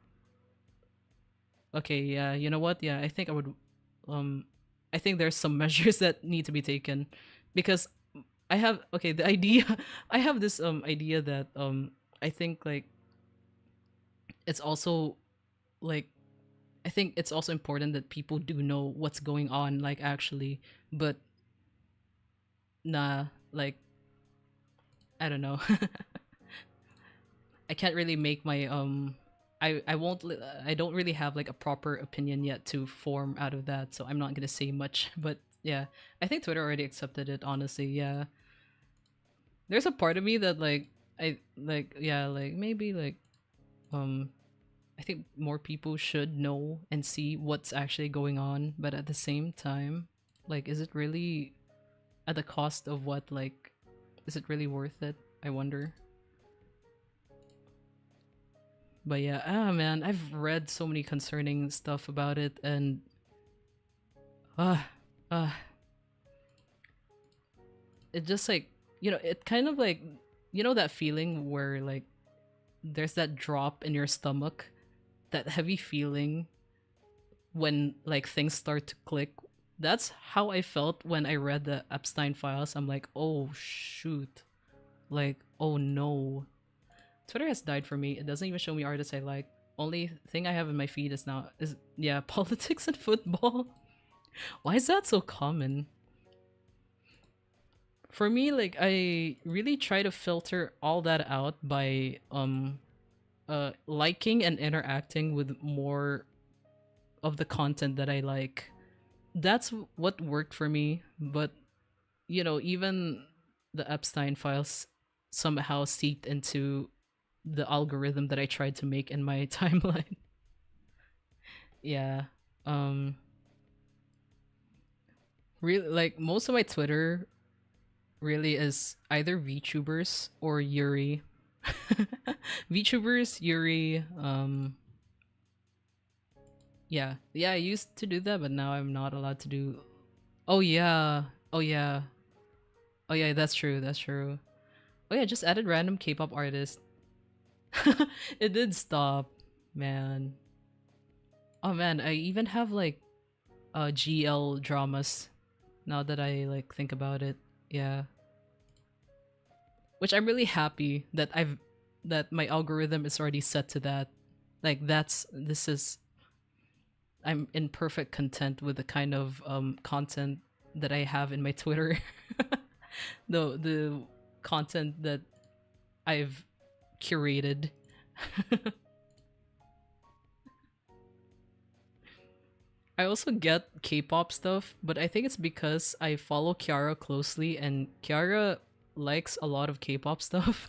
okay, yeah, you know what? Yeah, I think I would um I think there's some measures that need to be taken because I have okay, the idea I have this idea that I think like it's also like I think it's also important that people do know what's going on like actually, but nah, like I don't know. I can't really make my I won't I don't really have like a proper opinion yet to form out of that, so I'm not going to say much, but yeah. I think Twitter already accepted it honestly. Yeah. There's a part of me that like I like yeah, like maybe like um I think more people should know and see what's actually going on, but at the same time, like is it really at the cost of what like is it really worth it? I wonder. But yeah, man, I've read so many concerning stuff about it, and uh uh it just like it kind of like that feeling where like there's that drop in your stomach, that heavy feeling when like things start to click. That's how I felt when I read the Epstein files. I'm like, oh shoot, like oh no, Twitter has died for me. It doesn't even show me artists I like. Only thing I have in my feed is now is yeah, politics and football. Why is that so common? For me, like I really try to filter all that out by liking and interacting with more of the content that I like. That's what worked for me, but even the Epstein files somehow seeped into the algorithm that I tried to make in my timeline. Yeah. Um really like most of my Twitter really is either VTubers or Yuri. VTubers, Yuri, yeah. Yeah, I used to do that, but now I'm not allowed to do. Oh yeah. Oh yeah. Oh yeah, that's true. That's true. Oh yeah, just added random K-pop artist. It did stop, man. Oh man, I even have like GL dramas now that I like think about it. Yeah. Which I'm really happy that my algorithm is already set to that. Like this is I'm in perfect content with the kind of content that I have in my Twitter. The content that I've curated. I also get K-pop stuff, but I think it's because I follow Kiara closely and Kiara likes a lot of K-pop stuff.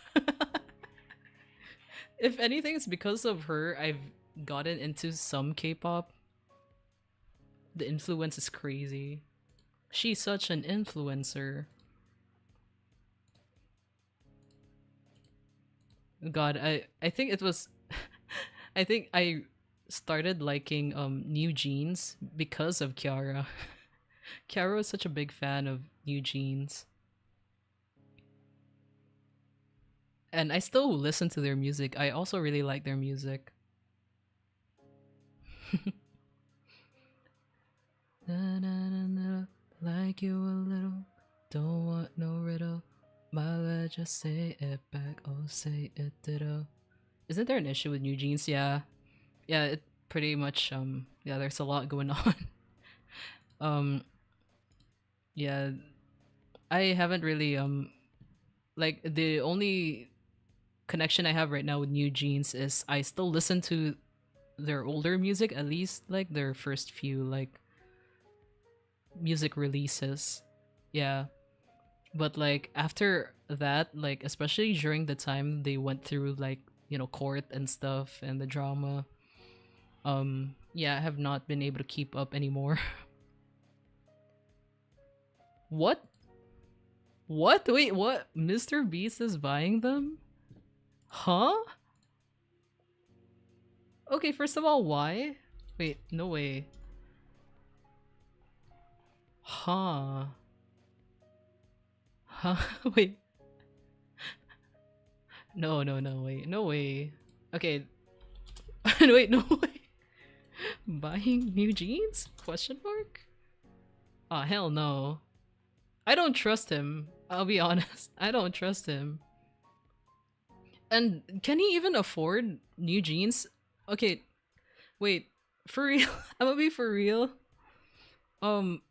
If anything, it's because of her I've gotten into some K-pop. The influence is crazy. She's such an influencer. God, I think it was I think I started liking New Jeans because of Kiara. Kiara was such a big fan of New Jeans. And I still listen to their music. I also really like their music. Na, na, na, na, like you a little, don't want no riddle. My lad, just say it back, oh say it ditto. Isn't there an issue with New Jeans? Yeah, yeah. It pretty much yeah. There's a lot going on. um, yeah. I haven't really Like the only connection I have right now with New Jeans is I still listen to their older music, at least like their first few like music releases. Yeah. But like after that, like especially during the time they went through like, court and stuff and the drama, yeah, I have not been able to keep up anymore. What? What? Wait, what? Mr. Beast is buying them? Huh? Okay, first of all, why? Wait, no way. Huh. Huh? Wait. No, no, no, wait. No way. Okay. Wait, no way. Buying new jeans? Question mark? Oh, hell no. I don't trust him. I'll be honest. I don't trust him. And can he even afford new jeans? Okay, wait. For real? I'm gonna be for real. Um,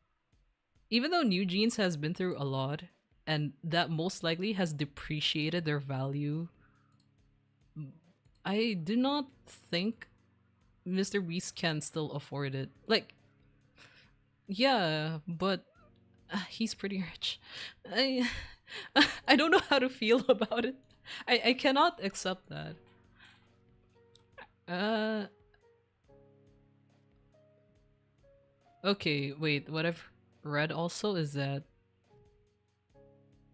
Even though new jeans has been through a lot, and that most likely has depreciated their value, I do not think Mr. Beast can still afford it. Like, yeah, but he's pretty rich. I I don't know how to feel about it. I cannot accept that. Uh okay, wait, what I've read also is that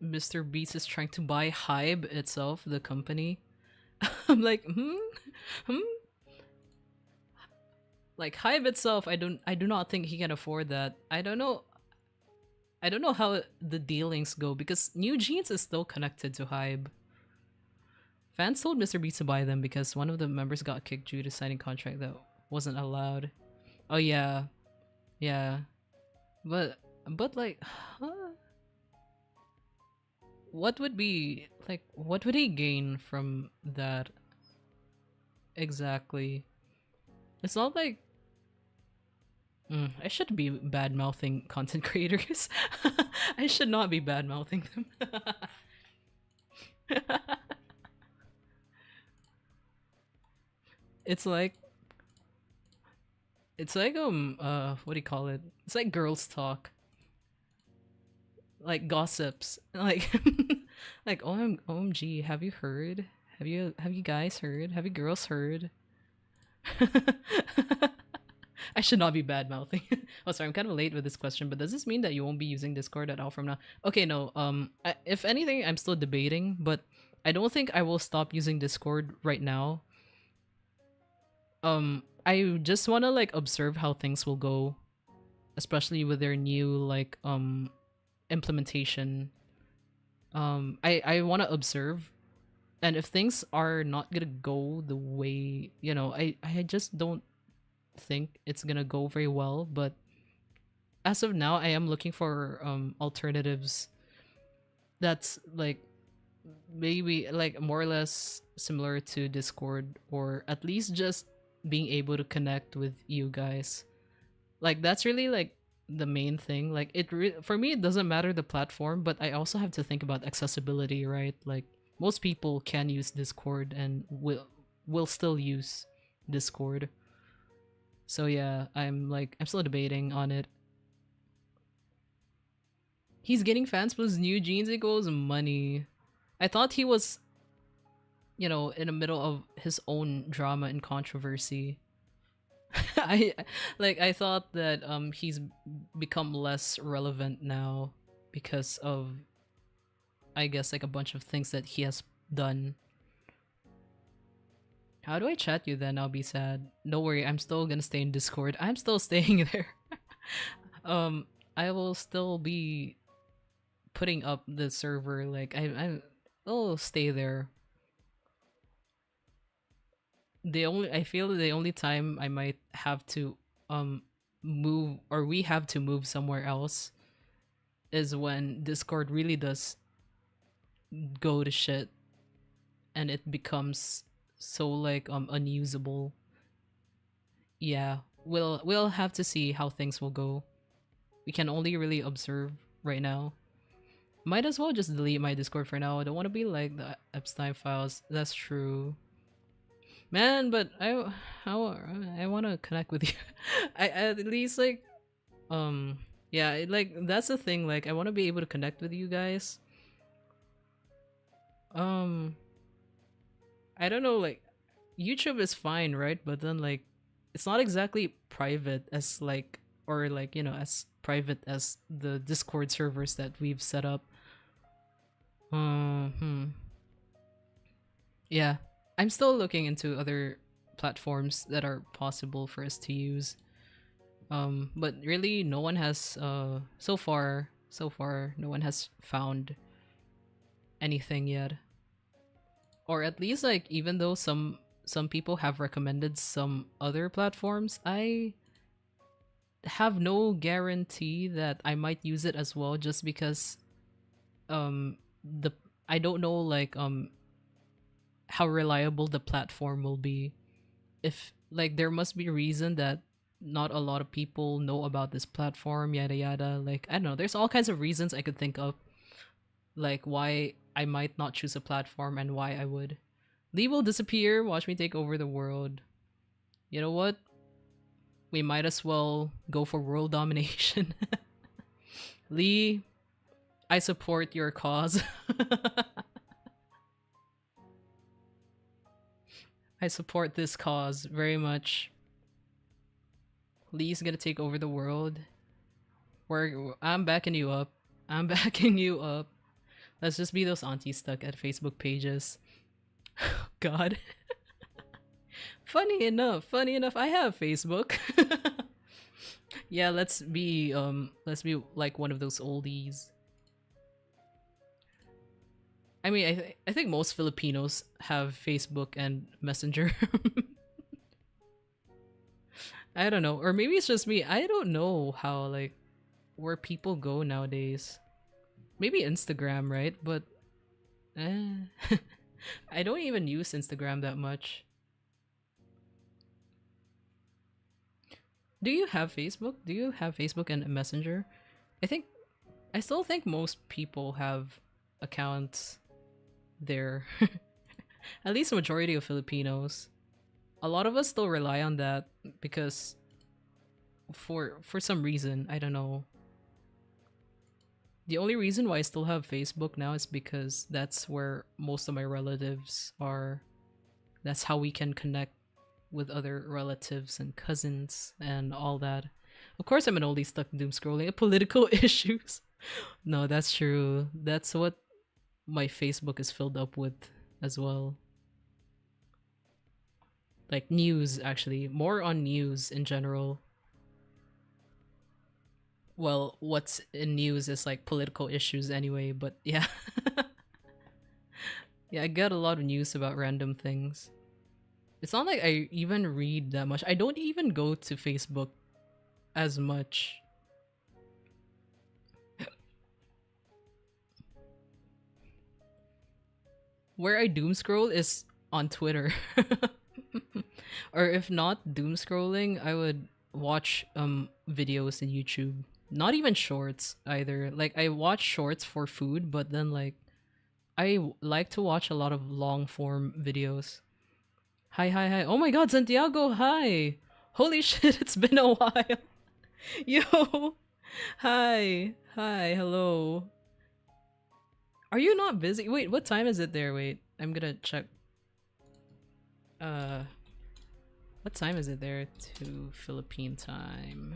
Mr. Beast is trying to buy Hybe itself, the company. I'm like, hmm? Like Hybe itself, I do not think he can afford that. I don't know how the dealings go because New Jeans is still connected to Hybe. Fans told Mr. Beast to buy them because one of the members got kicked due to signing contract that wasn't allowed. Oh yeah, yeah. But like, huh? What would be like? What would he gain from that exactly? It's not like I should be bad mouthing content creators. I should not be bad mouthing them. it's like what do you call it? It's like girls talk, like gossips, like like OMG, have you heard? Have you guys heard? Have you girls heard? I should not be bad mouthing. Oh, sorry, I'm kind of late with this question, but does this mean that you won't be using Discord at all from now? Okay, no. If anything, I'm still debating, but I don't think I will stop using Discord right now. I just want to like observe how things will go, especially with their new like implementation. I want to observe, and if things are not gonna go the way I just don't think it's gonna go very well. But as of now, I am looking for alternatives that's like maybe like more or less similar to Discord, or at least just being able to connect with you guys. Like that's really like the main thing. Like for me, it doesn't matter the platform, but I also have to think about accessibility, right? Like most people can use Discord and will still use Discord. So yeah, I'm still debating on it. He's getting fans plus new jeans equals money. I thought he was, in the middle of his own drama and controversy. I I thought that he's become less relevant now because of, I guess, like a bunch of things that he has done. How do I chat you then? I'll be sad. Don't worry, I'm still gonna stay in Discord. I'm still staying there. um I will still be putting up the server. Like I'll stay there. I feel the only time I might have to move, or we have to move somewhere else, is when Discord really does go to shit and it becomes so like unusable. Yeah, we'll have to see how things will go. We can only really observe right now. Might as well just delete my Discord for now. I don't want to be like the Epstein files. That's true. Man, but I want to connect with you. I at least like yeah, like that's the thing, like I want to be able to connect with you guys. Um I don't know, like YouTube is fine, right? But then like it's not exactly private as like, or like, you know, as private as the Discord servers that we've set up. Hmm. Yeah. I'm still looking into other platforms that are possible for us to use. But really no one has so far no one has found anything yet. Or at least like even though some people have recommended some other platforms, I have no guarantee that I might use it as well, just because the I don't know like how reliable the platform will be. If like there must be a reason that not a lot of people know about this platform, yada yada. Like I don't know, there's all kinds of reasons I could think of, like why I might not choose a platform and why I would. Lee will disappear, watch me take over the world. You know what? We might as well go for world domination. Lee, I support your cause. I support this cause very much. Lee's gonna take over the world. I'm backing you up. I'm backing you up. Let's just be those aunties stuck at Facebook pages. God. Funny enough, I have Facebook. Yeah, let's be like one of those oldies. I mean, I think most Filipinos have Facebook and Messenger. I don't know, or maybe it's just me. I don't know how like where people go nowadays. Maybe Instagram, right? But eh. I don't even use Instagram that much. Do you have Facebook? Do you have Facebook and Messenger? I think I still think most people have accounts there. At least the majority of Filipinos. A lot of us still rely on that because for some reason, I don't know. The only reason why I still have Facebook now is because that's where most of my relatives are. That's how we can connect with other relatives and cousins and all that. Of course, I'm an oldie stuck doom scrolling at political issues. No, that's true. That's what my Facebook is filled up with as well. Like news, actually. More on news in general. Well, what's in news is like political issues anyway, but yeah. Yeah, I get a lot of news about random things. It's not like I even read that much. I don't even go to Facebook as much. Where I doom scroll is on Twitter. Or if not doom scrolling, I would watch videos in YouTube. Not even shorts either. Like I watch shorts for food, but then like like to watch a lot of long form videos. Hi, hi, hi. Oh my god, Santiago, hi. Holy shit, it's been a while. Yo. Hi. Hi, hello. Are you not busy? Wait, what time is it there? Wait, I'm gonna check. Uh, what time is it there to Philippine time?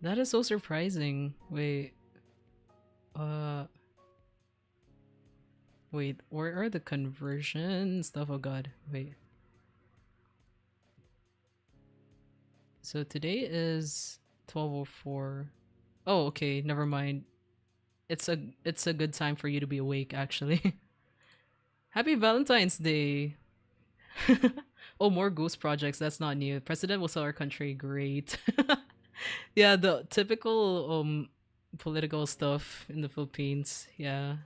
That is so surprising. Wait. Uh. Wait, where are the conversion stuff? Oh god, wait. So today is 12:04. Oh, okay, never mind. It's a good time for you to be awake actually. Happy Valentine's Day. Oh, more ghost projects. That's not new. President will sell our country. Great. Yeah, the typical political stuff in the Philippines. Yeah.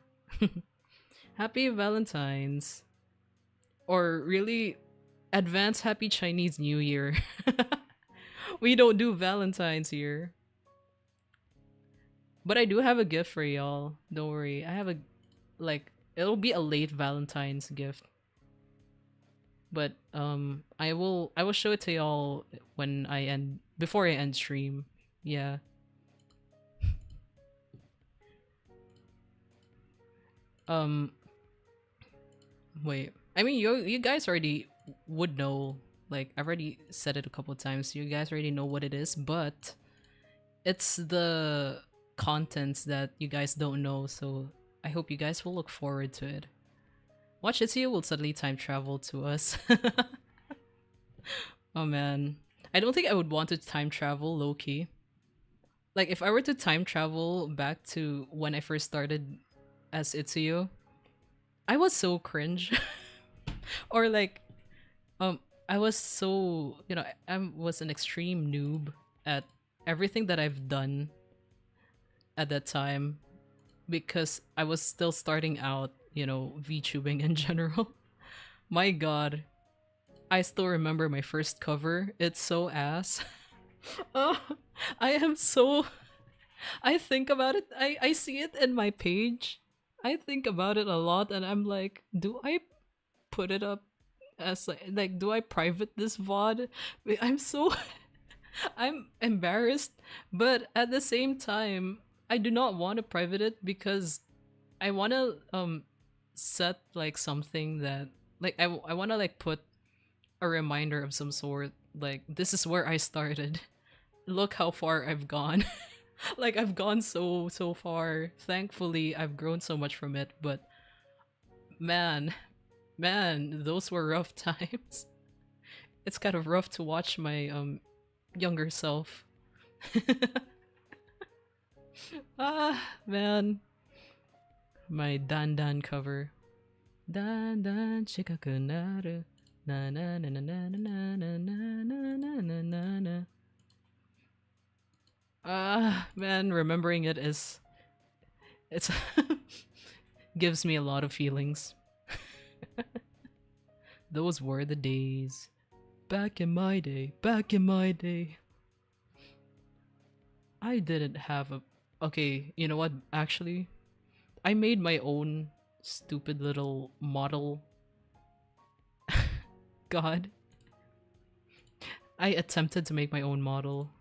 Happy Valentine's. Or really advance happy Chinese New Year. We don't do Valentine's here. But I do have a gift for y'all. Don't worry. I have a like it'll be a late Valentine's gift. But I will show it to y'all when I end before I end stream. Yeah. Um wait. I mean you guys already would know, like I've already said it a couple of times. So you guys already know what it is, but it's the contents that you guys don't know, so I hope you guys will look forward to it. Watch Itsuyo will suddenly time travel to us. Oh man. I don't think I would want to time travel low key. Like if I were to time travel back to when I first started as Itsuyo, I was so cringe. Or like um I was so, I was an extreme noob at everything that I've done at that time because I was still starting out, VTubing in general. My god. I still remember my first cover. It's so ass. Oh, I am so I think about it. I see it in my page. I think about it a lot and I'm like, do I put it up as like do I private this VOD? I'm so I'm embarrassed, but at the same time, I do not want to private it because I want to set like something that like I want to like put a reminder of some sort, like this is where I started. Look how far I've gone. Like I've gone so far. Thankfully, I've grown so much from it, but man, man, those were rough times. It's kind of rough to watch my younger self. Ah, man. My Dan Dan cover. Dan Dan shikaku naru. Na na na na na na na na na na na na na. Ah, man, remembering it is it's gives me a lot of feelings. Those were the days. Back in my day, back in my day. I didn't have a okay, you know what? Actually, I made my own stupid little model. God. I attempted to make my own model.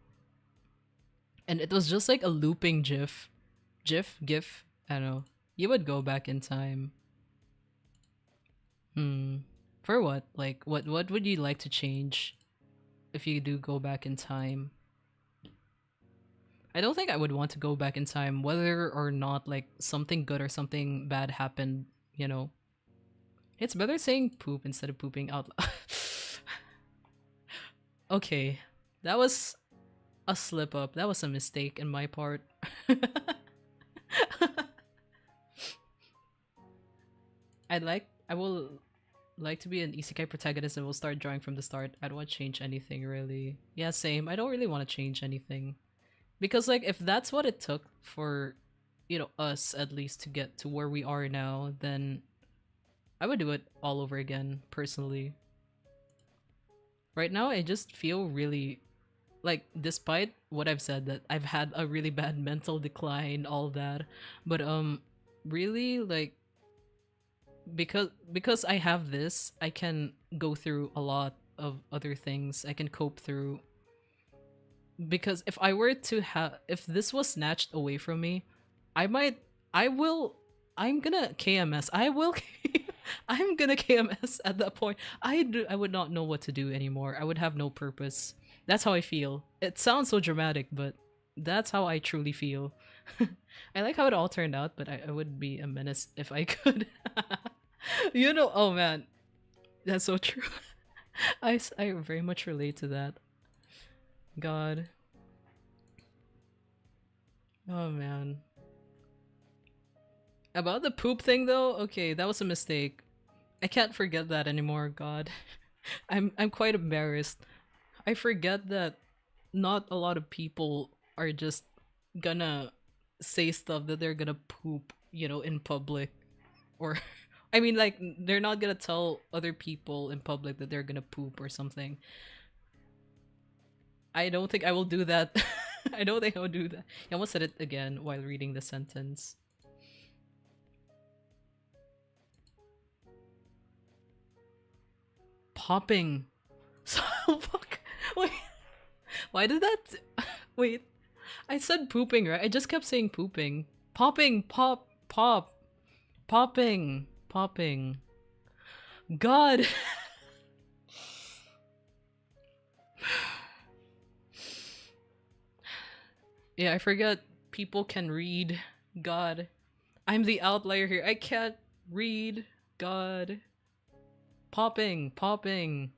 And it was just like a looping GIF. GIF? I don't know. You would go back in time. For what? Like what would you like to change if you do go back in time? I don't think I would want to go back in time whether or not like something good or something bad happened, you know. It's better saying poop instead of pooping out loud. Okay. That was a slip up. That was a mistake in my part. I will like to be an isekai protagonist and will start drawing from the start. I don't want to change anything really. Yeah, same. I don't really want to change anything. Because like if that's what it took for us at least to get to where we are now, then I would do it all over again personally. Right now I just feel really like, despite what I've said, that I've had a really bad mental decline, all that, but really like because I have this, I can go through a lot of other things. I can cope through, because if I were to have, if this was snatched away from me, I will, I'm gonna KMS. I will, I'm gonna KMS at that point. I would not know what to do anymore. I would have no purpose. That's how I feel. It sounds so dramatic, but that's how I truly feel. I like how it all turned out, but I would be a menace if I could. Oh man, that's so true. I very much relate to that. God. Oh man. About the poop thing though, okay, that was a mistake. I can't forget that anymore, God. I'm quite embarrassed. I forget that not a lot of people are just gonna say stuff that they're gonna poop, in public. Or I mean like they're not gonna tell other people in public that they're gonna poop or something. I don't think I will do that. I know they don't do that. I almost said it again while reading the sentence. Popping. So, fuck. Wait. Why did that? Wait. I said pooping, right? I just kept saying pooping. Popping. Pop. Pop. Popping. Popping. God. Yeah, I forgot people can read. God. I'm the outlier here. I can't read. God. Popping. Popping.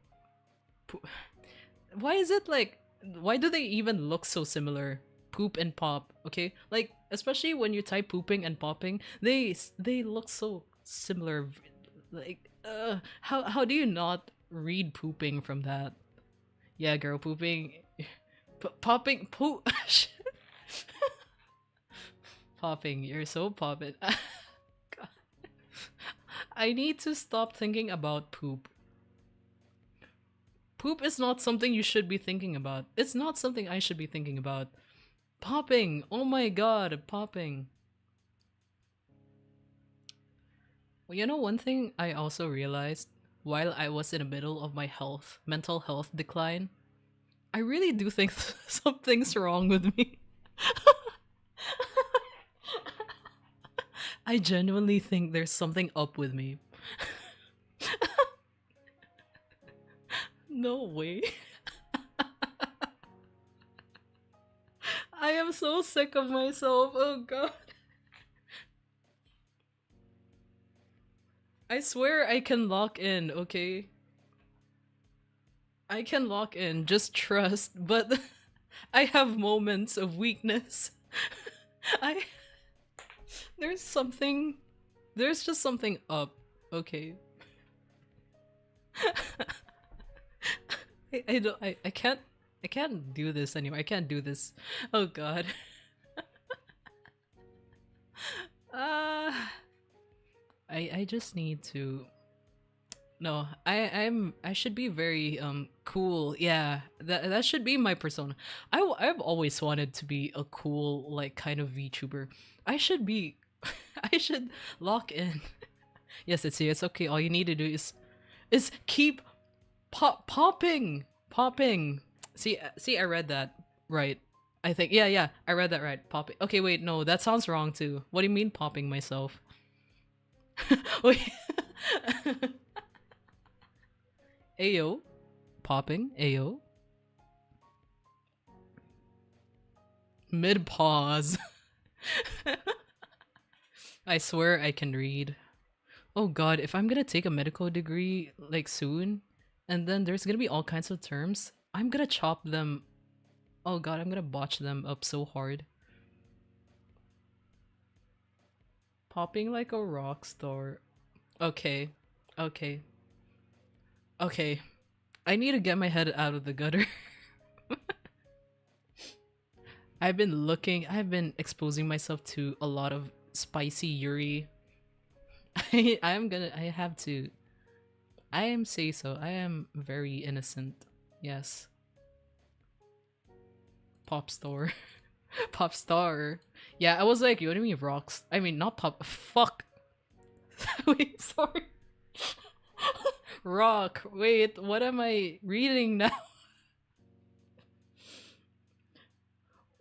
Why is it like, why do they even look so similar? Poop and pop, okay? Like, especially when you type pooping and popping, they look so similar. Like, how do you not read pooping from that? Yeah, girl, pooping, popping, poop, popping. You're so popping. God. I need to stop thinking about poop. Poop is not something you should be thinking about. It's not something I should be thinking about. Popping! Oh my god, popping. Well, you know, one thing I also realized while I was in the middle of my mental health decline, I really do think something's wrong with me. I genuinely think there's something up with me. No way. I am so sick of myself. Oh god. I swear I can lock in, okay? I can lock in, just trust, but I have moments of weakness. I there's something there's just something up, okay? I don't I can't do this anymore. I can't do this. Oh god. uh I just need to no, I should be very cool. Yeah, that should be my persona. I've always wanted to be a cool like kind of VTuber. I should be I should lock in. Yes, it's okay. All you need to do is keep popping. Popping. See I read that right. I think yeah, I read that right. Popping. Okay, wait, no, that sounds wrong too. What do you mean popping myself? Wait. Ayo. Popping. Ayo. Mid pause. I swear I can read. Oh god, if I'm gonna take a medical degree like soon, and then there's gonna be all kinds of terms, I'm gonna chop them. Oh god, I'm gonna botch them up so hard. Popping like a rock star. Okay. Okay. Okay. I need to get my head out of the gutter. I've been exposing myself to a lot of spicy Yuri. I have to. I am say so. I am very innocent. Yes. Pop star. Pop star. Yeah, I was like, what do you mean rocks? I mean, not pop. Fuck. Wait, sorry. Rock. Wait, what am I reading now?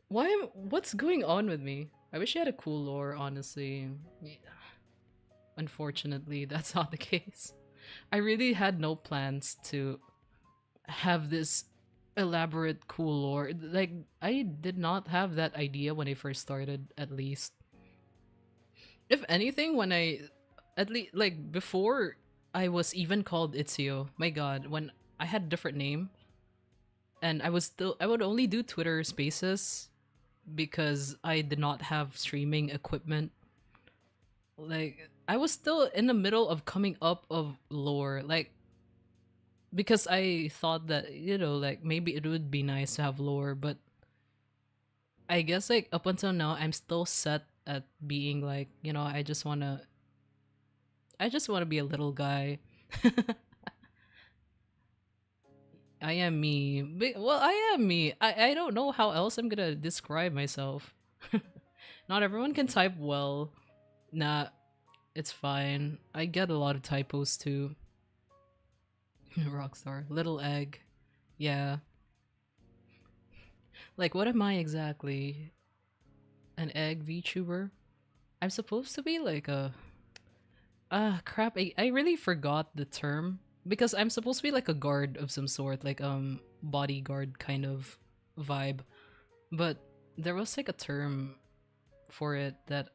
What's going on with me? I wish I had a cool lore, honestly. Yeah. Unfortunately, that's not the case. I really had no plans to have this elaborate cool lore. Like, I did not have that idea when I first started, at least. If anything, when I at least like before I was even called Itsuyo, my god, when I had a different name and I would only do Twitter spaces because I did not have streaming equipment. Like I was still in the middle of coming up of lore, like because I thought that, you know, like maybe it would be nice to have lore, but I guess like up until now I'm still set at being like, you know, I just want to be a little guy. I am me. Well, I am me. I don't know how else I'm gonna describe myself. Not everyone can type well. Nah, it's fine. I get a lot of typos too. Rockstar. Little egg. Yeah. Like, what am I exactly? An egg VTuber? I'm supposed to be like a. Ah, crap. I really forgot the term. Because I'm supposed to be like a guard of some sort. Like, bodyguard kind of vibe. But there was like a term for it that.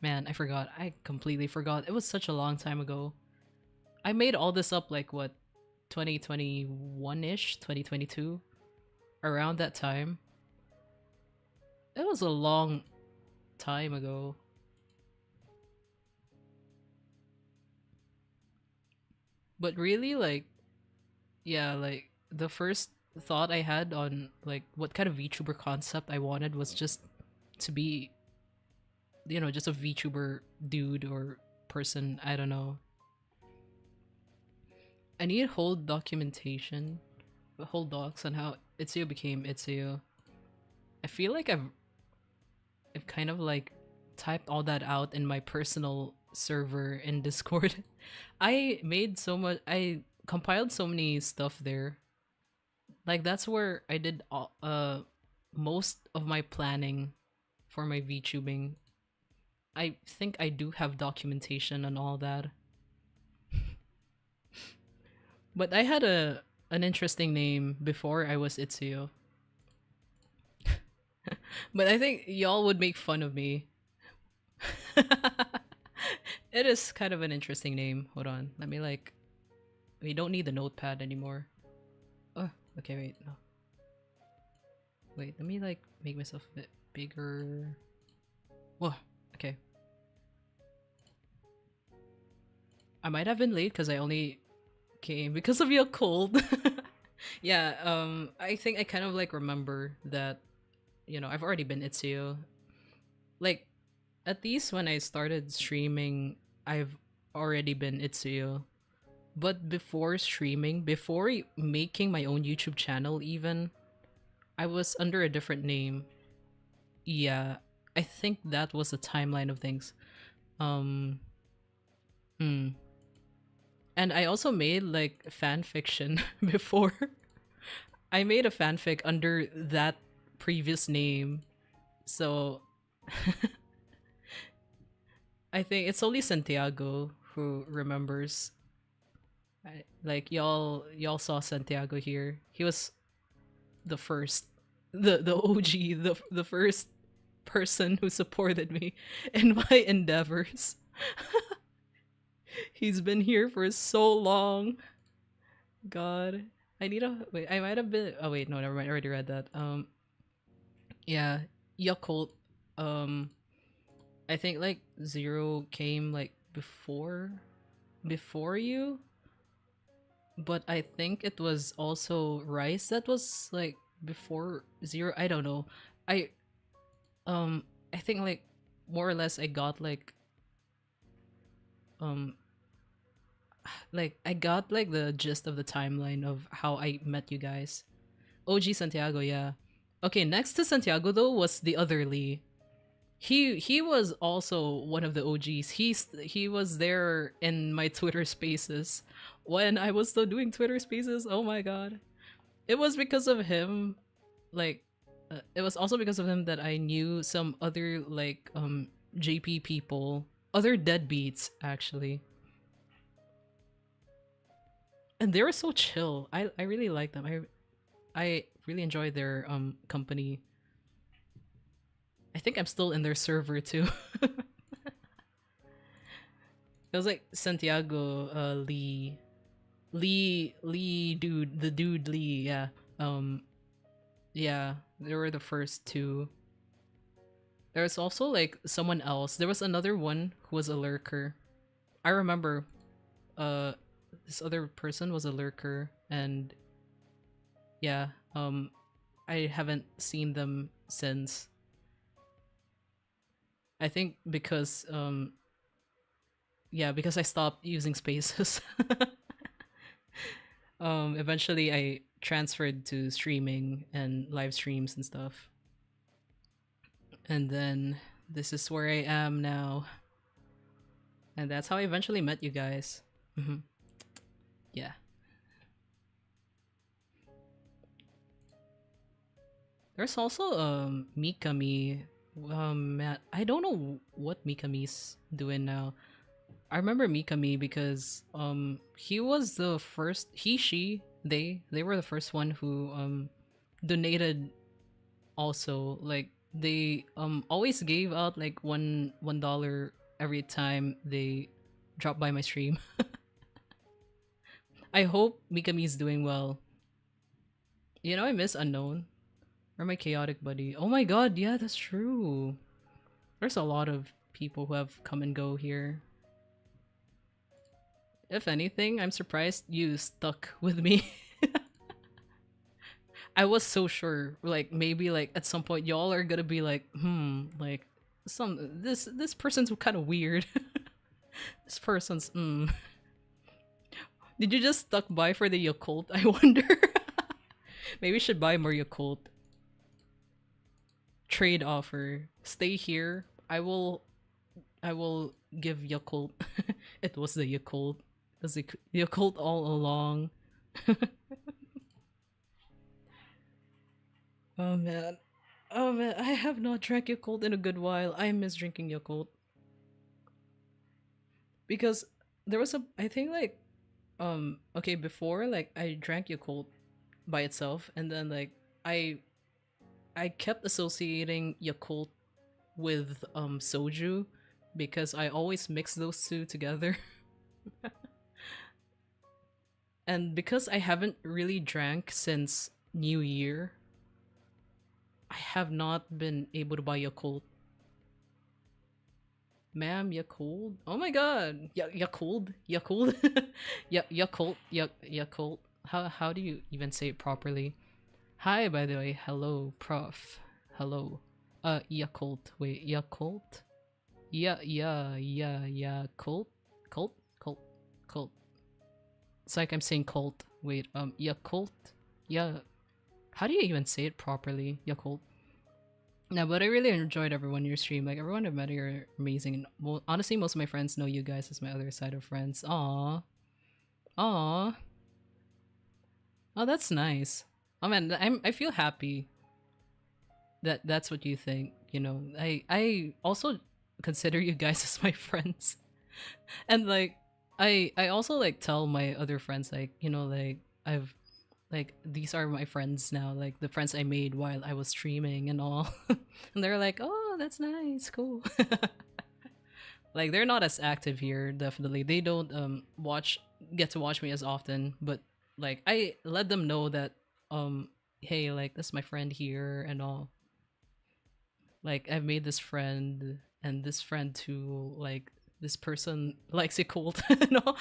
Man, I forgot. I completely forgot. It was such a long time ago. I made all this up like what, 2021 ish, 2022, around that time. It was a long time ago. But really, like, yeah, like the first thought I had on like what kind of VTuber concept I wanted was just to be, just a VTuber dude or person. I don't know. I need whole documentation, whole docs on how Itsuyo became Itsuyo. I feel like I've kind of like typed all that out in my personal server in Discord. I compiled so many stuff there. Like that's where I did most of my planning for my VTubing. I think I do have documentation and all that. But I had a an interesting name before I was Itsuyo. But I think y'all would make fun of me. It is kind of an interesting name. Hold on. Let me like we don't need the notepad anymore. Oh, okay, wait, no. Wait, let me like make myself a bit bigger. Whoa, okay. I might have been late because I only came because of your cold. Yeah, I think I kind of like remember that, I've already been Itsuyo. Like, at least when I started streaming, I've already been Itsuyo. But before streaming, before making my own YouTube channel, even, I was under a different name. Yeah, I think that was the timeline of things. Um, hmm. And I also made like fan fiction before. I made a fanfic under that previous name. So I think it's only Santiago who remembers. Like y'all saw Santiago here. He was the first, the OG, the first person who supported me in my endeavors. He's been here for so long. God, I need a wait. I might have been. Oh wait, no, never mind. I already read that. Yeah, Yakult. Um, I think like Zero came like before you, but I think it was also Rice that was like before Zero. I don't know. I um I think like more or less I got um I got like the gist of the timeline of how I met you guys. OG Santiago, yeah. Okay, next to Santiago though was the other Lee. He was also one of the OGs. He was there in my Twitter Spaces when I was still doing Twitter Spaces. Oh my god, it was because of him. Like, it was also because of him that I knew some other like JP people, other deadbeats actually, and they were so chill. I really like them. I really enjoyed their company. I think I'm still in their server too. It was like Santiago, Lee, dude, the dude Lee, yeah. Um, yeah, they were the first two. There was also like someone else. There was another one who was a lurker. I remember, uh, this other person was a lurker, and yeah, I haven't seen them since. I think because yeah, because I stopped using spaces. Eventually I transferred to streaming and live streams and stuff. And then this is where I am now. And that's how I eventually met you guys. Yeah. There's also Mikami. I don't know what Mikami's doing now. I remember Mikami because he was the first, they were the first one who donated also. Like they always gave out like $1 every time they drop by my stream. I hope Mikami's doing well. You know, I miss Unknown or my chaotic buddy. Oh my god, yeah, that's true. There's a lot of people who have come and go here. If anything, I'm surprised you stuck with me. I was so sure, like maybe like at some point y'all are gonna be like, like this person's kind of weird. This person's Did you just stuck by for the Yakult? I wonder. Maybe we should buy more Yakult. Trade offer. Stay here. I will give Yakult. It was the Yakult. It was the Yakult all along. Oh man. Oh man, I have not drank Yakult in a good while. I miss drinking Yakult. Because there was I think like okay, before like I drank Yakult by itself, and then like I kept associating Yakult with soju because I always mix those two together. And because I haven't really drank since New Year, I have not been able to buy Yakult. Ma'am, Yakult? Oh my god! Yakult? Yakult? Yakult? Yakult? How do you even say it properly? Hi, by the way. Hello, prof. Hello. Yakult. Wait, Yakult? Yeah, cult? Cult. It's like I'm saying cult. Wait, Yakult? Yeah. How do you even say it properly? Yakult. No, but I really enjoyed everyone in your stream. Like, everyone I've met here are amazing. And honestly, most of my friends know you guys as my other side of friends. Aww. Aww. Oh, that's nice. Oh man, I feel happy that that's what you think. You know, I also consider you guys as my friends. And like I also like tell my other friends, like, you know, like I've like these are my friends now, like the friends I made while I was streaming and all. And they're like, oh, that's nice, cool. Like they're not as active here, definitely. They don't get to watch me as often, but like I let them know that hey, like this is my friend here and all. Like I've made this friend, and this friend too, like this person likes Yakult and all.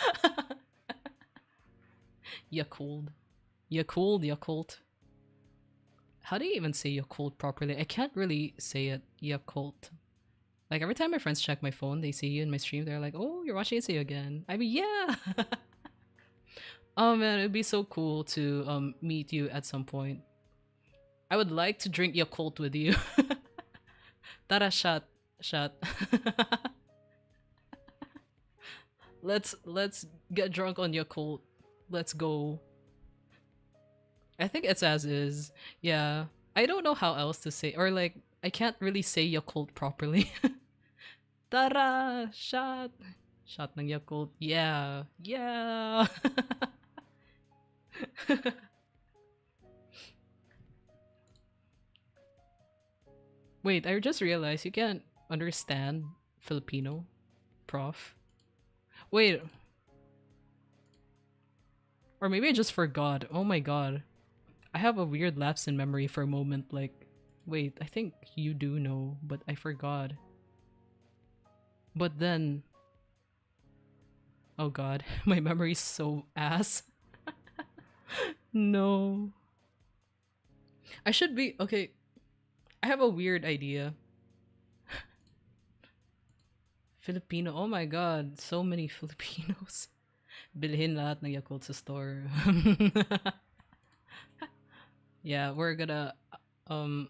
Yakult. Yakult. How do you even say Yakult properly? I can't really say it. Yakult. Like every time my friends check my phone, they see you in my stream, they're like, oh, you're watching Itsuyo again. I mean, yeah. Oh man, it'd be so cool to meet you at some point. I would like to drink Yakult with you. Tara, shot. Let's get drunk on Yakult. Let's go. I think it's as is. Yeah. I don't know how else to say, or like I can't really say Yakult properly. Tara, shot. Shot ng Yakult. Yeah. Yeah. Wait, I just realized you can't understand Filipino, prof. Wait. Or maybe I just forgot. Oh my god. I have a weird lapse in memory for a moment, like, wait, I think you do know, but I forgot. But then... Oh god, my memory's so ass. No. I should be... Okay, I have a weird idea. Filipino, oh my god, so many Filipinos. Bilhin lahat ng Yakult sa store. Yeah, we're gonna um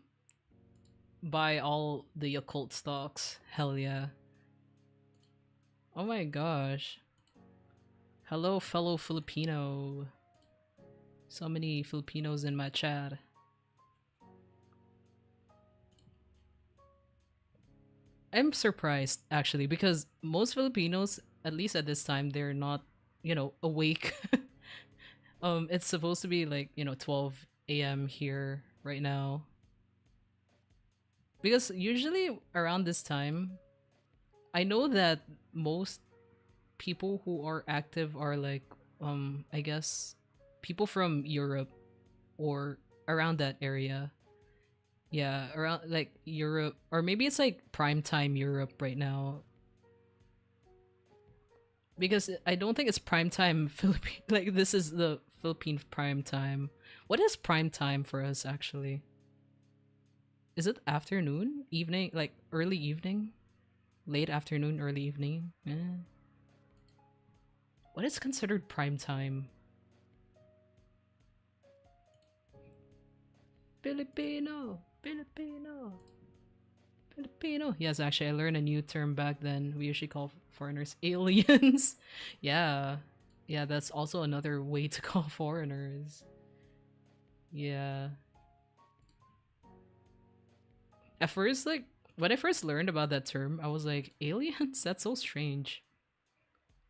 buy all the Yakult stocks. Hell yeah. Oh my gosh. Hello, fellow Filipino. So many Filipinos in my chat. I'm surprised actually because most Filipinos, at least at this time, they're not, awake. It's supposed to be like, 12 a.m. here right now. Because usually around this time, I know that most people who are active are like, I guess, people from Europe or around that area. Yeah, around like Europe, or maybe it's like prime time Europe right now. Because I don't think it's prime time Philippine. Like this is the Philippine prime time. What is prime time for us actually? Is it afternoon, evening, like early evening, late afternoon, early evening? What is considered prime time? Filipino, Filipino, Filipino. Yes, actually, I learned a new term back then. We usually call foreigners aliens. Yeah, yeah, that's also another way to call foreigners. Yeah. At first, like when I first learned about that term, I was like, aliens? That's so strange.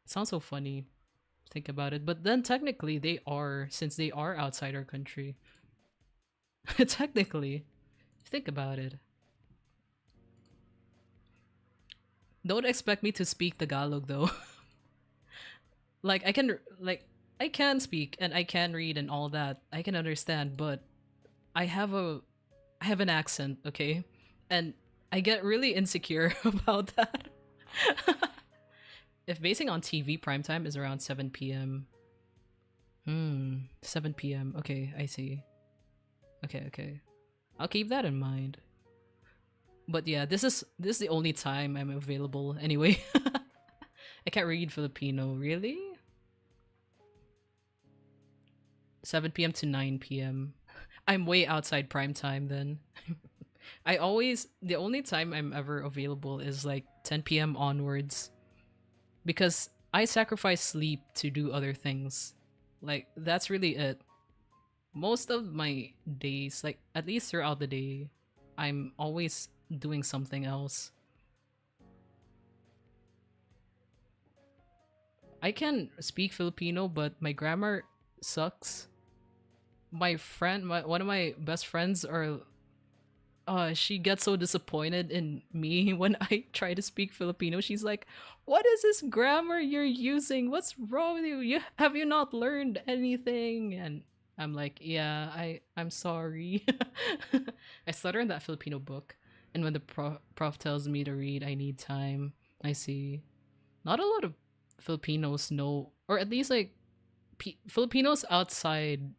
It sounds so funny. Think about it. But then technically they are, since they are outside our country. Technically. Think about it. Don't expect me to speak Tagalog though. Like I can speak and I can read and all that. I can understand, but I have a I have an accent, okay? And I get really insecure about that. If basing on TV, prime time is around 7 p.m. 7 p.m. Okay, I see. Okay, okay. I'll keep that in mind. But yeah, this is the only time I'm available anyway. I can't read Filipino, really? 7 p.m. to 9 p.m. I'm way outside prime time then. The only time I'm ever available is like 10 p.m. onwards because I sacrifice sleep to do other things. Like that's really it. Most of my days, like at least throughout the day, I'm always doing something else. I can speak Filipino, but my grammar sucks. One of my best friends are she gets so disappointed in me when I try to speak Filipino. She's like, "What is this grammar you're using? What's wrong with you? Have you not learned anything?" And I'm like, "Yeah, I'm sorry." I stutter in that Filipino book, and when the prof tells me to read, I need time. I see. Not a lot of Filipinos know, or at least like Filipinos outside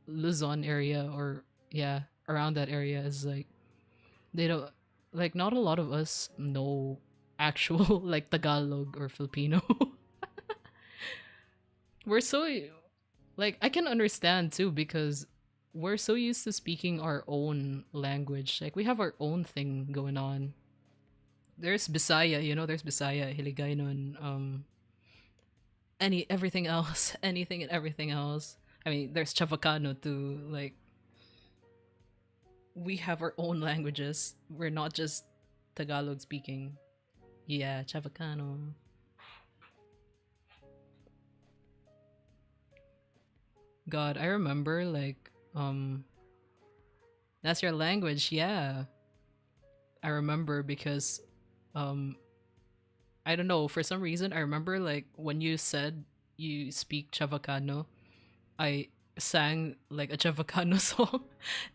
Luzon area, or yeah, around that area is like they don't, like not a lot of us know actual like Tagalog or Filipino. We're so, like I can understand too because we're so used to speaking our own language. Like we have our own thing going on. There's Bisaya, there's Bisaya, Hiligaynon, everything else, anything and everything else. I mean, there's Chavacano too. Like we have our own languages. We're not just Tagalog speaking. Yeah, Chavacano. God, I remember like that's your language, yeah. I remember because um I don't know, for some reason I remember like when you said you speak Chavacano, I sang like a Chavacano song,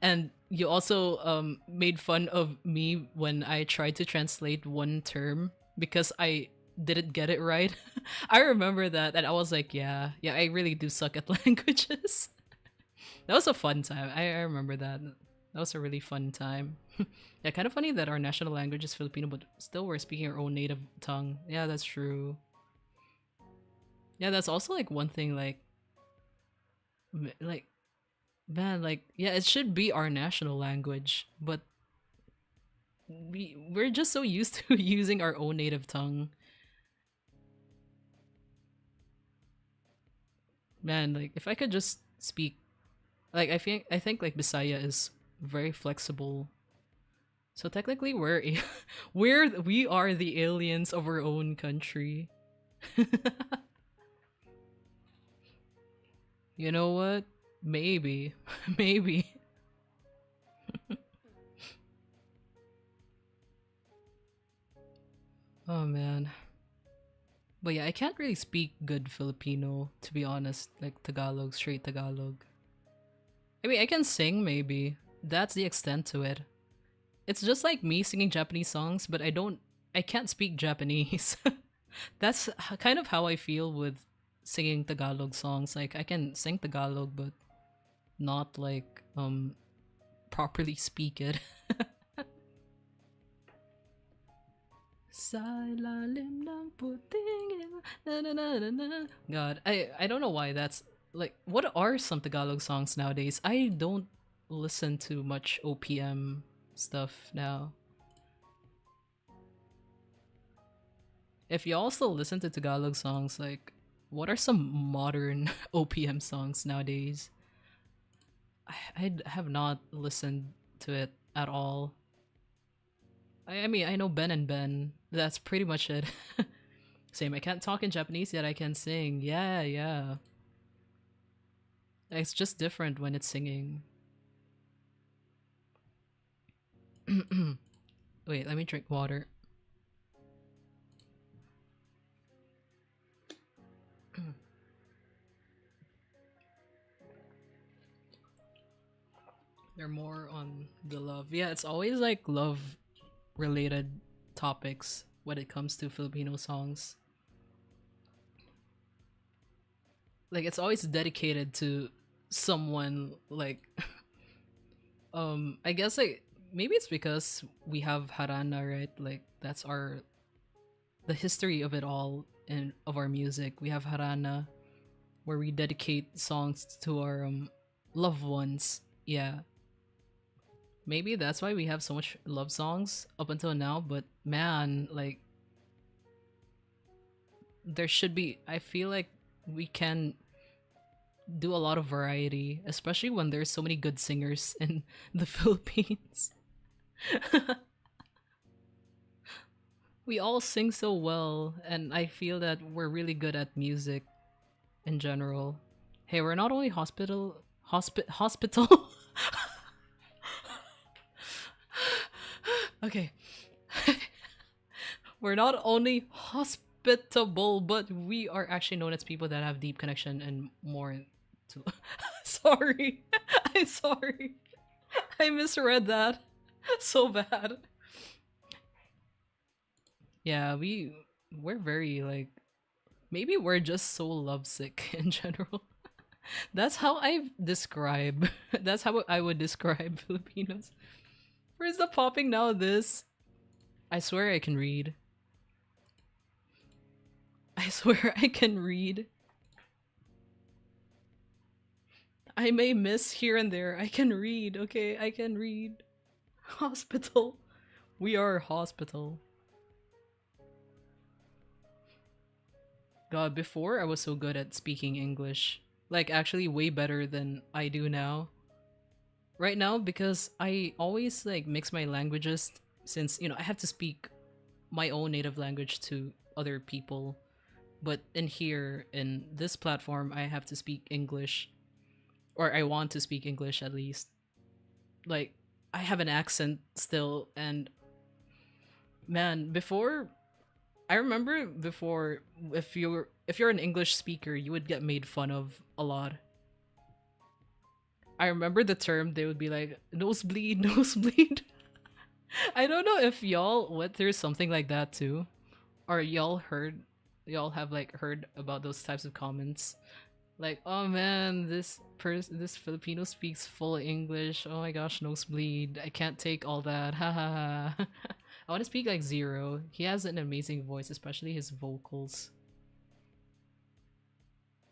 and you also made fun of me when I tried to translate one term because I didn't get it right. I remember that, and I was like, yeah, yeah, I really do suck at languages. That was a fun time. I remember that. That was a really fun time. Yeah, kind of funny that our national language is Filipino, but still we're speaking our own native tongue. Yeah, that's true. Yeah, that's also like one thing like like man, like yeah, it should be our national language, but we're just so used to using our own native tongue. Man, like if I could just speak like I think like Bisaya is very flexible. So technically we are the aliens of our own country. You know what? Maybe. Maybe. Oh man. But yeah, I can't really speak good Filipino, to be honest, like Tagalog, straight Tagalog. I mean, I can sing maybe. That's the extent to it. It's just like me singing Japanese songs, but I can't speak Japanese. That's kind of how I feel with singing Tagalog songs. Like I can sing Tagalog, but not like properly speak it. Sa ilalim ng puting na na na na na. God, I don't know why that's like what are some Tagalog songs nowadays? I don't listen to much OPM stuff now. If you also listen to Tagalog songs, like what are some modern OPM songs nowadays? I have not listened to it at all. I mean, I know Ben and Ben. That's pretty much it. Same. I can't talk in Japanese yet. I can sing. Yeah, yeah. It's just different when it's singing. Wait, let me drink water. They're more on the love. Yeah, it's always like love related topics when it comes to Filipino songs. Like it's always dedicated to someone like I guess like maybe it's because we have harana, right? Like that's our the history of it all in of our music. We have harana where we dedicate songs to our loved ones. Yeah. Maybe that's why we have so much love songs up until now, but man, like there should be I feel like we can do a lot of variety, especially when there's so many good singers in the Philippines. We all sing so well, and I feel that we're really good at music in general. Hey, we're not only hospital. Okay, we're not only hospitable, but we are actually known as people that have deep connection and more to. Sorry, I'm sorry. I misread that so bad. Yeah, we're very like maybe we're just so lovesick in general. That's how I describe. That's how I would describe Filipinos. Where's the popping now? This I swear I can read. I swear I can read. I may miss here and there. I can read. Okay, I can read. Hospital. We are hospital. God, before I was so good at speaking English. Like actually way better than I do now. Right now because I always like mix my languages since, I have to speak my own native language to other people. But in here in this platform I have to speak English or I want to speak English at least. Like I have an accent still and man, before I remember before if you're an English speaker, you would get made fun of a lot. I remember the term they would be like nosebleed, nosebleed. I don't know if y'all went through something like that too, or y'all have like heard about those types of comments. Like, oh man, this Filipino speaks full English. Oh my gosh, nosebleed. I can't take all that. Ha ha ha. I want to speak like Zero. He has an amazing voice, especially his vocals.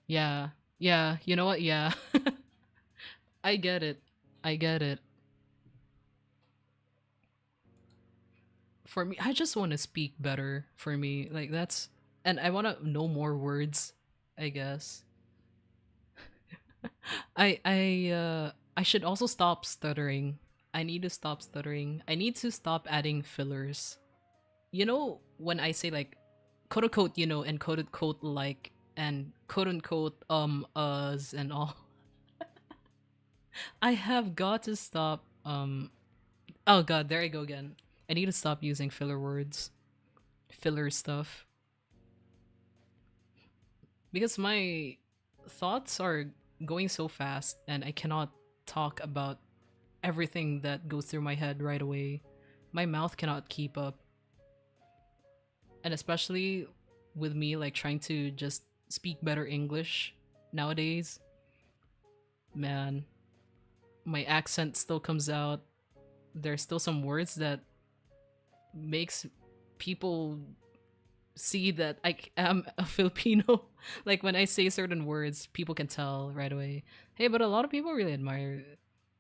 Yeah. Yeah, you know what? Yeah. I get it. I get it. For me, I just want to speak better for me. Like that's and I want to know more words, I guess. I should also stop stuttering. I need to stop stuttering. I need to stop adding fillers. You know when I say like quote unquote, and quote unquote like and quote unquote us and all. I have got to stop oh god, there I go again. I need to stop using filler words, filler stuff, because my thoughts are going so fast and I cannot talk about everything that goes through my head right away. My mouth cannot keep up. And especially with me like trying to just speak better English nowadays, man, my accent still comes out. There's still some words that makes people see that am a Filipino. Like when I say certain words, people can tell right away. Hey, but a lot of people really admire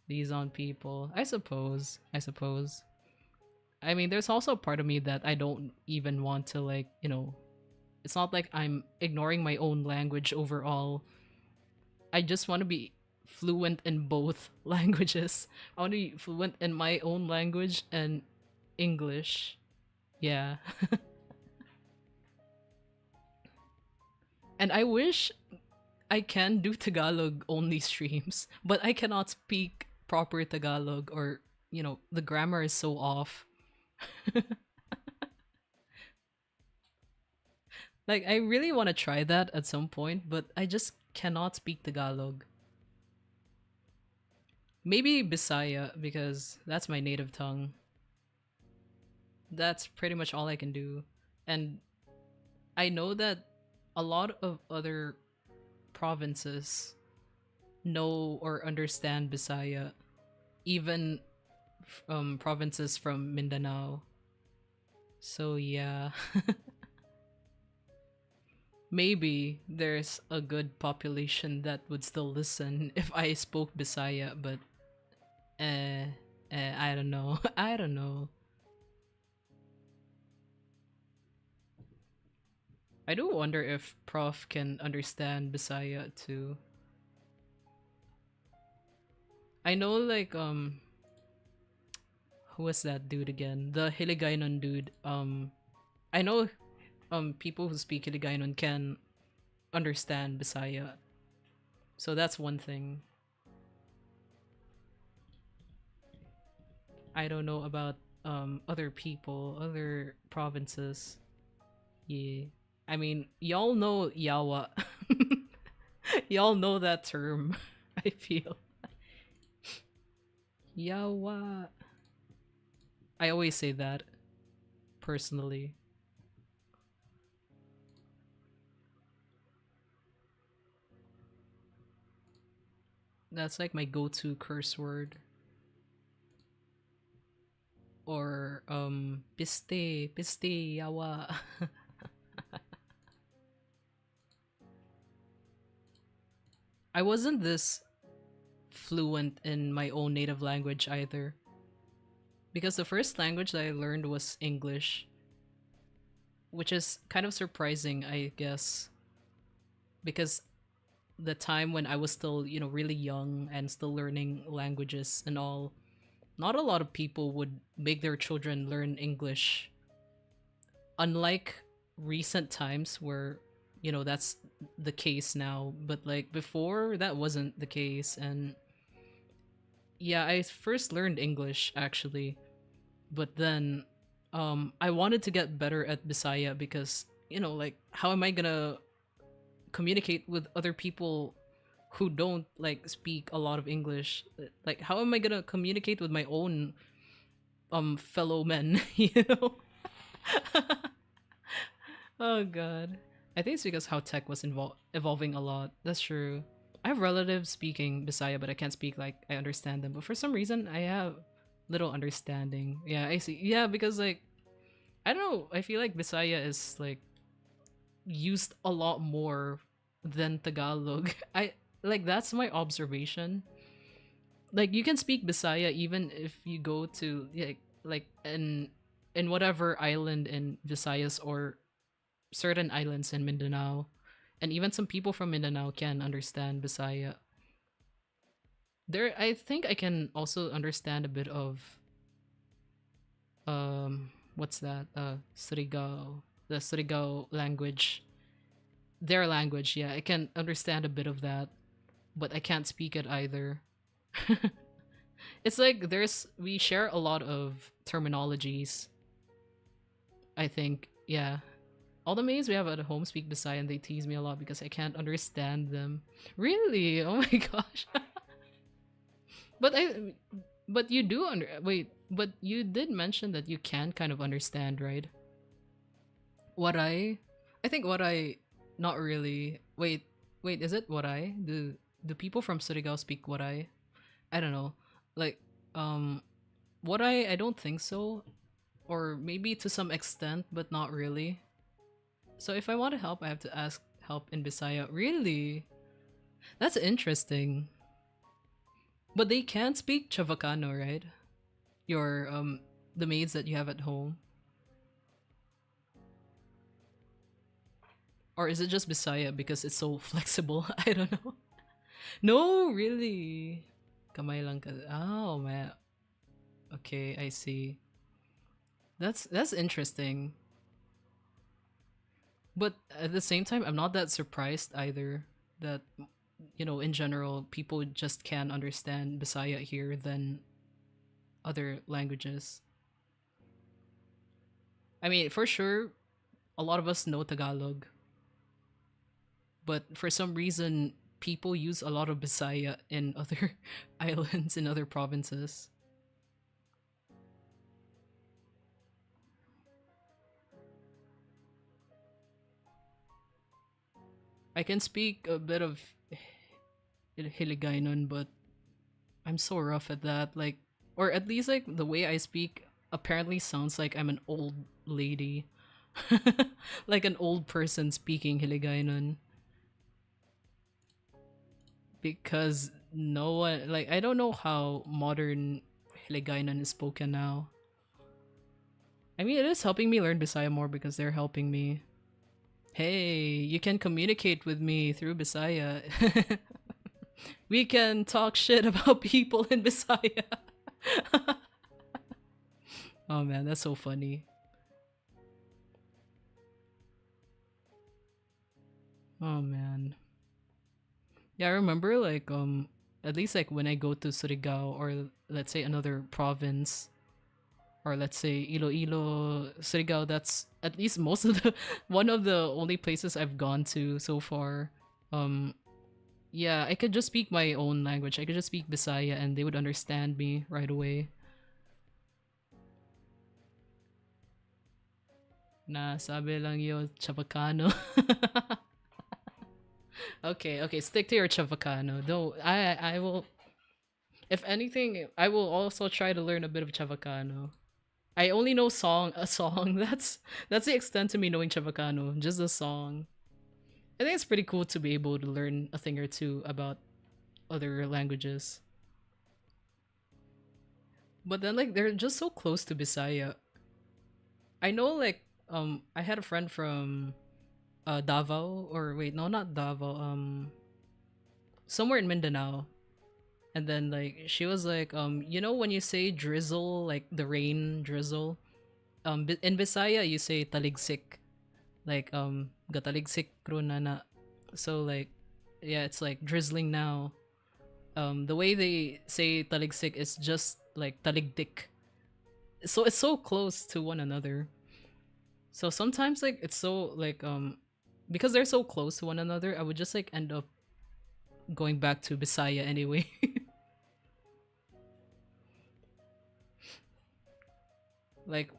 these on people. I suppose. I suppose. I mean, there's also a part of me that I don't even want to like, it's not like I'm ignoring my own language overall. I just want to be fluent in both languages. I want to be fluent in my own language and English. Yeah. And I wish I can do Tagalog only streams, but I cannot speak proper Tagalog or, the grammar is so off. Like, I really want to try that at some point, but I just cannot speak Tagalog. Maybe Bisaya, because that's my native tongue. That's pretty much all I can do. And I know that a lot of other provinces know or understand Bisaya, even provinces from Mindanao. So yeah, maybe there's a good population that would still listen if I spoke Bisaya, but eh, I don't know. I don't know. I do wonder if Prof can understand Bisaya too. I know like who was that dude again? The Hiligaynon dude. I know people who speak Hiligaynon can understand Bisaya. So that's one thing. I don't know about other people, other provinces. Yeah. I mean, y'all know Yawa. Y'all know that term, I feel. Yawa. I always say that personally. That's like my go-to curse word. Or piste, piste, yawa. I wasn't this fluent in my own native language either. Because the first language that I learned was English, which is kind of surprising, I guess, because the time when I was still, really young and still learning languages and all, not a lot of people would make their children learn English. Unlike recent times where, that's the case now, but like before that wasn't the case. And yeah, I first learned English actually, but then I wanted to get better at Bisaya because, like how am I gonna communicate with other people who don't like speak a lot of English? Like how am I gonna communicate with my own fellow men, Oh god. I think it's because how tech was evolving a lot. That's true. I have relatives speaking Bisaya, but I can't speak like I understand them. But for some reason, I have little understanding. Yeah, I see. Yeah, because like I don't know. I feel like Bisaya is like used a lot more than Tagalog. I like that's my observation. Like you can speak Bisaya even if you go to like in whatever island in Visayas or certain islands in Mindanao, and even some people from Mindanao can understand Bisaya. There, I think I can also understand a bit of what's that? Surigao, the Surigao language, their language. Yeah, I can understand a bit of that, but I can't speak it either. It's like there's we share a lot of terminologies. I think, yeah. All the maids we have at home speak Bisaya, and they tease me a lot because I can't understand them. Really? Oh my gosh. But but you do wait, but you did mention that you can kind of understand, right? What I think what I not really. Wait, is it what I? Do people from Surigao speak what I don't know. Like what I don't think so, or maybe to some extent but not really. So if I want to help, I have to ask help in Bisaya. Really? That's interesting. But they can speak Chavacano, right? Your the maids that you have at home. Or is it just Bisaya because it's so flexible? I don't know. No, really. Kamay lang ka. Oh, man. Okay, I see. That's interesting. But at the same time, I'm not that surprised either that in general, people just can't understand Bisaya here than other languages. I mean, for sure, a lot of us know Tagalog, but for some reason, people use a lot of Bisaya in other islands, in other provinces. I can speak a bit of Hiligaynon, but I'm so rough at that. Like, or at least like the way I speak apparently sounds like I'm an old lady, like an old person speaking Hiligaynon. Because no one, like, I don't know how modern Hiligaynon is spoken now. I mean, it is helping me learn Bisaya more because they're helping me. Hey, you can communicate with me through Bisaya. We can talk shit about people in Bisaya. Oh man, that's so funny. Oh man. Yeah, I remember like at least like when I go to Surigao or let's say another province, or let's say Iloilo, Surigao, that's at least most of the one of the only places I've gone to so far. Um yeah, I could just speak my own language. I could just speak Bisaya and they would understand me right away. Na sabi lang yo Chavacano. Okay, okay, stick to your Chavacano. Though I will, if anything, I will also try to learn a bit of Chavacano. I only know a song. That's the extent to me knowing Chavacano, just a song. I think it's pretty cool to be able to learn a thing or two about other languages. But then like they're just so close to Bisaya. I know like I had a friend from Davao, or wait, no, not Davao, somewhere in Mindanao. And then like she was like when you say drizzle, like the rain drizzle, in Bisaya you say taligsik, like gataligsik krunana. So like yeah, it's like drizzling now. The way they say taligsik is just like taligdik. So it's so close to one another. So sometimes like it's so like because they're so close to one another, I would just like end up going back to Bisaya anyway. Like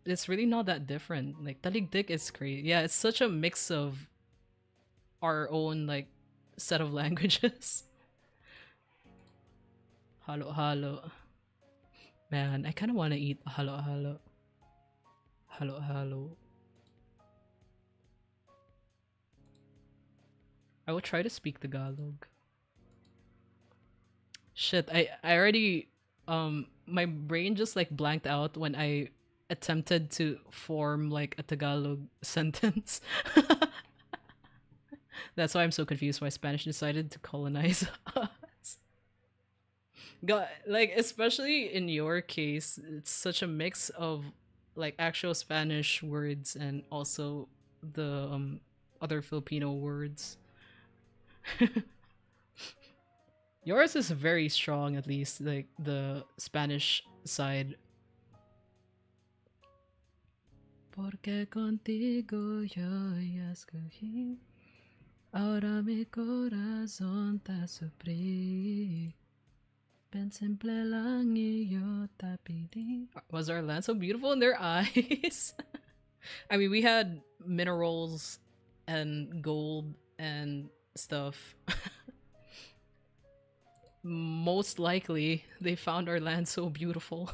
it's really not that different. Like taligdik is crazy. Yeah, it's such a mix of our own like set of languages. Halo halo. Man, I kind of want to eat halo halo. Halo halo. I will try to speak Tagalog. Shit, I already my brain just like blanked out when I attempted to form like a Tagalog sentence. That's why I'm so confused why Spanish decided to colonize us. God, like especially in your case, it's such a mix of like actual Spanish words and also the other Filipino words. Yours is very strong, at least like the Spanish side. Porque contigo yo ya escogí, ahora mi corazón te sufrí. Ven simple lang iyo tapidi. Was our land so beautiful in their eyes? I mean, we had minerals and gold and stuff. Most likely, they found our land so beautiful.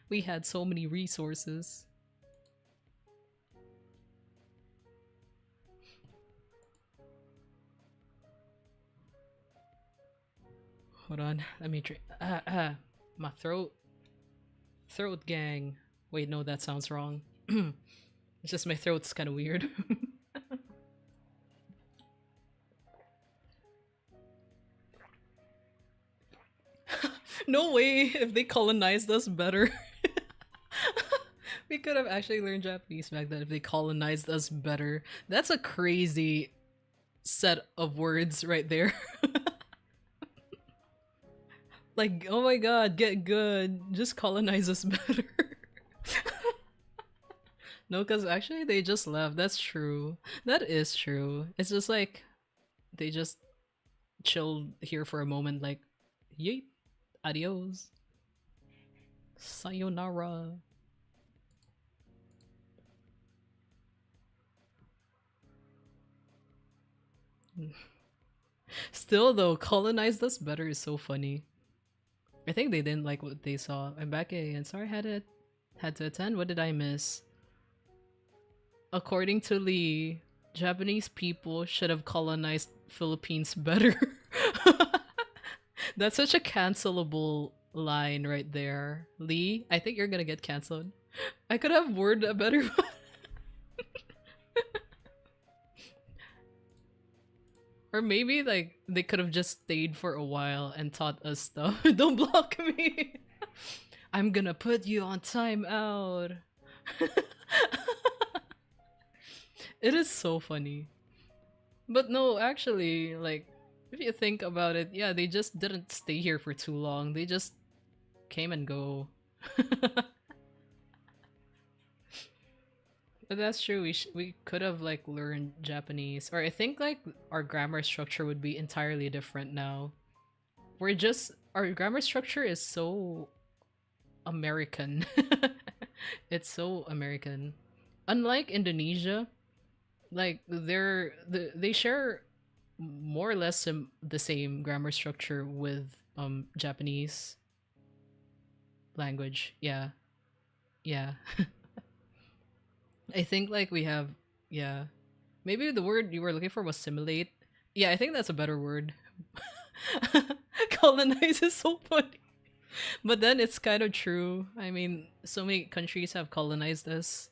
We had so many resources. Hold on, let me drink. My throat. Throat gang. Wait, no, that sounds wrong. It's just my throat's kind of weird. No way, if they colonized us better. We could have actually learned Japanese back then if they colonized us better. That's a crazy set of words right there. Like, oh my god, get good. Just colonize us better. No, because actually they just left. That's true. That is true. It's just like they just chilled here for a moment, like, yeet, adios, sayonara. Still, though, colonized us better is so funny. I think they didn't like what they saw. I'm back again. Sorry, had to attend. What did I miss? According to Lee, Japanese people should have colonized Philippines better. That's such a cancelable line right there. Lee, I think you're gonna get cancelled. I could have worded a better one. Or maybe like they could have just stayed for a while and taught us stuff. Don't block me. I'm gonna put you on timeout. It is so funny. But no, actually, like, if you think about it, yeah, they just didn't stay here for too long. They just came and go. But that's true. We could have like learned Japanese, or I think like our grammar structure would be entirely different now. We're just our grammar structure is so American. It's so American. Unlike Indonesia, like they share more or less the same grammar structure with Japanese language. Yeah. Yeah. I think like we have, yeah. Maybe the word you were looking for was simulate. Yeah, I think that's a better word. Colonize is so funny. But then it's kind of true. I mean, so many countries have colonized us.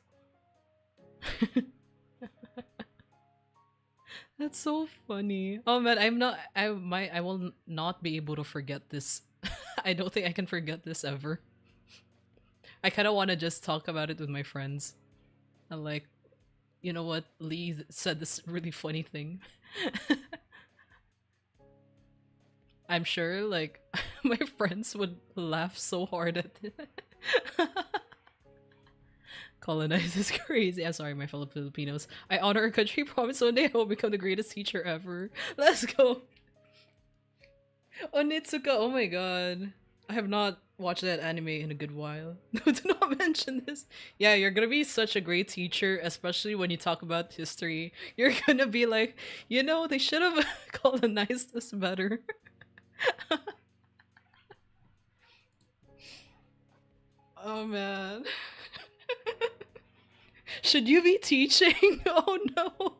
That's so funny. Oh man, I will not be able to forget this. I don't think I can forget this ever. I kind of want to just talk about it with my friends. And like, you know what? Lee said this really funny thing. I'm sure like my friends would laugh so hard at it. Colonize is crazy. I'm sorry, my fellow Filipinos. I honor our country, promise one day I will become the greatest teacher ever. Let's go. Onitsuka, oh my god. I have not watched that anime in a good while. No, do not mention this. Yeah, you're gonna be such a great teacher, especially when you talk about history. You're gonna be like, you know, they should have colonized us better. Oh man. Should you be teaching? Oh no.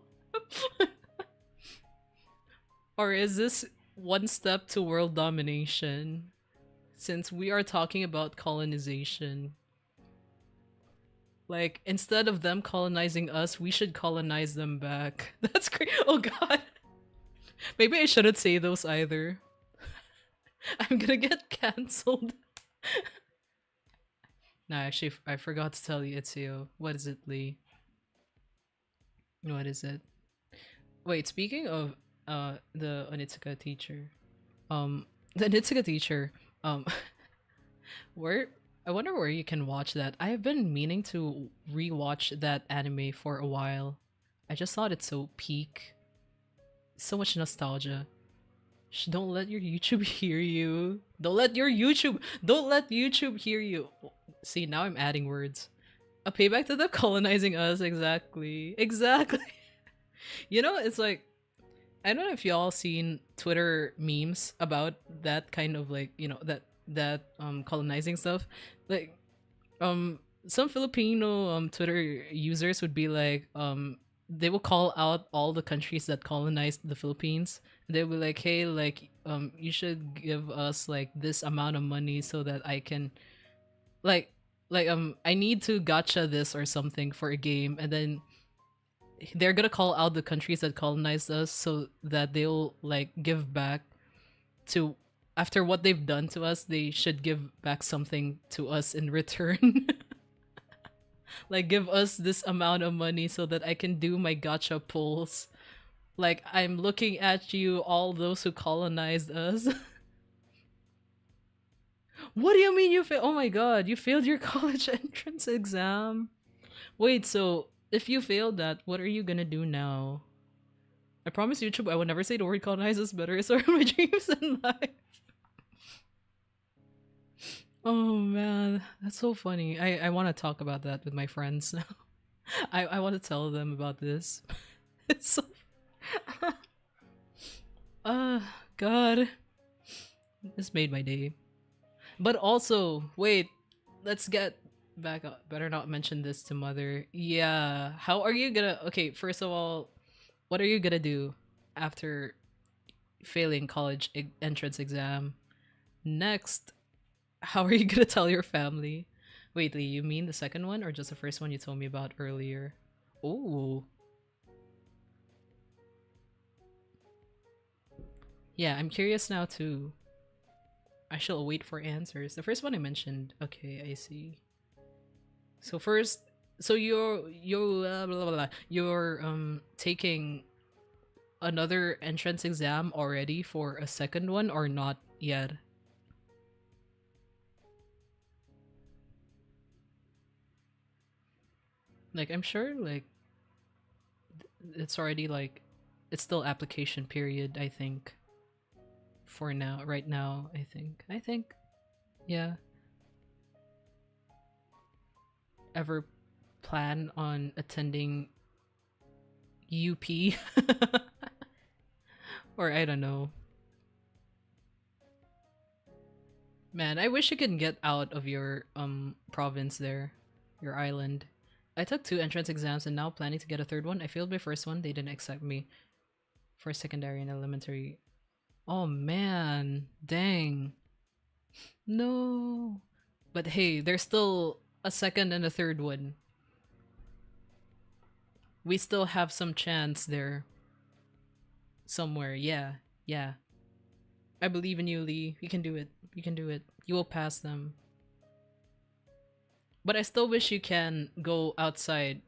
Or is this one step to world domination? Since we are talking about colonization, like instead of them colonizing us, we should colonize them back. That's great. Oh god. Maybe I shouldn't say those either. I'm gonna get cancelled. No, actually, I forgot to tell you, Itsuyo. What is it, Lee? What is it? Wait, speaking of the Onitsuka teacher, um, the Onitsuka teacher, um, where I wonder where you can watch that. I have been meaning to rewatch that anime for a while. I just thought it's so peak, so much nostalgia. Don't let your YouTube hear you. Don't let YouTube hear you. See, now I'm adding words. A payback to them colonizing us. Exactly. Exactly. You know, it's like I don't know if y'all seen Twitter memes about that kind of like, you know, that colonizing stuff. Like some Filipino Twitter users would be like they will call out all the countries that colonized the Philippines. They will be like, hey, like you should give us like this amount of money so that I can like I need to gotcha this or something for a game, and then they're gonna call out the countries that colonized us so that they'll like give back to after what they've done to us. They should give back something to us in return. Like give us this amount of money so that I can do my gotcha pulls. Like I'm looking at you, all those who colonized us. What do you mean you failed? Oh my god, you failed your college entrance exam. Wait, so if you failed that, what are you gonna do now? I promise YouTube I will never say the word colonize us better. It's one of my dreams in life. Oh man, that's so funny. I want to talk about that with my friends now. I want to tell them about this. It's so uh god. This made my day. But also, wait, let's get back up. Better not mention this to mother. Yeah. How are you gonna okay, first of all, what are you gonna do after failing college entrance exam? Next, how are you gonna tell your family? Wait, Lee, you mean the second one or just the first one you told me about earlier? Oh. Yeah, I'm curious now too. I shall wait for answers. The first one I mentioned. Okay, I see. So first, so you're taking another entrance exam already for a second one or not yet? Like I'm sure like it's already like it's still application period, I think. For now, right now, I think. Yeah. Ever plan on attending UP? Or I don't know. Man, I wish you could get out of your province there, your island. I took 2 entrance exams and now planning to get a third one. I failed my first one. They didn't accept me for secondary and elementary. Oh man, dang. No. But hey, there's still a second and a third one. We still have some chance there. Somewhere. Yeah. Yeah. I believe in you, Lee. You can do it. You can do it. You will pass them. But I still wish you can go outside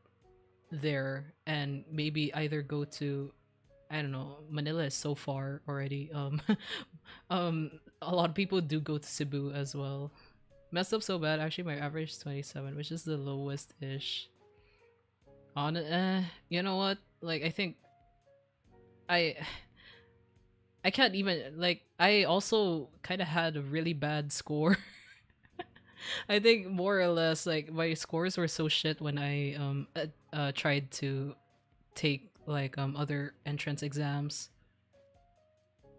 there and maybe either go to I don't know, Manila is so far already. A lot of people do go to Cebu as well. Messed up so bad. Actually, my average is 27, which is the lowest ish. On you know what? Like I think I I can't even like I also kind of had a really bad score. I think more or less like my scores were so shit when I tried to take like other entrance exams.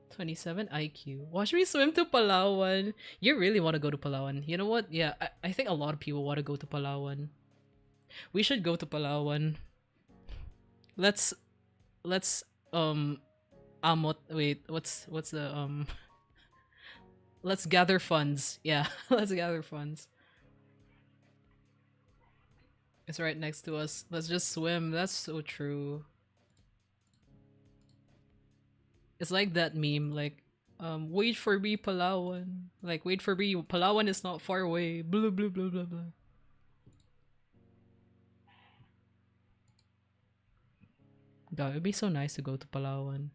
27 IQ. Watch me swim to Palawan. You really want to go to Palawan. You know what? Yeah, I think a lot of people want to go to Palawan. We should go to Palawan. Let's Amot. Wait, what's the Let's gather funds. Yeah, let's gather funds. It's right next to us. Let's just swim. That's so true. It's like that meme, like, wait for me, Palawan. Like, wait for me, Palawan is not far away. Blah blah blah blah blah. God, it'd be so nice to go to Palawan.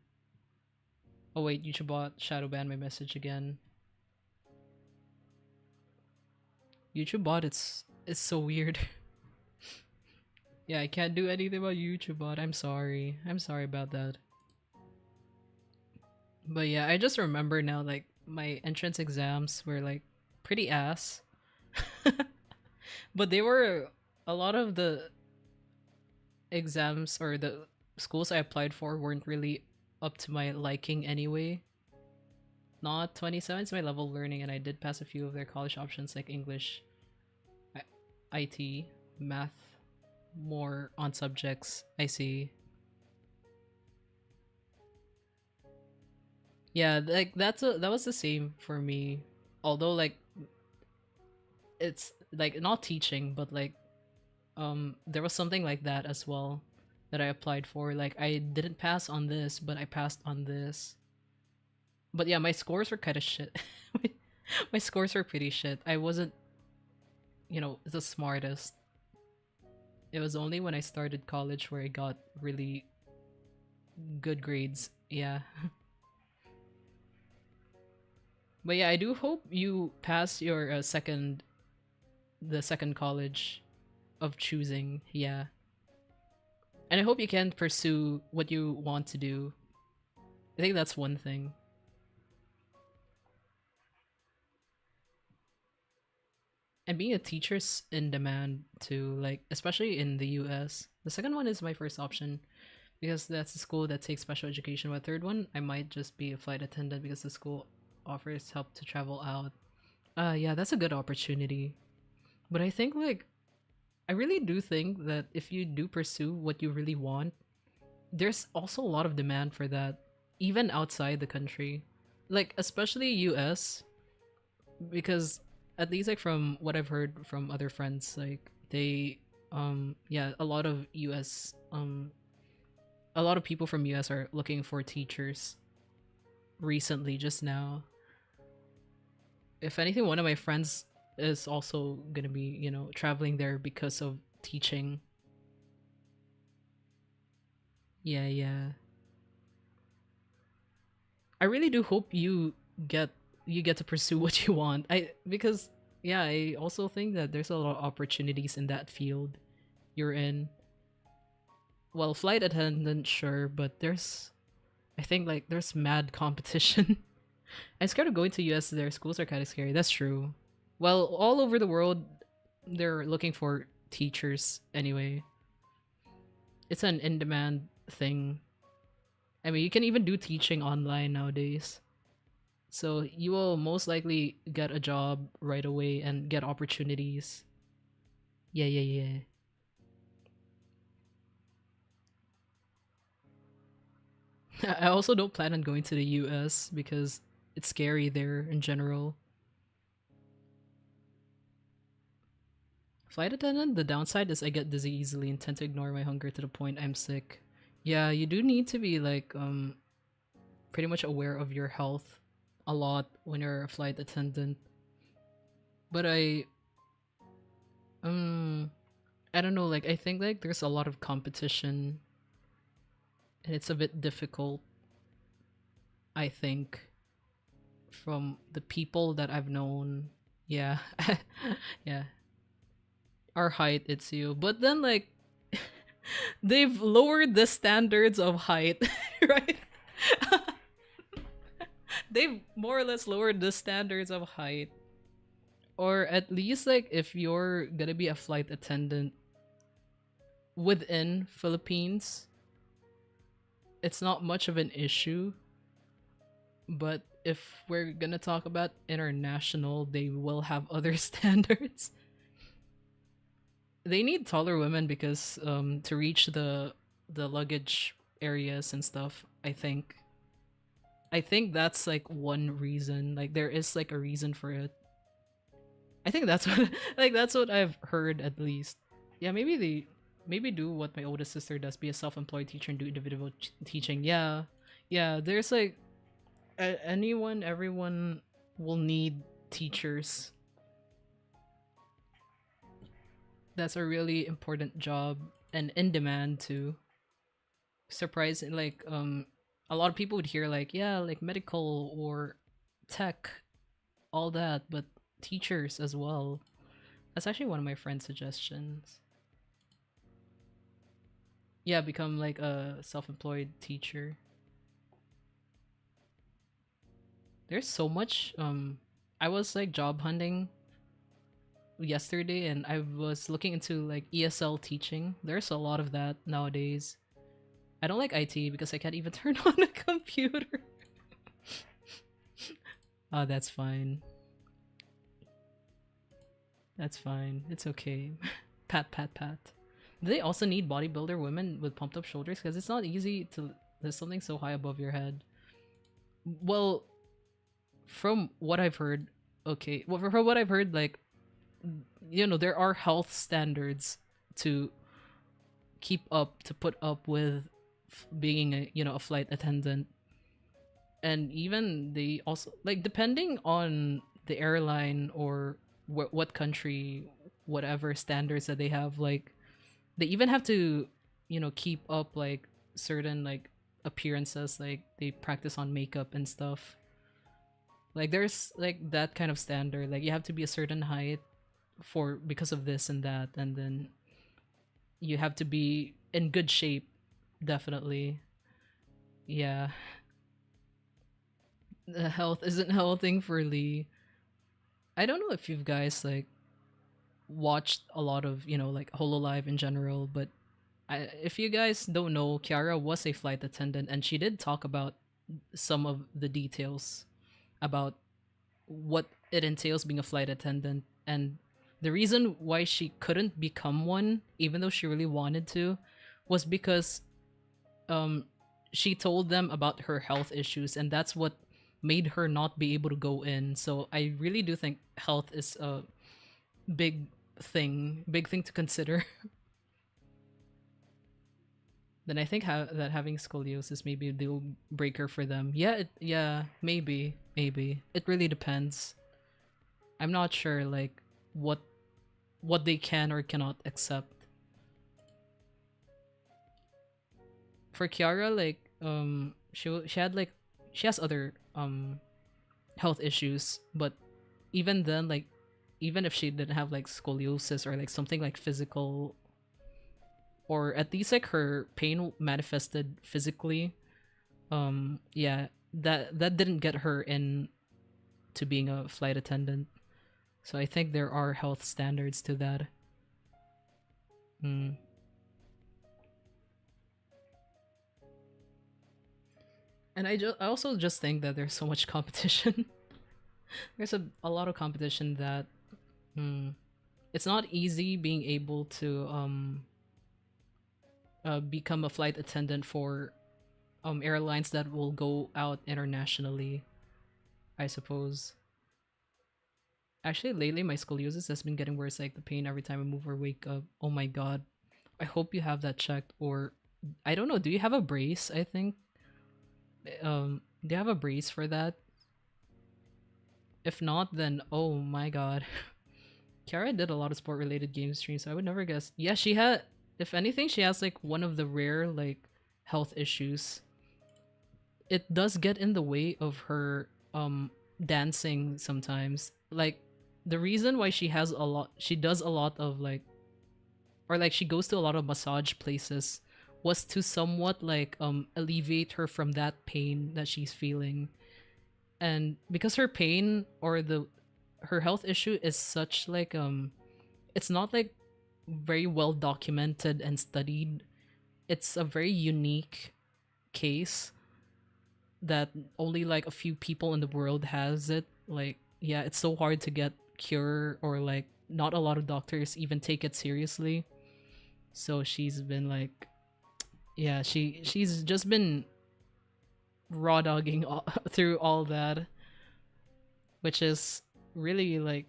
Oh wait, YouTube bot shadow ban my message again. YouTube bot, it's so weird. Yeah, I can't do anything about YouTube bot. I'm sorry. I'm sorry about that. But yeah, I just remember now, like, my entrance exams were like pretty ass. But they were a lot of the exams or the schools I applied for weren't really up to my liking anyway. Not 27 is my level of learning, and I did pass a few of their college options like English, IT, math, more on subjects. I see. Yeah, like that was the same for me. Although like it's like not teaching, but like there was something like that as well that I applied for. Like I didn't pass on this, but I passed on this. But yeah, my scores were kind of shit. My scores were pretty shit. I wasn't, the smartest. It was only when I started college where I got really good grades. Yeah. But yeah, I do hope you pass your the second college of choosing. Yeah. And I hope you can pursue what you want to do. I think that's one thing. And being a teacher's in demand too, like especially in the US. The second one is my first option because that's the school that takes special education. But third one, I might just be a flight attendant because the school offers help to travel out. Yeah, that's a good opportunity. But I think like I really do think that if you do pursue what you really want, there's also a lot of demand for that, even outside the country. Like especially US, because at least like from what I've heard from other friends, like they yeah, a lot of US a lot of people from US are looking for teachers recently just now. If anything, one of my friends is also gonna be, traveling there because of teaching. Yeah, yeah. I really do hope get you get to pursue what you want. I because yeah, I also think that there's a lot of opportunities in that field you're in. Well, flight attendant, sure, but I think like there's mad competition. I'm scared of going to US. Their schools are kind of scary. That's true. Well, all over the world, they're looking for teachers anyway. It's an in-demand thing. I mean, you can even do teaching online nowadays. So you will most likely get a job right away and get opportunities. Yeah, yeah, yeah. I also don't plan on going to the US because it's scary there in general. Flight attendant, the downside is I get dizzy easily and tend to ignore my hunger to the point I'm sick. Yeah, you do need to be like pretty much aware of your health a lot when you're a flight attendant. But um I don't know, like I think like there's a lot of competition and it's a bit difficult, I think, from the people that I've known. Yeah. Yeah. Our height, it's you. But then like they've lowered the standards of height, right? They've more or less lowered the standards of height. Or at least like if you're gonna be a flight attendant within Philippines, it's not much of an issue. But if we're gonna talk about international, they will have other standards. They need taller women because to reach the luggage areas and stuff, I think. I think that's like one reason. Like there is like a reason for it. I think that's what like that's what I've heard at least. Yeah, maybe they maybe do what my oldest sister does, be a self-employed teacher and do individual teaching. Yeah. Yeah, there's like anyone everyone will need teachers. That's a really important job and in demand too. Surprising like a lot of people would hear like yeah, like medical or tech, all that, but teachers as well. That's actually one of my friend's suggestions. Yeah, become like a self-employed teacher. There's so much I was like job hunting yesterday and I was looking into like ESL teaching. There's a lot of that nowadays. I don't like IT because I can't even turn on a computer. Oh, that's fine. That's fine. It's okay. Pat, pat, pat. Do they also need bodybuilder women with pumped up shoulders? Because it's not easy to. There's something so high above your head. Well, from what I've heard, okay. Well, from what I've heard, like, there are health standards to keep up, to put up with being a flight attendant. And even they also, like, depending on the airline or what country, whatever standards that they have, like, they even have to keep up like certain like appearances, like they practice on makeup and stuff. Like there's like that kind of standard, like you have to be a certain height for because of this and that, and then you have to be in good shape, definitely. Yeah. The health isn't healthing for Lee. I don't know if you guys like watched a lot of like Hololive in general, but if you guys don't know, Kiara was a flight attendant, and she did talk about some of the details about what it entails being a flight attendant, and the reason why she couldn't become one, even though she really wanted to, was because um she told them about her health issues, and that's what made her not be able to go in. So I really do think health is a big big thing to consider. Then I think that having scoliosis may be a deal breaker for them. Yeah, yeah, maybe. It really depends. I'm not sure like what they can or cannot accept. For Kiara, like she had like she has other health issues, but even then, like even if she didn't have like scoliosis or like something like physical, or at least like her pain manifested physically, yeah, that didn't get her in to being a flight attendant. So I think there are health standards to that. mm. And I also just think that there's so much competition. There's a lot of competition that it's not easy being able to become a flight attendant for airlines that will go out internationally, I suppose. Actually, lately my scoliosis has been getting worse, like the pain every time I move or wake up. Oh my god. I hope you have that checked, or I don't know, do you have a brace? I think do you have a brace for that? If not, then oh my god. Kiara did a lot of sport related game streams, so I would never guess. Yeah, she had, if anything, she has like one of the rare like health issues. It does get in the way of her dancing sometimes. Like the reason why she does a lot of like, or like she goes to a lot of massage places, was to somewhat like alleviate her from that pain that she's feeling. And because her pain or her health issue is such like it's not like very well documented and studied. It's a very unique case that only like a few people in the world has it. Like yeah, it's so hard to get cure, or like not a lot of doctors even take it seriously. So she's been like, yeah, she's just been raw dogging through all that, which is really like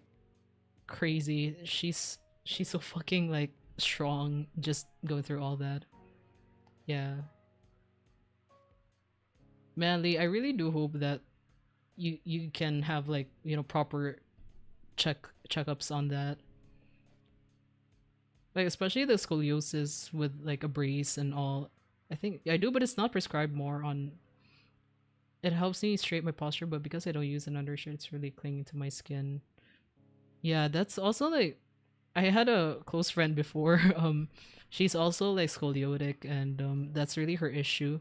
crazy. She's so fucking like strong just going through all that. Yeah. Manly, I really do hope that you can have like, you know, proper checkups on that. Like especially the scoliosis with like a brace and all. I think I do, but it's not prescribed more on. It helps me straighten my posture, but because I don't use an undershirt, it's really clinging to my skin. Yeah, that's also like I had a close friend before. She's also like scoliotic, and that's really her issue.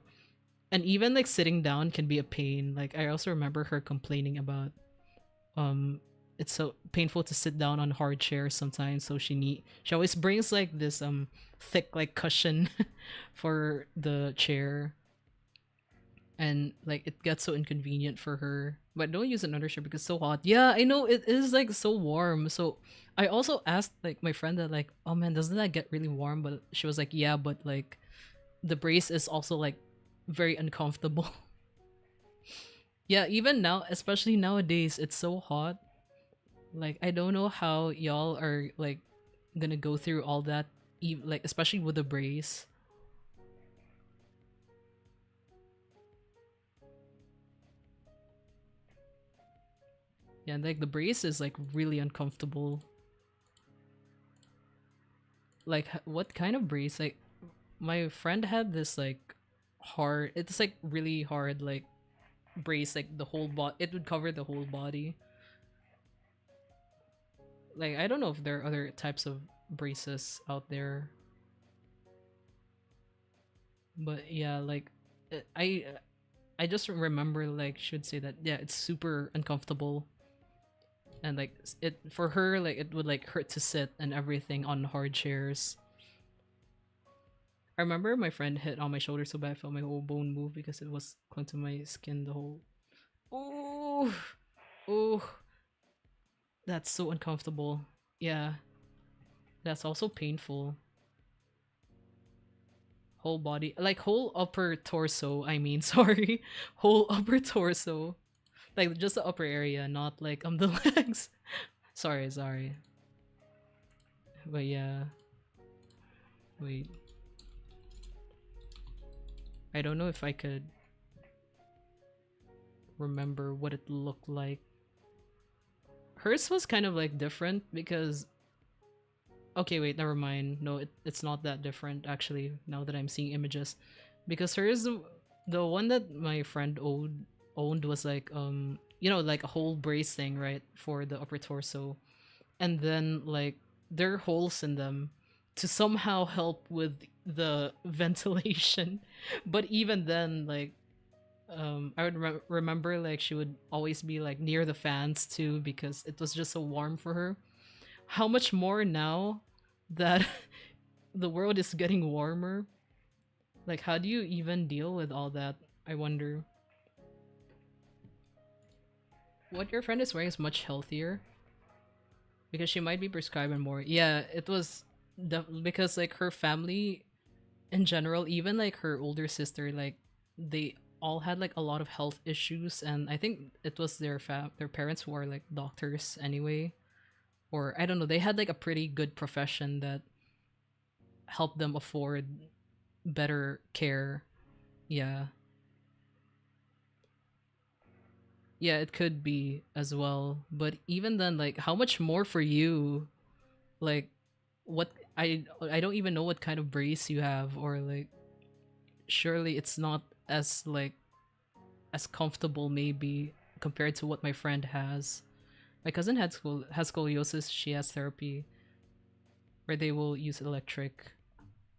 And even like sitting down can be a pain. Like I also remember her complaining about um it's so painful to sit down on hard chairs sometimes, so she always brings like this thick like cushion for the chair, and like it gets so inconvenient for her. But don't use an undershirt because it's so hot. Yeah, I know it is like so warm. So I also asked like my friend that like, oh man, doesn't that get really warm? But she was like, yeah, but like the brace is also like very uncomfortable. Yeah, even now, especially nowadays, it's so hot. Like I don't know how y'all are like gonna go through all that, like especially with the brace. Yeah, like the brace is like really uncomfortable. Like what kind of brace? Like my friend had this like hard. It's like really hard like brace. Like the whole body. It would cover the whole body. Like I don't know if there are other types of braces out there, but yeah, like I just remember like she would say that yeah, it's super uncomfortable, and like it for her like it would like hurt to sit and everything on hard chairs. I remember my friend hit on my shoulder so bad I felt my whole bone move because it was clung to my skin the whole. Oh, oh, that's so uncomfortable. Yeah, that's also painful. Whole body, like whole upper torso. I mean, sorry, whole upper torso, like just the upper area, not like the legs. Sorry, sorry. But yeah, wait. I don't know if I could remember what it looked like. Hers was kind of like different because okay, wait, never mind. No, it's not that different actually. Now that I'm seeing images, because hers, the one that my friend owned was like you know like a whole brace thing right for the upper torso, and then like there are holes in them to somehow help with the ventilation. But even then, like I would remember like she would always be like near the fans too because it was just so warm for her. How much more now that the world is getting warmer? Like how do you even deal with all that? I wonder. What your friend is wearing is much healthier because she might be prescribing more. Yeah, it was because like her family in general, even like her older sister, like they all had like a lot of health issues, and I think it was their parents who are like doctors anyway, or I don't know. They had like a pretty good profession that helped them afford better care. Yeah, yeah, it could be as well. But even then, like, how much more for you? Like, what I don't even know what kind of brace you have, or like, surely it's not as like as comfortable maybe compared to what my friend has. My cousin has scoliosis. She has therapy where they will use electric.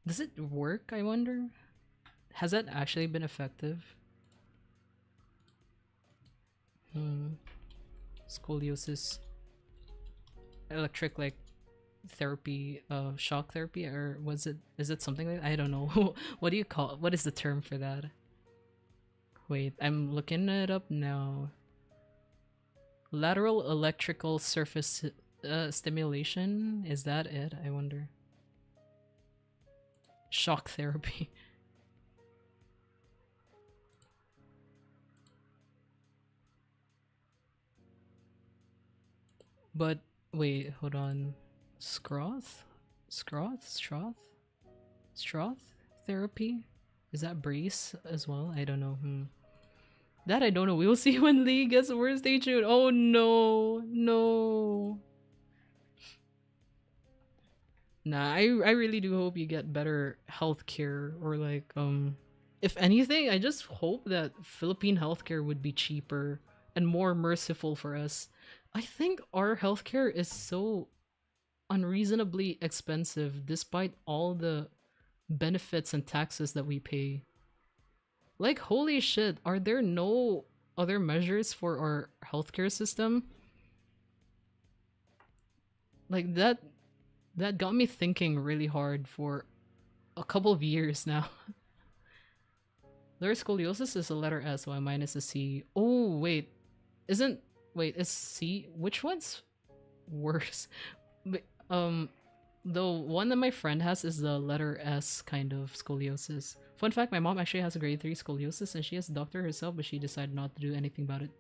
Does it work? I wonder. Has that actually been effective? Hmm. Scoliosis, electric like therapy, shock therapy, or was it? Is it something like I don't know. What do you call? What is the term for that? Wait, I'm looking it up now. Lateral electrical surface stimulation. Is that it? I wonder. Shock therapy. But wait, hold on. Scroth? Stroth therapy? Is that brace as well? I don't know. That I don't know. We will see when Lee gets worse. Stay tuned. Oh no, no. Nah, I really do hope you get better healthcare, or like if anything, I just hope that Philippine healthcare would be cheaper and more merciful for us. I think our healthcare is so unreasonably expensive despite all the benefits and taxes that we pay. Like, holy shit, are there no other measures for our healthcare system? Like that got me thinking really hard for a couple of years now. Their scoliosis is a letter S, while mine is a C. Oh wait, isn't wait is C? Which one's worse? But, the one that my friend has is the letter S kind of scoliosis. Fun fact: my mom actually has a grade 3 scoliosis, and she is a doctor herself, but she decided not to do anything about it.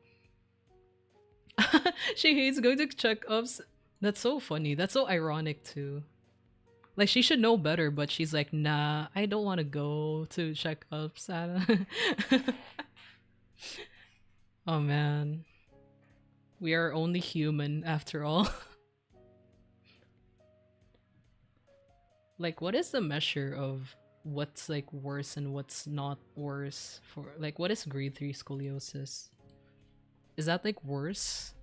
She hates going to checkups. That's so funny. That's so ironic too. Like, she should know better, but she's like, nah, I don't want to go to checkups. Oh man, we are only human after all. Like, what is the measure of what's like worse and what's not worse for like what is grade 3 scoliosis? Is that like worse?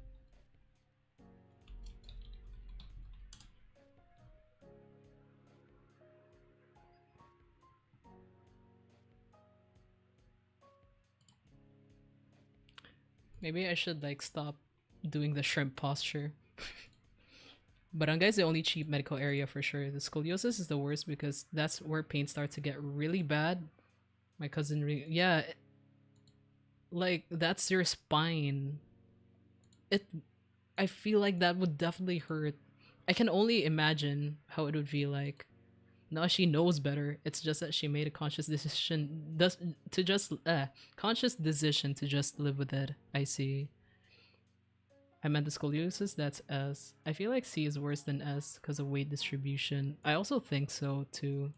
Maybe I should like stop doing the shrimp posture. Barangay is the only cheap medical area for sure. The scoliosis is the worst because that's where pain starts to get really bad. My cousin, yeah, like that's your spine. It, I feel like that would definitely hurt. I can only imagine how it would feel like. Now she knows better. It's just that she made a conscious decision to just conscious decision to just live with it. I see. I meant the scoliosis, that's S. I feel like C is worse than S because of weight distribution. I also think so too.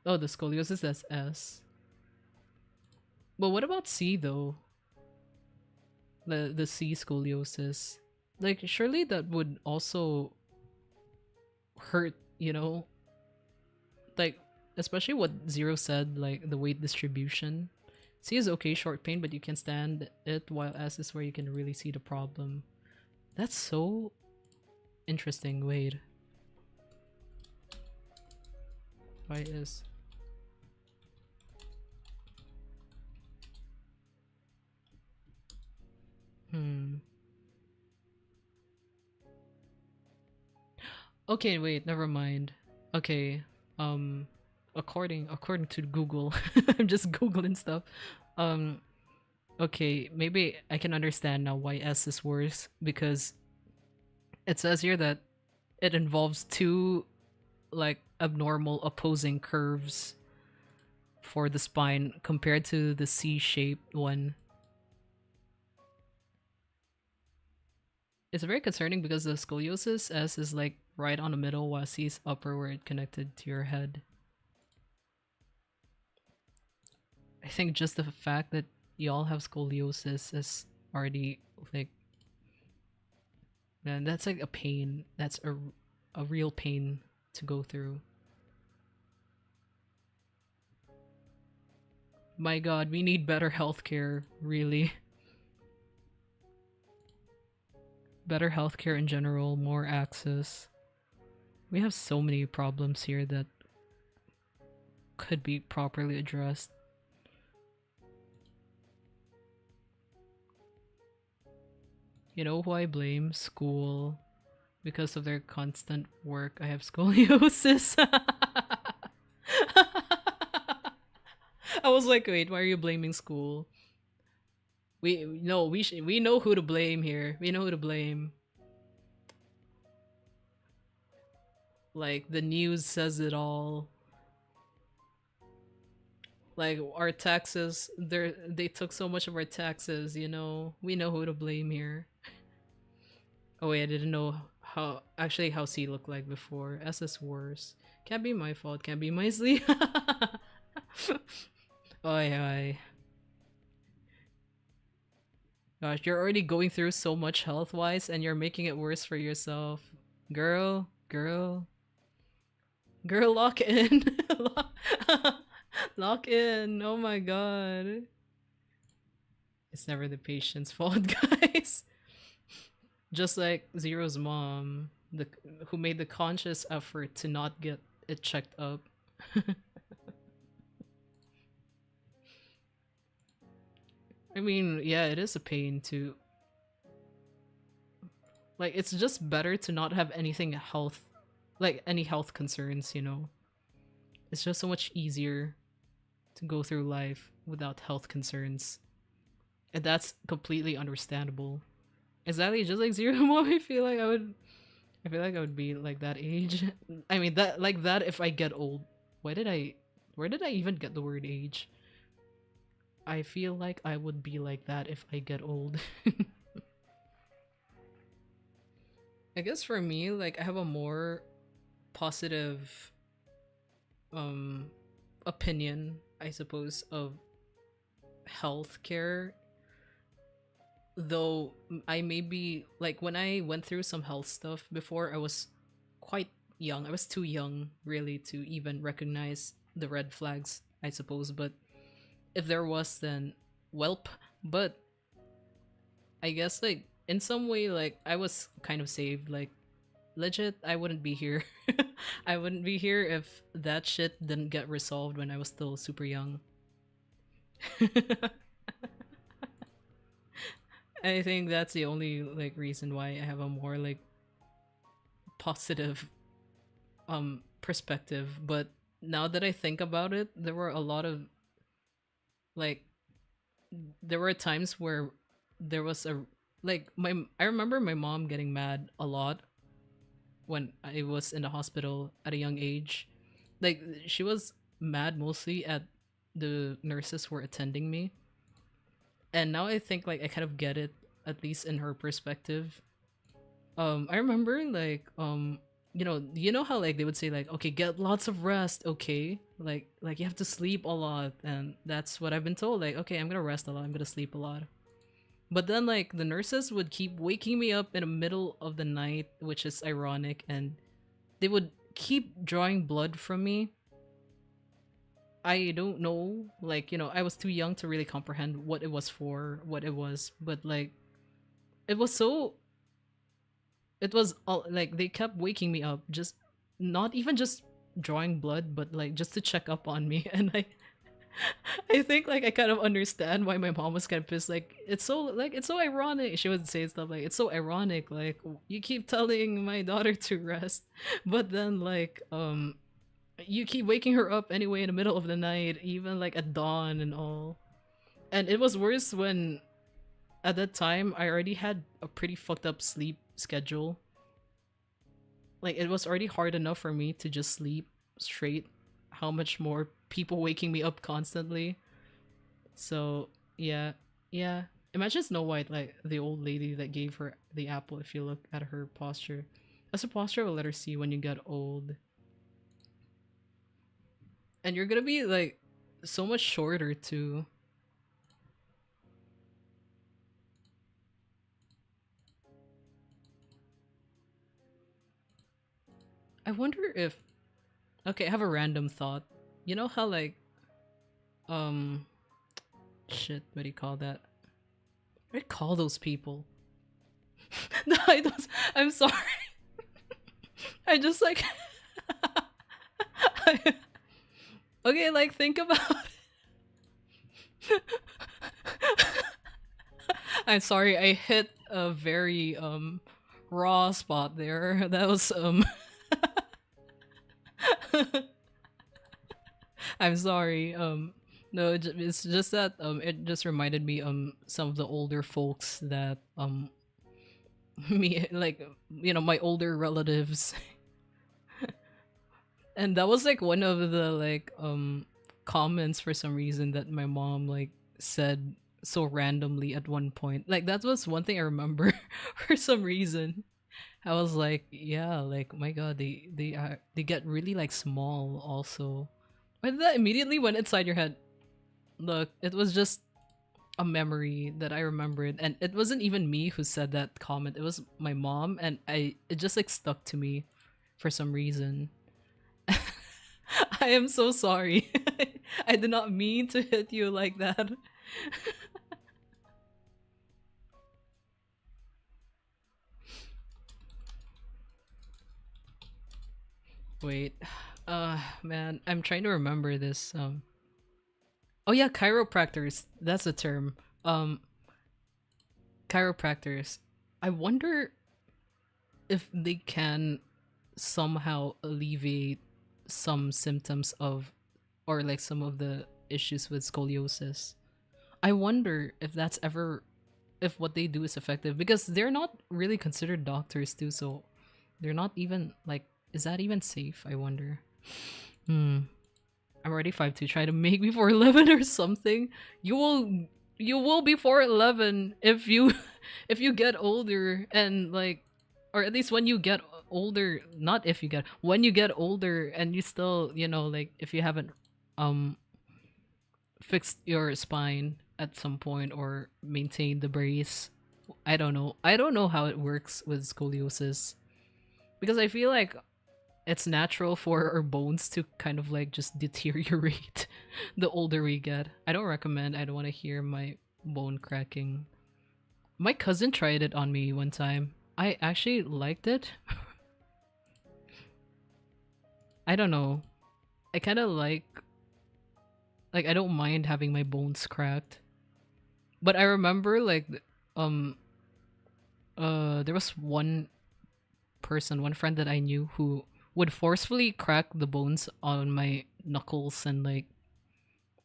Oh, the scoliosis, that's S. But what about C though? The C scoliosis. Like, surely that would also hurt, you know? Like, especially what Zero said, like the weight distribution. C is okay, short pain, but you can stand it, while S is where you can really see the problem. That's so interesting. Wait. Why is... Okay, wait, never mind. Okay. Um according to Google, I'm just googling stuff. Um okay, maybe I can understand now why S is worse, because it says here that it involves two like abnormal opposing curves for the spine compared to the C-shaped one. It's very concerning because the scoliosis S is like right on the middle, while C is upper where it connected to your head. I think just the fact that y'all have scoliosis is already like, man, that's like a pain. That's a real pain to go through. My god, we need better healthcare, really. Better healthcare in general, more access. We have so many problems here that could be properly addressed. You know who I blame? School. Because of their constant work, I have scoliosis. I was like, wait, why are you blaming school? We know who to blame here. We know who to blame. Like, the news says it all. Like our taxes, they took so much of our taxes, We know who to blame here. Oh wait, I didn't know how C looked like before. S is worse. Can't be my fault, can't be my sleep. Oi oi. Gosh, you're already going through so much health wise and you're making it worse for yourself. Girl, girl, girl, lock in. Lock in. Oh my god. It's never the patient's fault, guys. Just like Zero's mom, who made the conscious effort to not get it checked up. I mean, yeah, it is a pain to like it's just better to not have anything any health concerns, It's just so much easier to go through life without health concerns. And that's completely understandable. Exactly, just like Zero Mom, I feel like I would be like that age. I mean that like that if I get old. Where did I even get the word age? I feel like I would be like that if I get old. I guess for me, like I have a more positive um opinion, I suppose, of healthcare. Though I may be like when I went through some health stuff before, I was quite young. I was too young really to even recognize the red flags, I suppose, but if there was, then welp. But I guess like in some way like I was kind of saved, like legit I wouldn't be here. I wouldn't be here if that shit didn't get resolved when I was still super young. I think that's the only like reason why I have a more like positive perspective. But now that I think about it, there were a lot of like there were times where there was a like my I remember my mom getting mad a lot when I was in the hospital at a young age. Like she was mad mostly at the nurses who were attending me. And now I think like I kind of get it, at least in her perspective. I remember like you know how like they would say like okay, get lots of rest, okay? Like you have to sleep a lot, and that's what I've been told, like okay, I'm gonna rest a lot, I'm gonna sleep a lot. But then like the nurses would keep waking me up in the middle of the night, which is ironic, and they would keep drawing blood from me. I don't know, like, I was too young to really comprehend what it was for, what it was, but like it was so it was all like they kept waking me up, just not even just drawing blood, but like just to check up on me. And I think like I kind of understand why my mom was kind of pissed. Like it's so ironic. She would say stuff like it's so ironic. Like you keep telling my daughter to rest, but then like you keep waking her up anyway in the middle of the night, even like at dawn and all. And it was worse when at that time I already had a pretty fucked up sleep schedule. Like it was already hard enough for me to just sleep straight. How much more people waking me up constantly. So yeah, yeah. Imagine Snow White, like the old lady that gave her the apple. If you look at her posture, that's a posture of a letter C when you get old, and you're gonna be like so much shorter too. I wonder if okay, I have a random thought. You know how like um shit, what do you call that? What do you call those people? No, I don't. I'm sorry. I just like okay, like think about I'm sorry, I hit a very raw spot there. That was I'm sorry. No, it's just that it just reminded me some of the older folks that me like my older relatives, and that was like one of the like comments for some reason that my mom like said so randomly at one point. Like that was one thing I remember for some reason. I was like, yeah, like my god, they get really like small also. But that immediately went inside your head. Look, it was just a memory that I remembered, and it wasn't even me who said that comment. It was my mom, and it just like stuck to me for some reason. I am so sorry. I did not mean to hit you like that. Wait. Man, I'm trying to remember this. Oh yeah, chiropractors. That's the term. Chiropractors. I wonder if they can somehow alleviate some symptoms of, or like some of the issues with scoliosis. I wonder if that's ever, if what they do is effective, because they're not really considered doctors too, so they're not even like, is that even safe? I wonder. Hmm. I'm already 5'2". Try to make me 4'11" or something. You will, you will be 4'11" if you if you get older, and like, or at least when you get older. Not if you get, when you get older and you still, you know, like if you haven't um fixed your spine at some point or maintained the brace. I don't know. I don't know how it works with scoliosis, because I feel like it's natural for our bones to kind of like just deteriorate the older we get. I don't recommend. I don't want to hear my bone cracking. My cousin tried it on me one time. I actually liked it. I don't know. I kind of like I don't mind having my bones cracked. But I remember like um there was one person, one friend that I knew who would forcefully crack the bones on my knuckles and like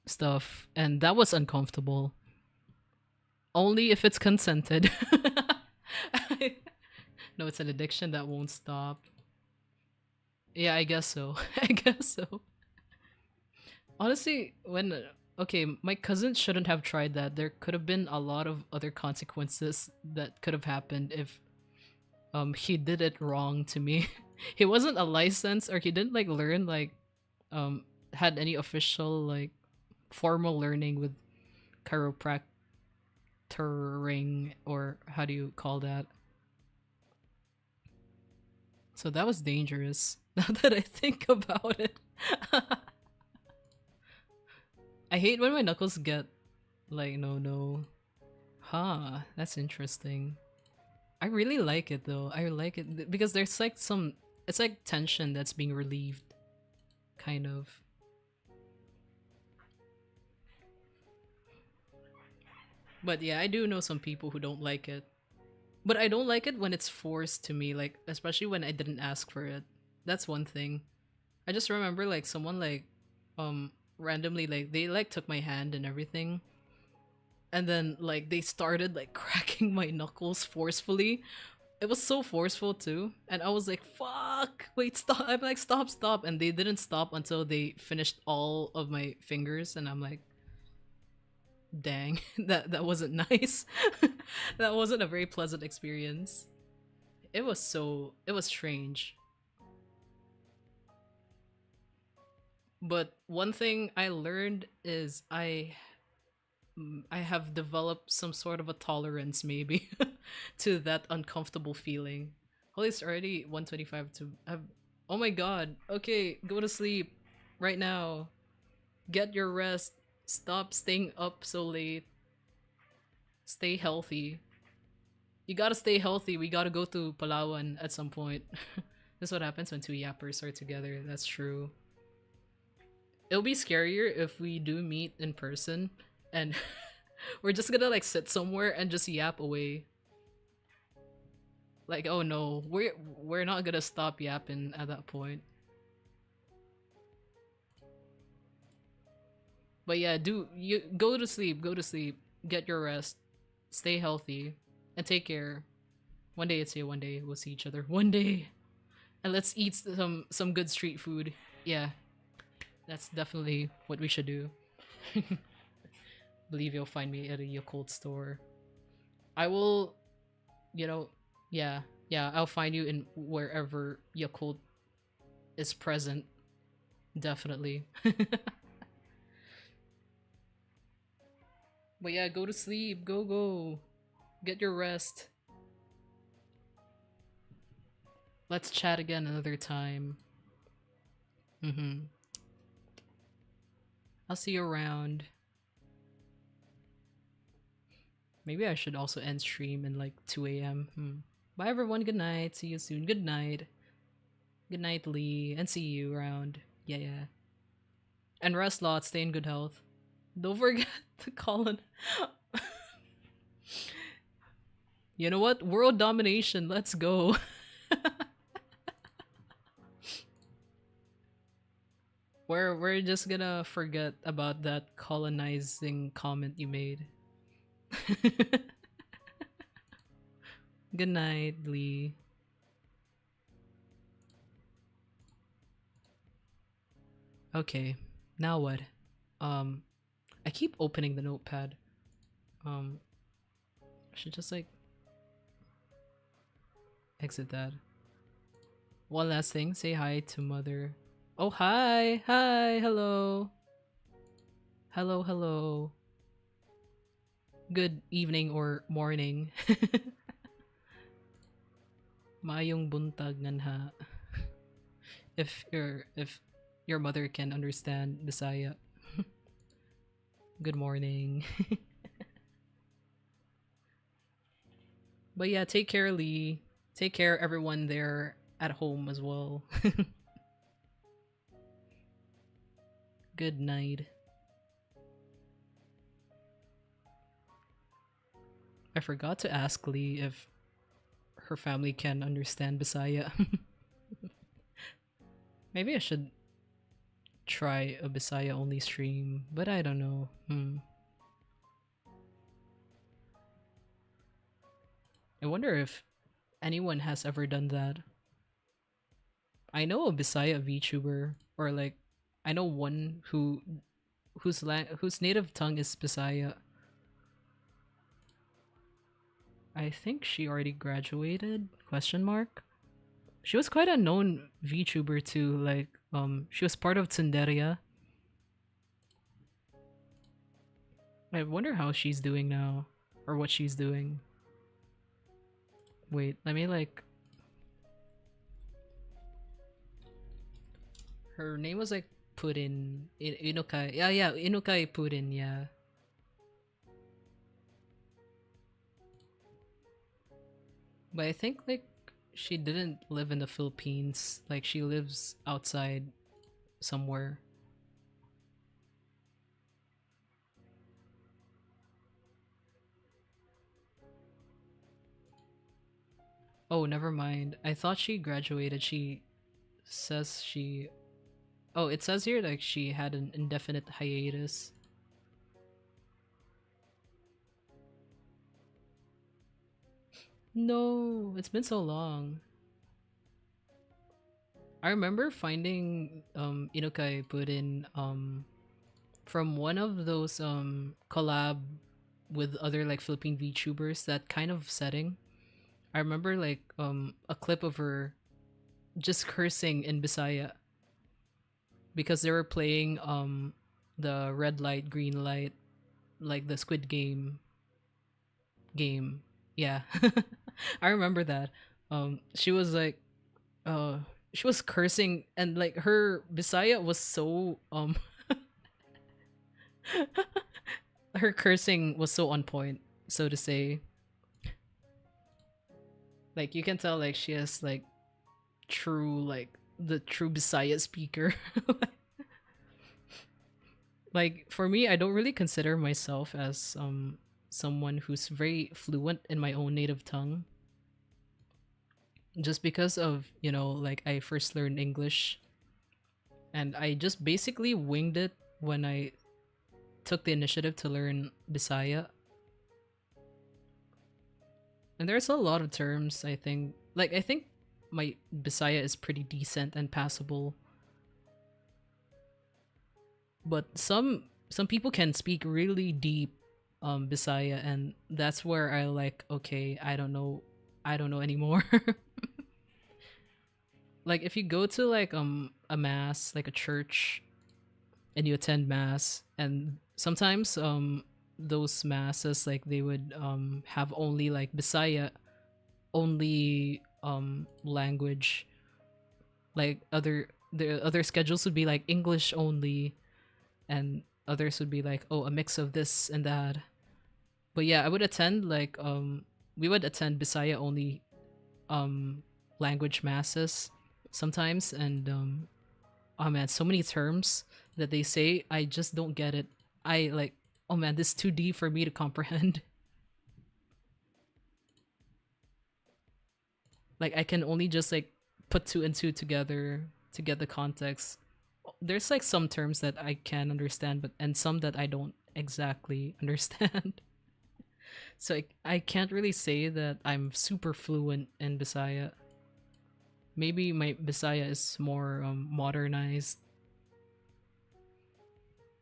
stuff, and that was uncomfortable. Only if it's consented. No, it's an addiction that won't stop. Yeah, I guess so. I guess so. Honestly, when okay, my cousin shouldn't have tried that. There could have been a lot of other consequences that could have happened if he did it wrong to me. He wasn't a license, or he didn't like learn like had any official like formal learning with chiropractoring, or how do you call that? So that was dangerous. Now that I think about it. I hate when my knuckles get like no. Huh, that's interesting. I really like it though. I like it because there's like some, it's like tension that's being relieved, kind of. But yeah, I do know some people who don't like it. But I don't like it when it's forced to me, like especially when I didn't ask for it. That's one thing. I just remember like someone like randomly like they like took my hand and everything, and then like they started like cracking my knuckles forcefully. It was so forceful too, and I was like, "Fuck! Wait, stop!" I'm like, "Stop, stop!" And they didn't stop until they finished all of my fingers, and I'm like, "Dang, that wasn't nice. That wasn't a very pleasant experience." It was strange. But one thing I learned is I have developed some sort of a tolerance maybe to that uncomfortable feeling. Holy, it's already 1:25 to have. Oh my god. Okay, go to sleep right now. Get your rest. Stop staying up so late. Stay healthy. You gotta stay healthy. We gotta go to Palawan at some point. This is what happens when two yappers are together. That's true. It'll be scarier if we do meet in person and we're just gonna like sit somewhere and just yap away. Like, oh no, we're not gonna stop yapping at that point. But yeah, do you go to sleep, go to sleep, get your rest, stay healthy, and take care. One day it's here, one day we'll see each other. One day. And let's eat some good street food. Yeah. That's definitely what we should do. Believe you'll find me at a Yakult store. I will, you know, yeah, yeah, I'll find you in wherever Yakult is present. Definitely. But yeah, go to sleep. Go, go. Get your rest. Let's chat again another time. Mm-hmm. I'll see you around. Maybe I should also end stream in like 2 a.m. Bye everyone. Good night. See you soon. Good night. Good night, Lee. And see you around. Yeah, yeah. And rest lots. Stay in good health. Don't forget to call in. You know what? World domination. Let's go. We're just gonna forget about that colonizing comment you made. Good night, Lee. Okay, now what? Um, I keep opening the notepad. I should just like exit that. One last thing, say hi to mother. Oh, hi, hi, hello. Hello, hello. Good evening or morning. Maayong buntag nganha. If your mother can understand Bisaya. Good morning. But yeah, take care, Lee. Take care, everyone there at home as well. Good night. I forgot to ask Lee if her family can understand Bisaya. Maybe I should try a Bisaya only stream, but I don't know. I wonder if anyone has ever done that. I know a Bisaya VTuber, or like, I know one whose native tongue is Bisaya. I think she already graduated? Question mark. She was quite a known VTuber too. Like, she was part of Tsunderia. I wonder how she's doing now, or what she's doing. Wait, let me like. Her name was like Puddin. Inukai. Yeah, yeah, Inukai Puddin, yeah. But I think like she didn't live in the Philippines. Like she lives outside somewhere. Oh, never mind. I thought she graduated. She says she. Oh, it says here like she had an indefinite hiatus. No, it's been so long. I remember finding Inukai Puddin from one of those collab with other like Philippine VTubers, that kind of setting. I remember like a clip of her just cursing in Bisaya because they were playing the red light, green light, like the Squid game. Yeah. I remember that. She was like uh she was cursing, and like her Bisaya was so her cursing was so on point, so to say. Like you can tell like she has like true like the true Bisaya speaker. Like for me, I don't really consider myself as someone who's very fluent in my own native tongue, just because of, like I first learned English and I just basically winged it when I took the initiative to learn Bisaya. And there's a lot of terms, I think my Bisaya is pretty decent and passable. but some people can speak really deep Bisaya, and that's where I like, okay, I don't know anymore. Like if you go to like a mass, like a church, and you attend mass, and sometimes those masses, like they would have only like Bisaya only language, like the other schedules would be like English only, and others would be like, oh, a mix of this and that. But yeah, I would attend like we would attend Bisaya only um language masses sometimes, and oh man, so many terms that they say, I just don't get it. I like, oh man, this is too deep for me to comprehend. Like I can only just like put two and two together to get the context. There's like some terms that I can understand, but and some that I don't exactly understand. So I can't really say that I'm super fluent in Bisaya. Maybe my Bisaya is more modernized.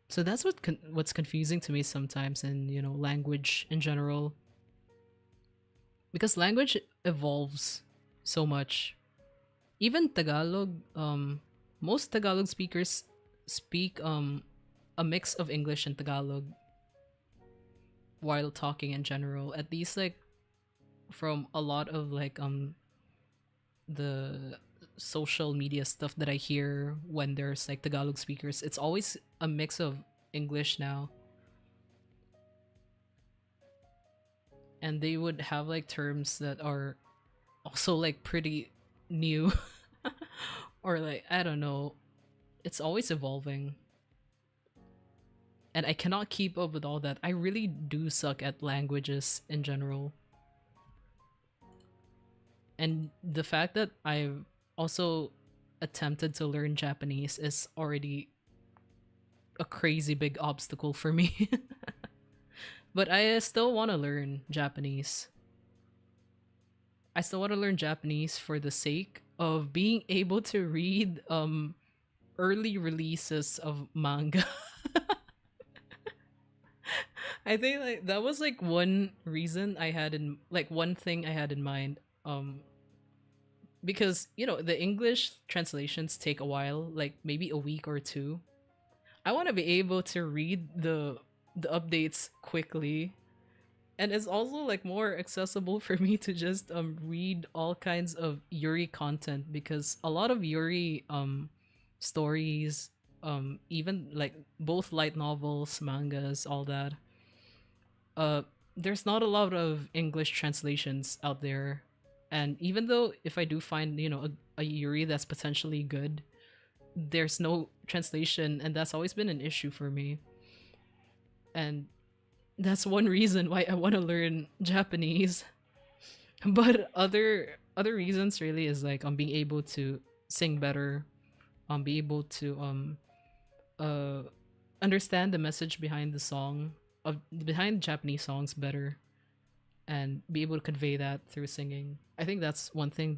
So that's what's confusing to me sometimes, in language in general, because language evolves so much. Even Tagalog, most Tagalog speakers speak a mix of English and Tagalog while talking in general. At least like from a lot of like the social media stuff that I hear when there's like Tagalog speakers, it's always a mix of English now. And they would have like terms that are also like pretty new or like, I don't know, it's always evolving. And I cannot keep up with all that. I really do suck at languages in general. And the fact that I've also attempted to learn Japanese is already a crazy big obstacle for me. But I still want to learn Japanese. I still want to learn Japanese for the sake of being able to read early releases of manga. I think like that was like one reason I had in like one thing I had in mind. Because the English translations take a while, like maybe a week or two. I want to be able to read the updates quickly, and it's also like more accessible for me to just read all kinds of Yuri content, because a lot of Yuri stories, even like both light novels, mangas, all that, uh there's not a lot of English translations out there. And even though if I do find a Yuri that's potentially good, there's no translation, and that's always been an issue for me. And that's one reason why I want to learn Japanese. But other reasons really is like being able to sing better, be able to uh understand the message behind the song, of behind Japanese songs better, and be able to convey that through singing. I think that's one thing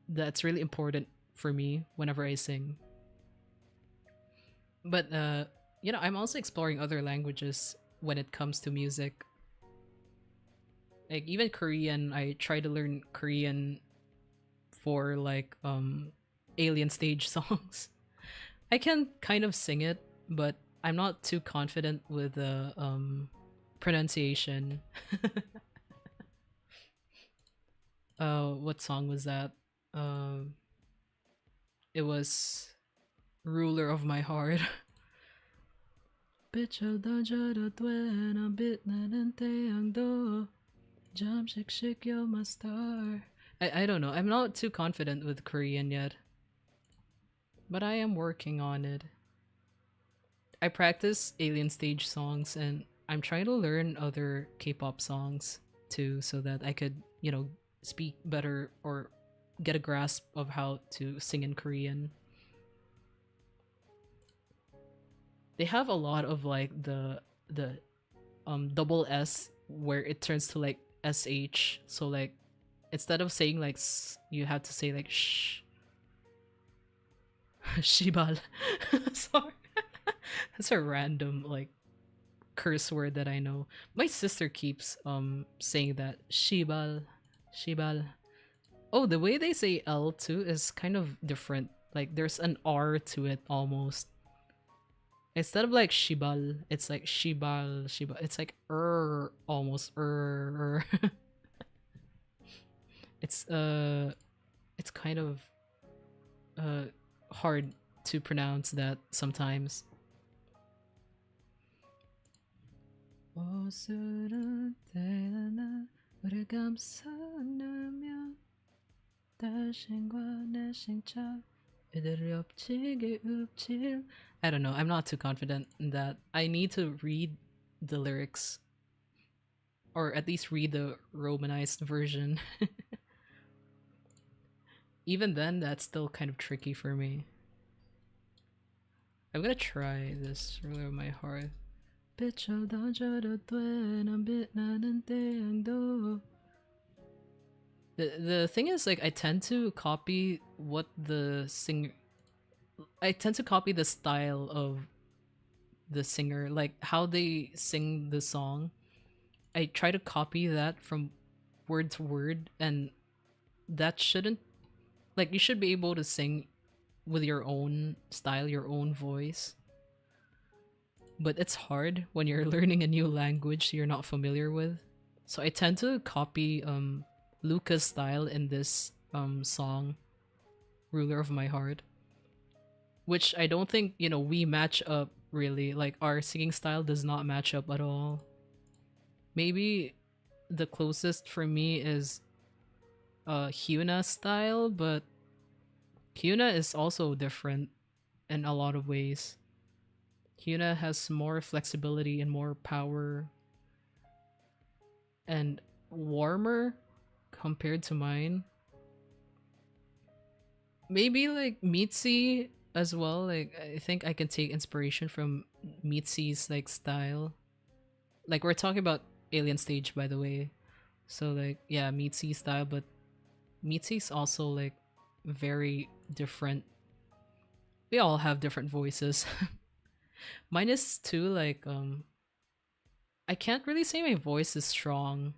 that's really important for me whenever I sing. But I'm also exploring other languages when it comes to music. Like even Korean, I try to learn Korean for like alien stage songs. I can kind of sing it, but I'm not too confident with the pronunciation. What song was that? Um, it was Ruler of My Heart. Bitch, bit na jump shake shake yo my star. I don't know. I'm not too confident with Korean yet, but I am working on it. I practice alien stage songs, and I'm trying to learn other K-pop songs too, so that I could, speak better or get a grasp of how to sing in Korean. They have a lot of like the double S where it turns to like sh. So like instead of saying like you have to say like shh. Shibal. Sorry. That's a random like curse word that I know. My sister keeps saying that shibal, shibal. Oh, the way they say L too is kind of different. Like there's an R to it almost. Instead of like shibal, it's like shibal, shibal. It's like almost it's it's kind of uh hard to pronounce that sometimes. I don't know. I'm not too confident in that. I need to read the lyrics, or at least read the romanized version. Even then, that's still kind of tricky for me. I'm gonna try this ruler of my heart. The thing is, like, I tend to copy what the singer. I tend to copy the style of the singer, like how they sing the song. I try to copy that from word to word, and that shouldn't, like, you should be able to sing with your own style, your own voice. But it's hard when you're learning a new language you're not familiar with. So I tend to copy Luca's style in this song, Ruler of My Heart, which I don't think, we match up really. Like our singing style does not match up at all. Maybe the closest for me is Hyuna style, but Hyuna is also different in a lot of ways. Hyuna has more flexibility and more power and warmer compared to mine. Maybe like Mitzi as well. Like I think I can take inspiration from Mitzi's like style. Like we're talking about Alien Stage, by the way. So like yeah, Mitzi style, but Mitzi's also like very different. We all have different voices. Mine is too like I can't really say my voice is strong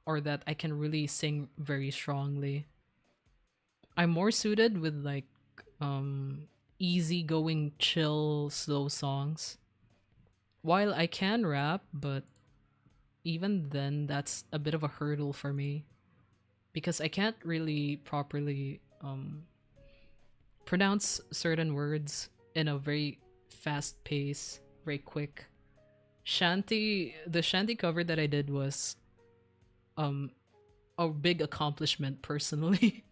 or that I can really sing very strongly. I'm more suited with like easy going chill slow songs. While I can rap, but even then that's a bit of a hurdle for me because I can't really properly pronounce certain words in a very fast pace, very quick. The shanty cover that I did was um a big accomplishment personally.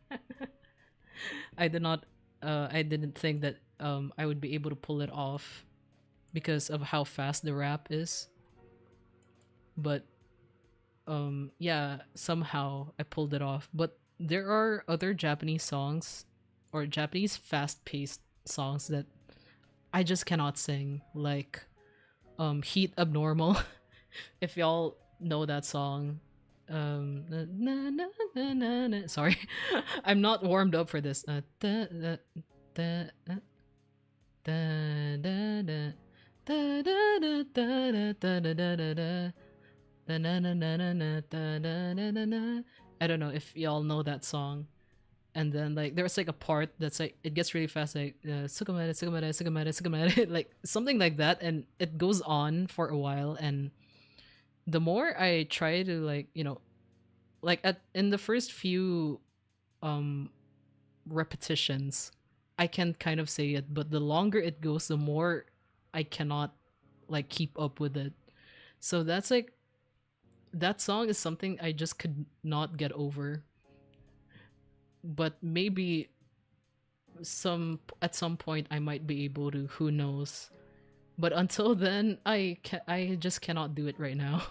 I didn't think that I would be able to pull it off because of how fast the rap is. But yeah, somehow I pulled it off. But there are other Japanese songs or Japanese fast-paced songs that I just cannot sing, like Heat Abnormal. If y'all know that song. Na, na, na, na, na, na. Sorry. I'm not warmed up for this. Da, da, da, da, da, da. Da, da, da, da, da, da, da, da, da. Da, na, na, na, na, na, da, da, da, da, da. I don't know if y'all know that song. And then like there's like a part that's like it gets really fast, like sukamare, sukamare, sukamare, sukamare, like something like that, and it goes on for a while. And the more I try to like like at in the first few um repetitions I can kind of say it, but the longer it goes the more I cannot like keep up with it. So that's like that song is something I just could not get over. But maybe at some point I might be able to, who knows. But until then I just cannot do it right now.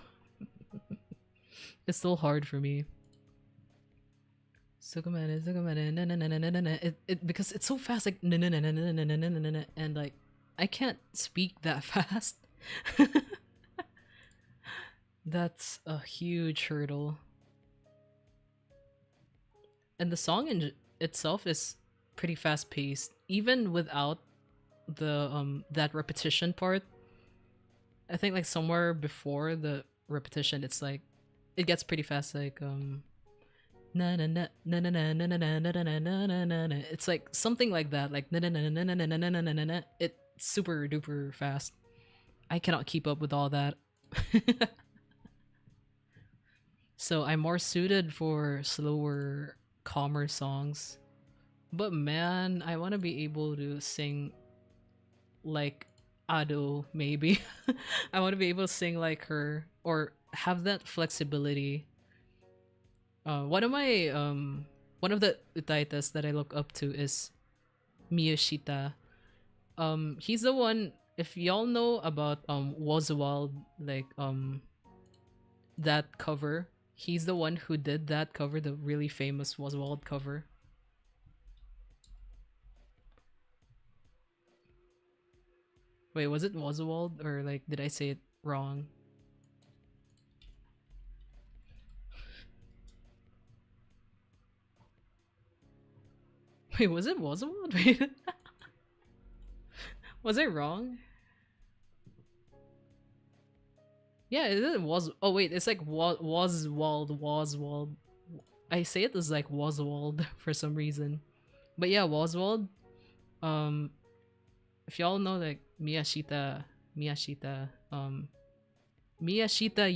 It's still hard for me. Sukumane, sukumane, na na na na na na. It because it's so fast, like na na na na na na na na na na, and like I can't speak that fast. That's a huge hurdle. And the song in itself is pretty fast paced, even without the that repetition part. I think like somewhere before the repetition, it's like it gets pretty fast. Like na na na na na na na na na na na na na na na. It's like something like that. Like na na na na na na na na na na na. It's super duper fast. I cannot keep up with all that. So I'm more suited for slower, calmer songs. But man, I want to be able to sing like Ado, maybe. I want to be able to sing like her or have that flexibility. One of my one of the utaitas that I look up to is Miyashita. He's the one. If y'all know about Oswald, like that cover, he's the one who did that cover, the really famous Oswald cover. Wait, was it Oswald or like did I say it wrong? Wait, was it Oswald? Wait, was I wrong? Yeah, it was. Oh wait, it's like Waswald. I say it as like Waswald for some reason, but yeah, Waswald. Um, if y'all know like Miyashita, Miyashita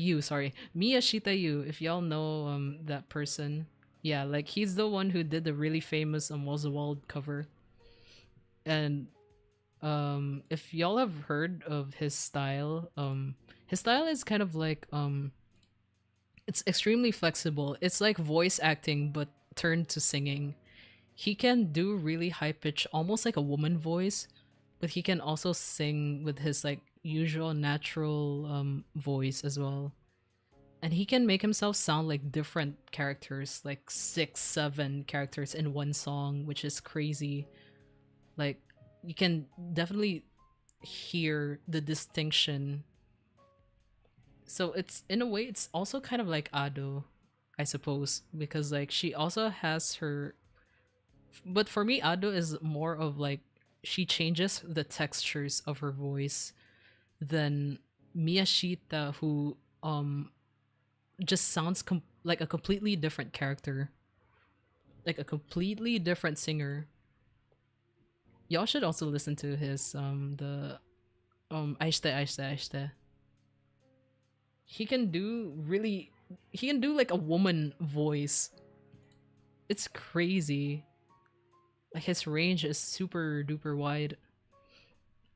Yu, sorry, Miyashita Yu. If y'all know that person, yeah, like he's the one who did the really famous Waswald cover, and if y'all have heard of his style is kind of like it's extremely flexible. It's like voice acting but turned to singing. He can do really high pitch, almost like a woman voice, but he can also sing with his like usual natural voice as well. And he can make himself sound like different characters, like six, seven characters in one song, which is crazy. Like you can definitely hear the distinction. So it's in a way it's also kind of like Ado, I suppose, because like she also has her, but for me Ado is more of like she changes the textures of her voice than Miyashita, who just sounds like a completely different character, like a completely different singer. Y'all should also listen to his the Aishte Aishte Aishte. He can do really, he can do like a woman voice. It's crazy. Like his range is super duper wide.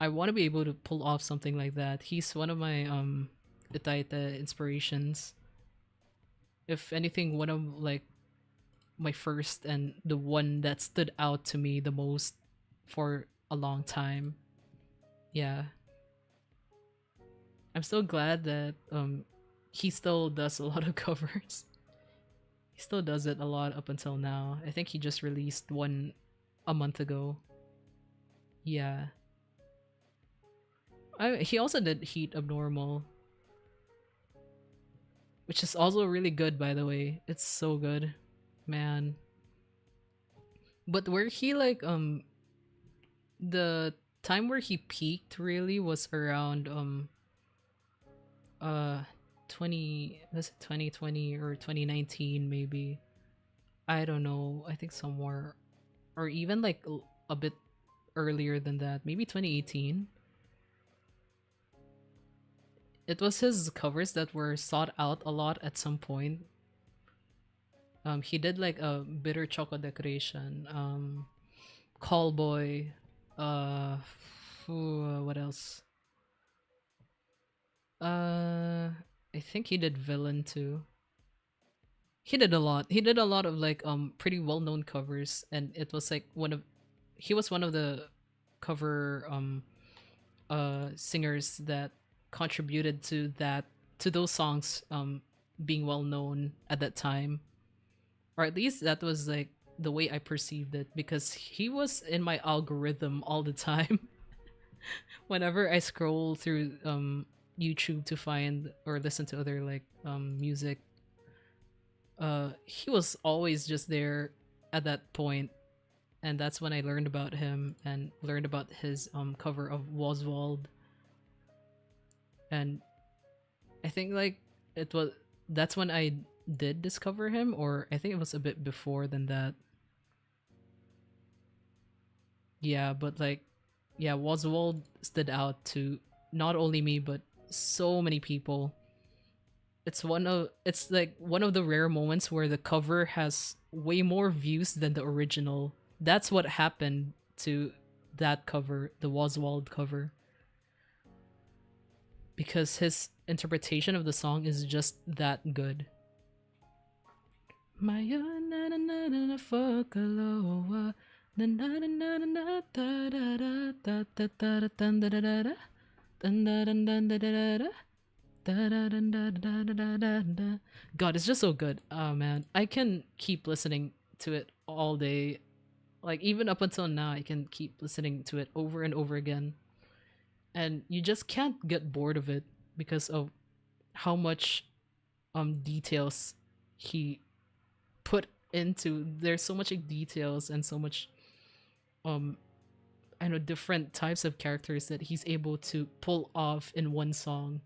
I want to be able to pull off something like that. He's one of my Itaita inspirations. If anything, one of like my first and the one that stood out to me the most for a long time. Yeah. I'm so glad that he still does a lot of covers. He still does it a lot up until now. I think he just released one a month ago. Yeah. He also did Heat Abnormal, which is also really good, by the way. It's so good, man. But where he like the time where he peaked really was around uh 20, was it 2020 or 2019 maybe. I don't know. I think somewhere, or even like a bit earlier than that, maybe 2018. It was his covers that were sought out a lot at some point. He did like a bitter chocolate decoration, Callboy, uh, what else? Uh, I think he did Villain too. He did a lot. He did a lot of like pretty well known covers, and it was like one of, he was one of the cover singers that contributed to that, to those songs being well known at that time, or at least that was like the way I perceived it, because he was in my algorithm all the time. Whenever I scroll through YouTube to find or listen to other like music, he was always just there at that point. and that's when I learned about him and learned about his cover of Oswald. And I think like it was that's when I did discover him, or I think it was a bit before than that. Yeah, but like, yeah, Oswald stood out to not only me but so many people. It's like one of the rare moments where the cover has way more views than the original. That's what happened to that cover, the Oswald cover, because his interpretation of the song is just that good. Maya na na na na na Fokaloa na na na na na na da da da da da da da dun da da da da dun da dun dun da da da da da da dun da da da da da da. God, it's just so good. Oh man, I can keep listening to it all day. Like even up until now, I can keep listening to it over and over again, and you just can't get bored of it because of how much details he put into. There's so much details and so much um I know different types of characters that he's able to pull off in one song.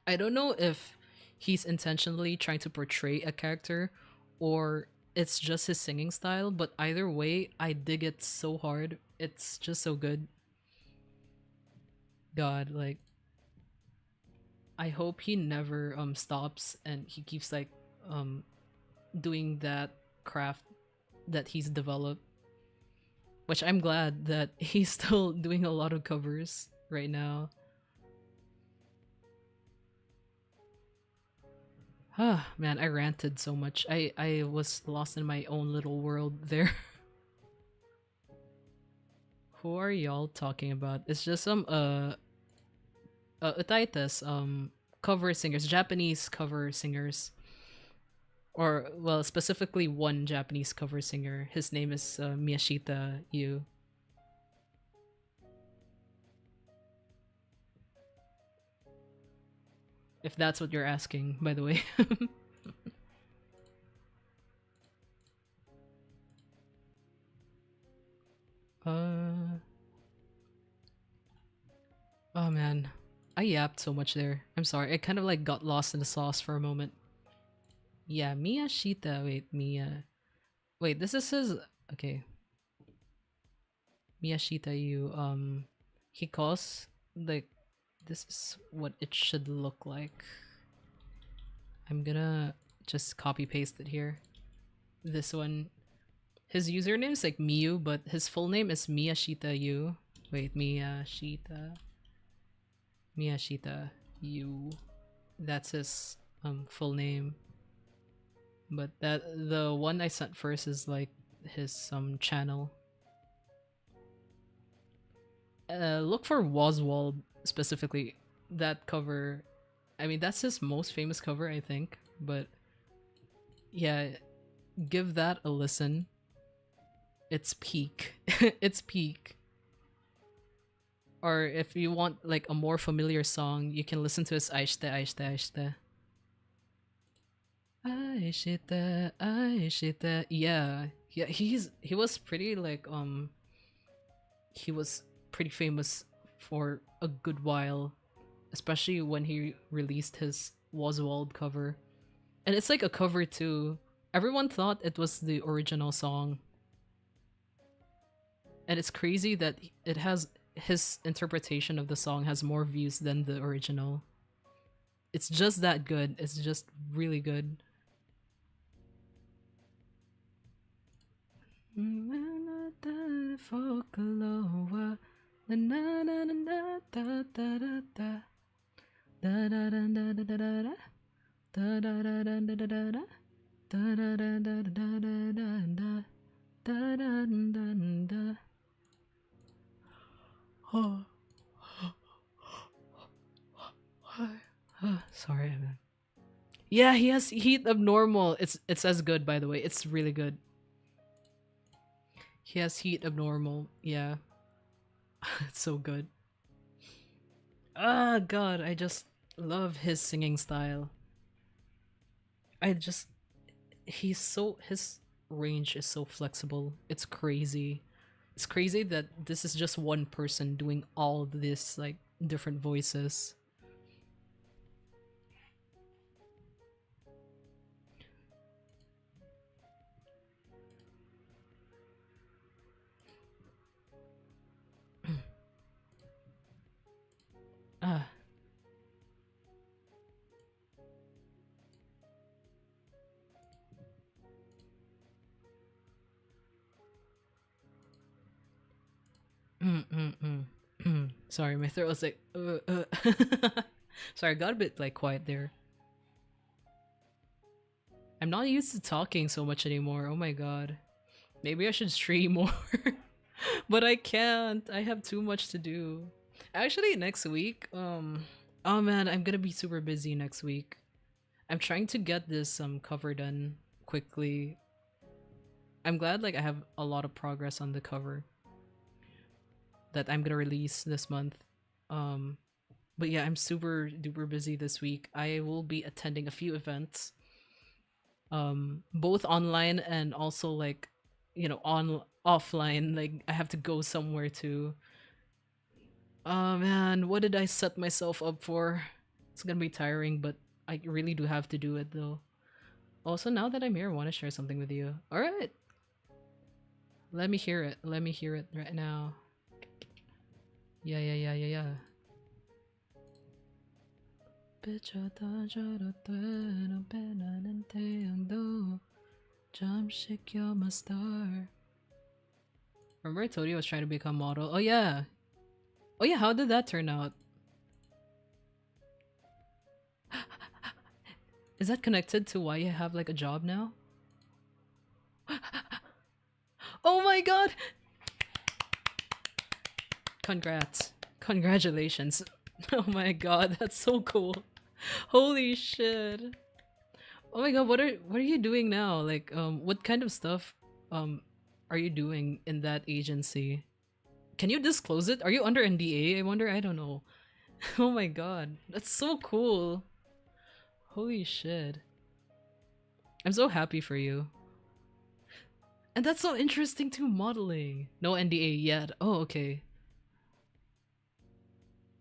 I don't know if he's intentionally trying to portray a character or it's just his singing style, but either way, I dig it so hard. It's just so good. God, like I hope he never stops and he keeps like um doing that craft that he's developed, which I'm glad that he's still doing a lot of covers right now. Ah, man, I ranted so much. I was lost in my own little world there. Who are y'all talking about? It's just some utaitas, cover singers, Japanese cover singers, or well, specifically one Japanese cover singer. His name is Miyashita Yu. If that's what you're asking, by the way. uh oh man, I yapped so much there. I'm sorry. I kind of like got lost in the sauce for a moment. Yeah, Miyashita. Wait, Mia. Wait, this is his. Okay, Miyashita Yu. He calls like this is what it should look like. I'm gonna just copy paste it here. This one. His username is like Miyu, but his full name is Miyashita Yu. Wait, Miyashita Yu. That's his full name. But that the one I sent first is like his channel. Look for Oswald specifically. That cover, I mean that's his most famous cover, I think. But yeah, give that a listen. It's peak. It's peak. Or if you want like a more familiar song, you can listen to his Aishte Aishte Aishte. Aishite Aishite. Yeah. Yeah, he was pretty like he was pretty famous for a good while, especially when he released his Oswald cover. And it's like a cover too. Everyone thought it was the original song. And it's crazy that it has his interpretation of the song has more views than the original. It's just that good. It's just really good. Sorry, man. Yeah, he has heat abnormal. It's as good, by the way. It's really good. He has heat abnormal. Yeah, it's so good. Ah, God, I just love his singing style. I just he's so his range is so flexible. It's crazy. It's crazy that this is just one person doing all of this, like, different voices. Ah. Sorry, my throat was like, Sorry, I got a bit like quiet there. I'm not used to talking so much anymore. Oh my god. Maybe I should stream more. But I can't. I have too much to do. Actually, next week, oh man, I'm gonna be super busy next week. I'm trying to get this cover done quickly. I'm glad like I have a lot of progress on the cover that I'm gonna release this month. Um, but yeah, I'm super duper busy this week. I will be attending a few events, both online and also like, on offline. Like I have to go somewhere to. Oh man, what did I set myself up for? It's gonna be tiring, but I really do have to do it though. Also, now that I'm here, I want to share something with you. All right, let me hear it. Let me hear it right now. Yeah. Remember I told you I was trying to become model? Oh yeah. Oh yeah, how did that turn out? Is that connected to why you have like a job now? Oh my god! Congrats. Congratulations. Oh my god, that's so cool. Holy shit. Oh my god, what are you doing now? Like what kind of stuff um are you doing in that agency? Can you disclose it? Are you under NDA? I wonder, I don't know. Oh my god, that's so cool. Holy shit. I'm so happy for you. And that's so interesting too, modeling. No NDA yet. Oh, okay.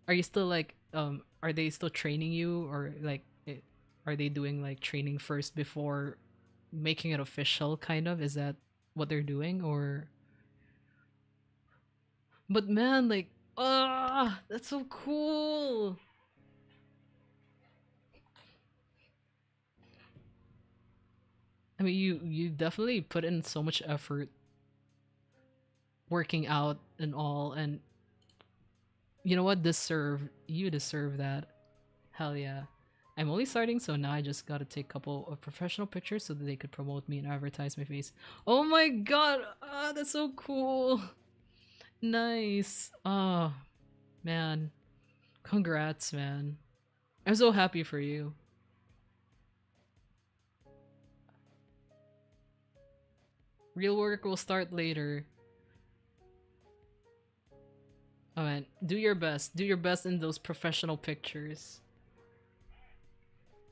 Are you still like are they still training you, or like are they doing like training first before making it official kind of? Is that what they're doing, or but man, like that's so cool. I mean, you definitely put in so much effort working out and all, and you know what? You deserve that. Hell yeah. I'm only starting, so now I just gotta take a couple of professional pictures so that they could promote me and advertise my face. Oh my god! That's so cool! Nice! Oh, man. Congrats, man. I'm so happy for you. Real work will start later. Oh man, do your best. Do your best in those professional pictures.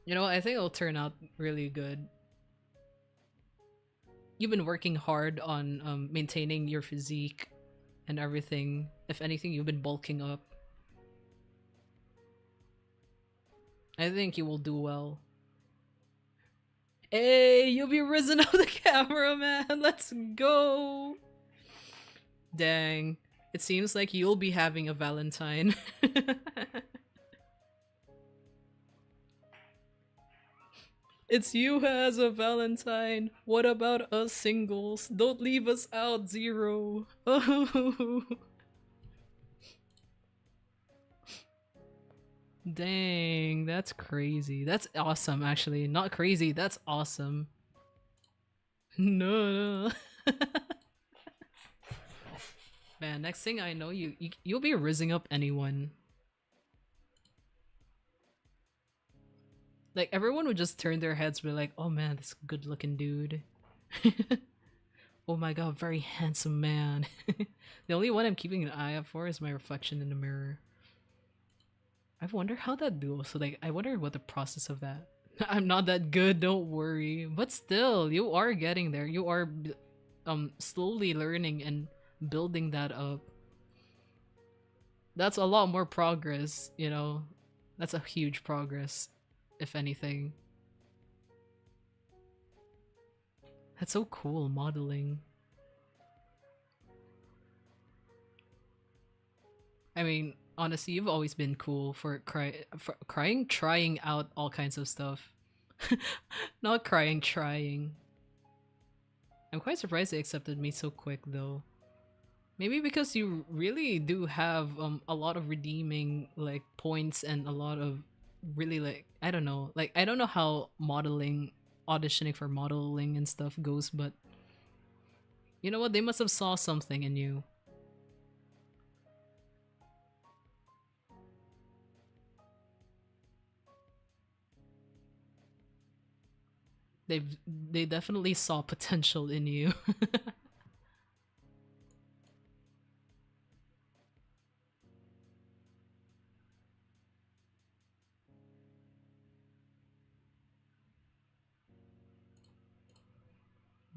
You know, I think it'll turn out really good. You've been working hard on maintaining your physique and everything. If anything, you've been bulking up. I think you will do well. Hey, you'll be risen up the camera, man. Let's go. Dang. It seems like you'll be having a Valentine. It's you who has a Valentine. What about us singles? Don't leave us out, Zero. Oh. Dang, that's crazy. That's awesome, actually. Not crazy, that's awesome. No. Man, next thing I know, you'll be rizzing up anyone. Like everyone would just turn their heads, be like, "Oh man, this good-looking dude." Oh my god, very handsome man. The only one I'm keeping an eye out for is my reflection in the mirror. I wonder how that goes. So like, I wonder what the process of that I'm not that good, don't worry. But still, you are getting there. You are slowly learning and building that up. That's a lot more progress, you know. That's a huge progress, if anything. That's so cool, modeling. I mean, honestly, you've always been cool for crying, trying out all kinds of stuff. Not crying, trying. I'm quite surprised they accepted me so quick, though. Maybe because you really do have a lot of redeeming like points and a lot of really like I don't know how modeling auditioning for modeling and stuff goes, but you know what, they must have saw something in you. They definitely saw potential in you.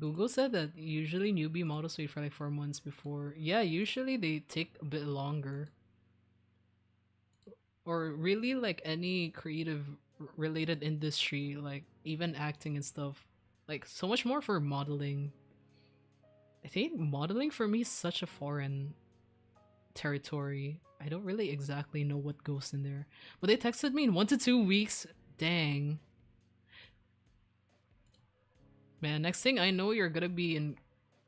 Google said that usually newbie models wait for like 4 months before. Yeah, usually they take a bit longer. Or really like any creative related industry, like even acting and stuff. Like so much more for modeling. I think modeling for me is such a foreign territory. I don't really exactly know what goes in there. But they texted me in 1 to 2 weeks. Dang. Man, next thing I know, you're gonna be in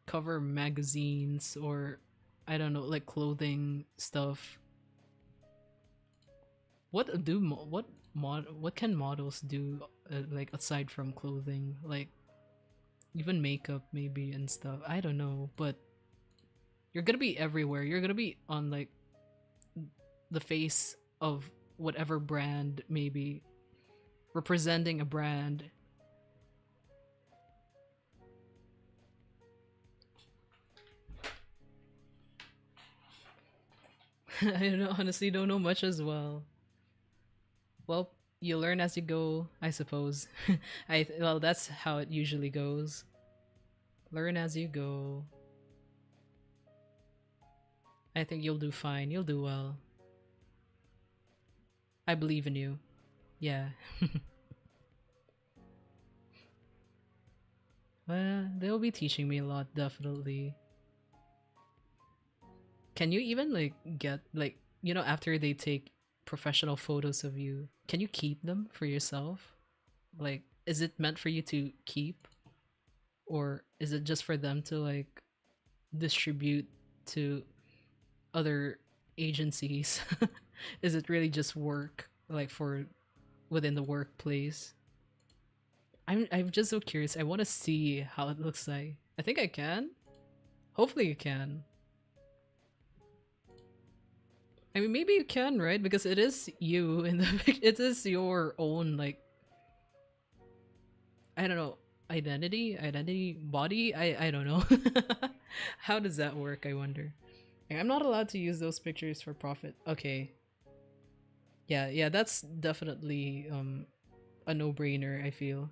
cover magazines or I don't know, like clothing stuff. What can models do like aside from clothing? Like even makeup maybe and stuff. I don't know, but you're gonna be everywhere. You're gonna be on like the face of whatever brand, maybe representing a brand. I don't know, honestly don't know much as well. Well, you learn as you go, I suppose. Well, that's how it usually goes. Learn as you go. I think you'll do fine. You'll do well. I believe in you. Yeah. They'll be teaching me a lot, definitely. Can you even like get like after they take professional photos of you, can you keep them for yourself? Like, is it meant for you to keep, or is it just for them to like distribute to other agencies? Is it really just work like for within the workplace? I'm just so curious. I want to see how it looks like. I think I can. Hopefully you can. I mean, maybe you can, right? Because it is you in the it is your own like I don't know identity, body. I don't know. How does that work? I wonder. Like, I'm not allowed to use those pictures for profit. Okay. Yeah, yeah, that's definitely a no-brainer. I feel.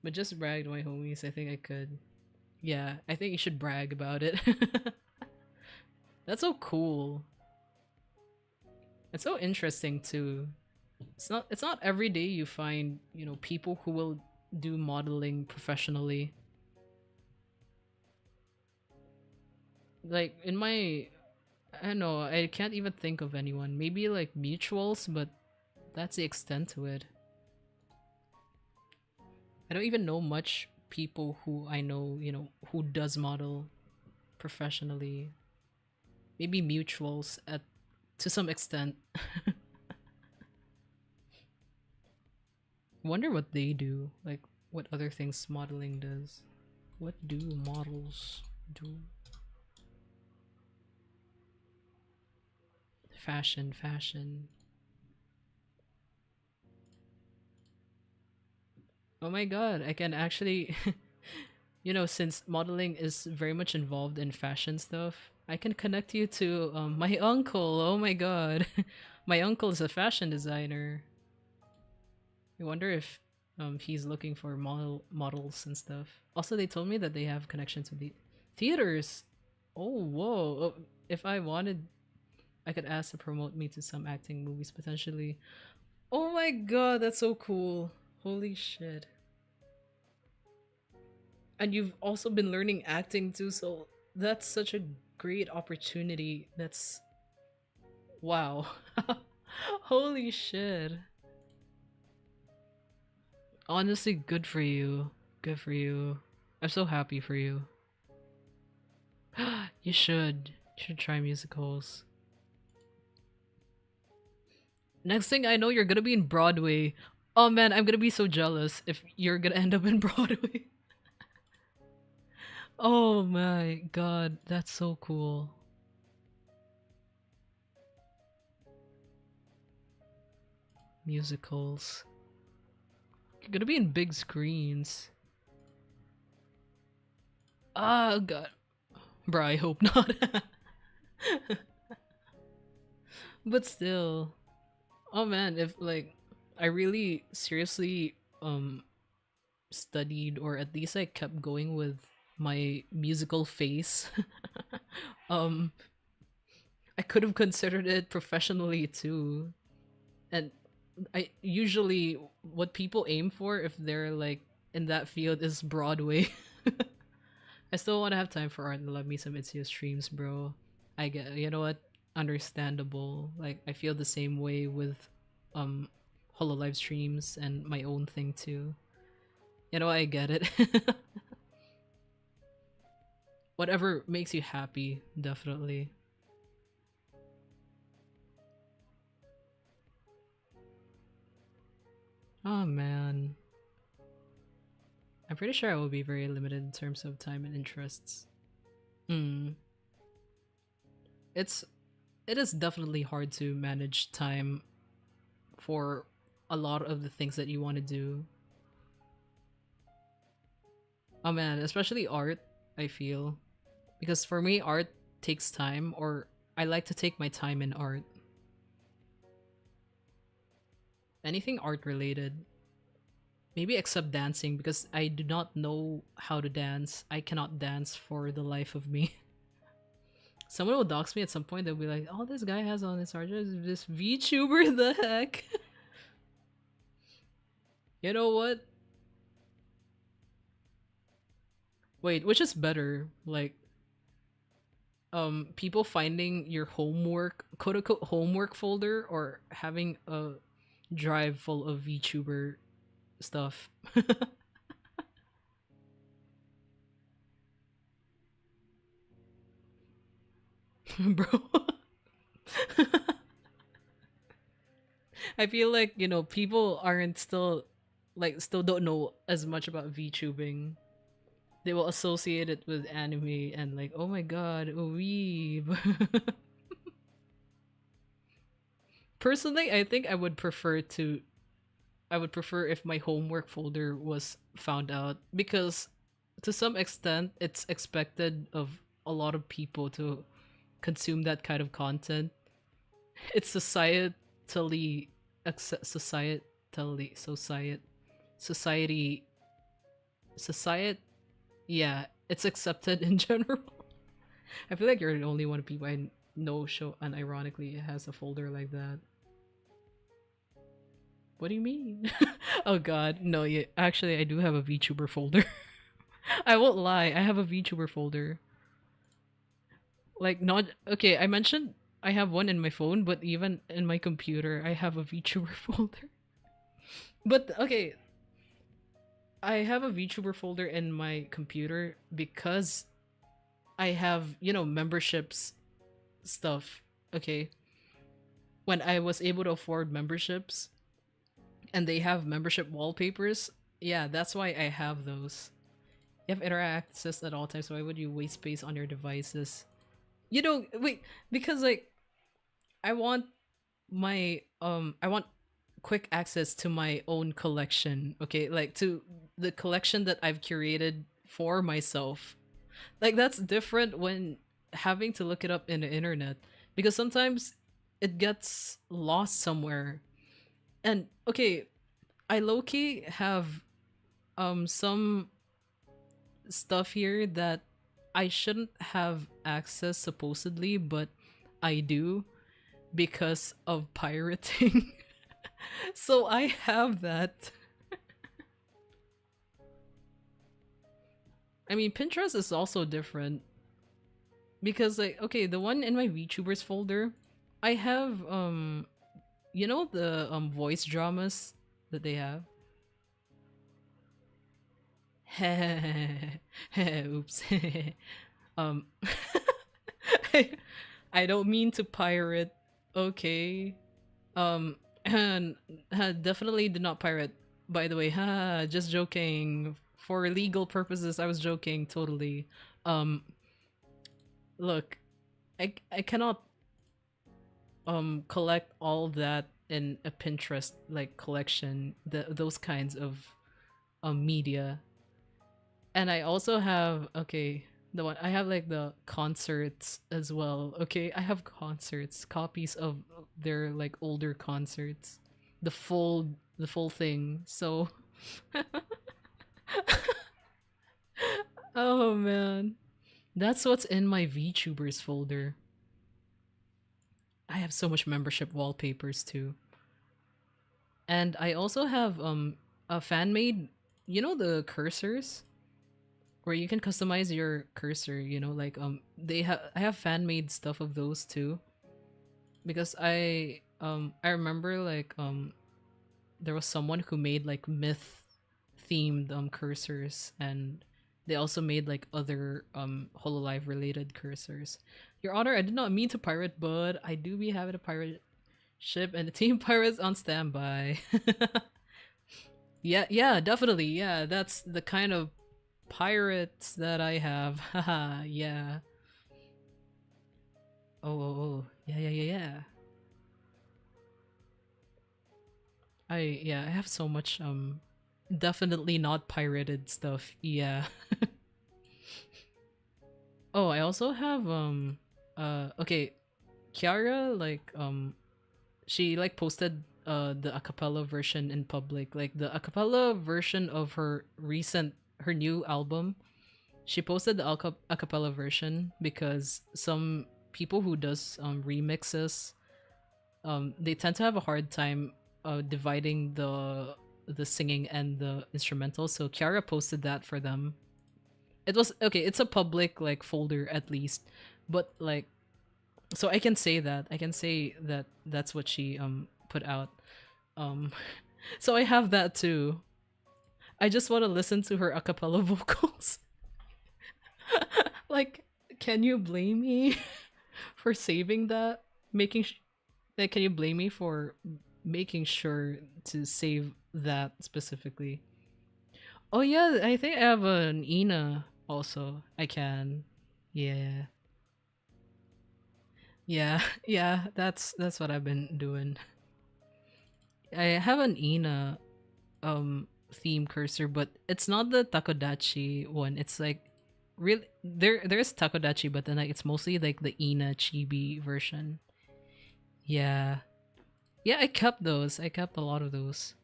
But just brag to my homies. I think I could. Yeah, I think you should brag about it. That's so cool. It's so interesting too. It's not every day you find, people who will do modeling professionally. Like in my I don't know, I can't even think of anyone. Maybe like mutuals, but that's the extent to it. I don't even know much people who I know, who does model professionally. Maybe mutuals at to some extent. Wonder what they do. Like what other things modeling does. What do models do? Fashion. Oh my god, I can actually since modeling is very much involved in fashion stuff, I can connect you to my uncle. Oh my god. My uncle is a fashion designer. I wonder if he's looking for models and stuff. Also, they told me that they have connections with the theaters. Oh, whoa. Oh, if I wanted, I could ask to promote me to some acting movies potentially. Oh my god, that's so cool. Holy shit. And you've also been learning acting too, so that's such a great opportunity. That's wow. Holy shit. Honestly, good for you. Good for you. I'm so happy for you. You should. You should try musicals. Next thing I know, you're gonna be in Broadway. Oh man, I'm gonna be so jealous if you're gonna end up in Broadway. Oh my god, that's so cool. Musicals. You're gonna be in big screens. Oh god. Bruh, I hope not. But still. Oh man, if like I really seriously studied, or at least I kept going with my musical face, um I could have considered it professionally too. And I usually, what people aim for if they're like in that field is Broadway. I still want to have time for art and love me some Itsuyo streams, bro. I get, you know what? Understandable. Like I feel the same way with um live streams and my own thing too. You know, I get it. Whatever makes you happy, definitely. Oh man. I'm pretty sure I will be very limited in terms of time and interests. Mm. It's it is definitely hard to manage time for a lot of the things that you want to do. Oh man, especially art, I feel. Because for me, art takes time, or I like to take my time in art. Anything art related. Maybe except dancing, because I do not know how to dance. I cannot dance for the life of me. Someone will dox me at some point, they'll be like, oh, this guy has on his hard drive this VTuber, the heck? You know what? Wait, which is better? Like, people finding your homework, quote unquote homework folder, or having a drive full of VTuber stuff? Bro. I feel like, you know, people aren't still like still don't know as much about VTubing. They will associate it with anime and like, oh my god, a weeb. Personally, I think I would prefer if my homework folder was found out, because to some extent it's expected of a lot of people to consume that kind of content. It's societally society society yeah, it's accepted in general. I feel like you're the only one of people I know show unironically has a folder like that. What do you mean? Oh god, no, yeah, actually I do have a VTuber folder. I won't lie, I have a VTuber folder. Like, not okay, I mentioned I have one in my phone, but even in my computer I have a VTuber folder. But okay, I have a VTuber folder in my computer because I have, you know, memberships stuff. Okay. When I was able to afford memberships and they have membership wallpapers, yeah, that's why I have those. You have internet access at all times, so why would you waste space on your devices? You know, wait, because like I want I want quick access to my own collection, okay? Like to the collection that I've curated for myself. Like that's different when having to look it up in the internet, because sometimes it gets lost somewhere. And okay, I low-key have some stuff here that I shouldn't have access supposedly, but I do because of pirating. So I have that. I mean, Pinterest is also different because like okay, the one in my VTubers folder, I have you know the voice dramas that they have. Oops. um I, I don't mean to pirate. Okay. And definitely did not pirate, by the way. Ha, just joking. For legal purposes, I was joking totally. Um look, I cannot collect all that in a Pinterest like collection, those kinds of media. And I also have okay, the one I have like the concerts as well. Okay, I have concerts, copies of their like older concerts, the full thing. So, oh man, that's what's in my VTubers folder. I have so much membership wallpapers too, and I also have a fan made. You know the cursors where you can customize your cursor. You know, like they have I have fan made stuff of those too because I remember like there was someone who made like myth themed cursors, and they also made like other hololive related cursors. Your honor, I did not mean to pirate, but I do be having a pirate ship and the team pirates on standby. Yeah, yeah, definitely. Yeah, that's the kind of pirates that I have. Haha, yeah. Oh, yeah, yeah, yeah, yeah. I have so much definitely not pirated stuff. Yeah. Oh, I also have okay, Kiara like she like posted the acapella version in public, like the acapella version of her new album. She posted the acapella version because some people who does remixes they tend to have a hard time dividing the singing and the instrumental. So Kiara posted that for them. It was okay, it's a public like folder at least, but like so I can say that that's what she put out. um so I have that too. I just want to listen to her a cappella vocals. Like, can you blame me for saving that? Making like, can you blame me for making sure to save that specifically? Oh yeah, I think I have an Ina also. I can. Yeah. Yeah. Yeah, that's what I've been doing. I have an Ina theme cursor, but it's not the Takodachi one. It's like really there's Takodachi, but then like it's mostly like the Ina chibi version. Yeah. Yeah, I kept those. I kept a lot of those.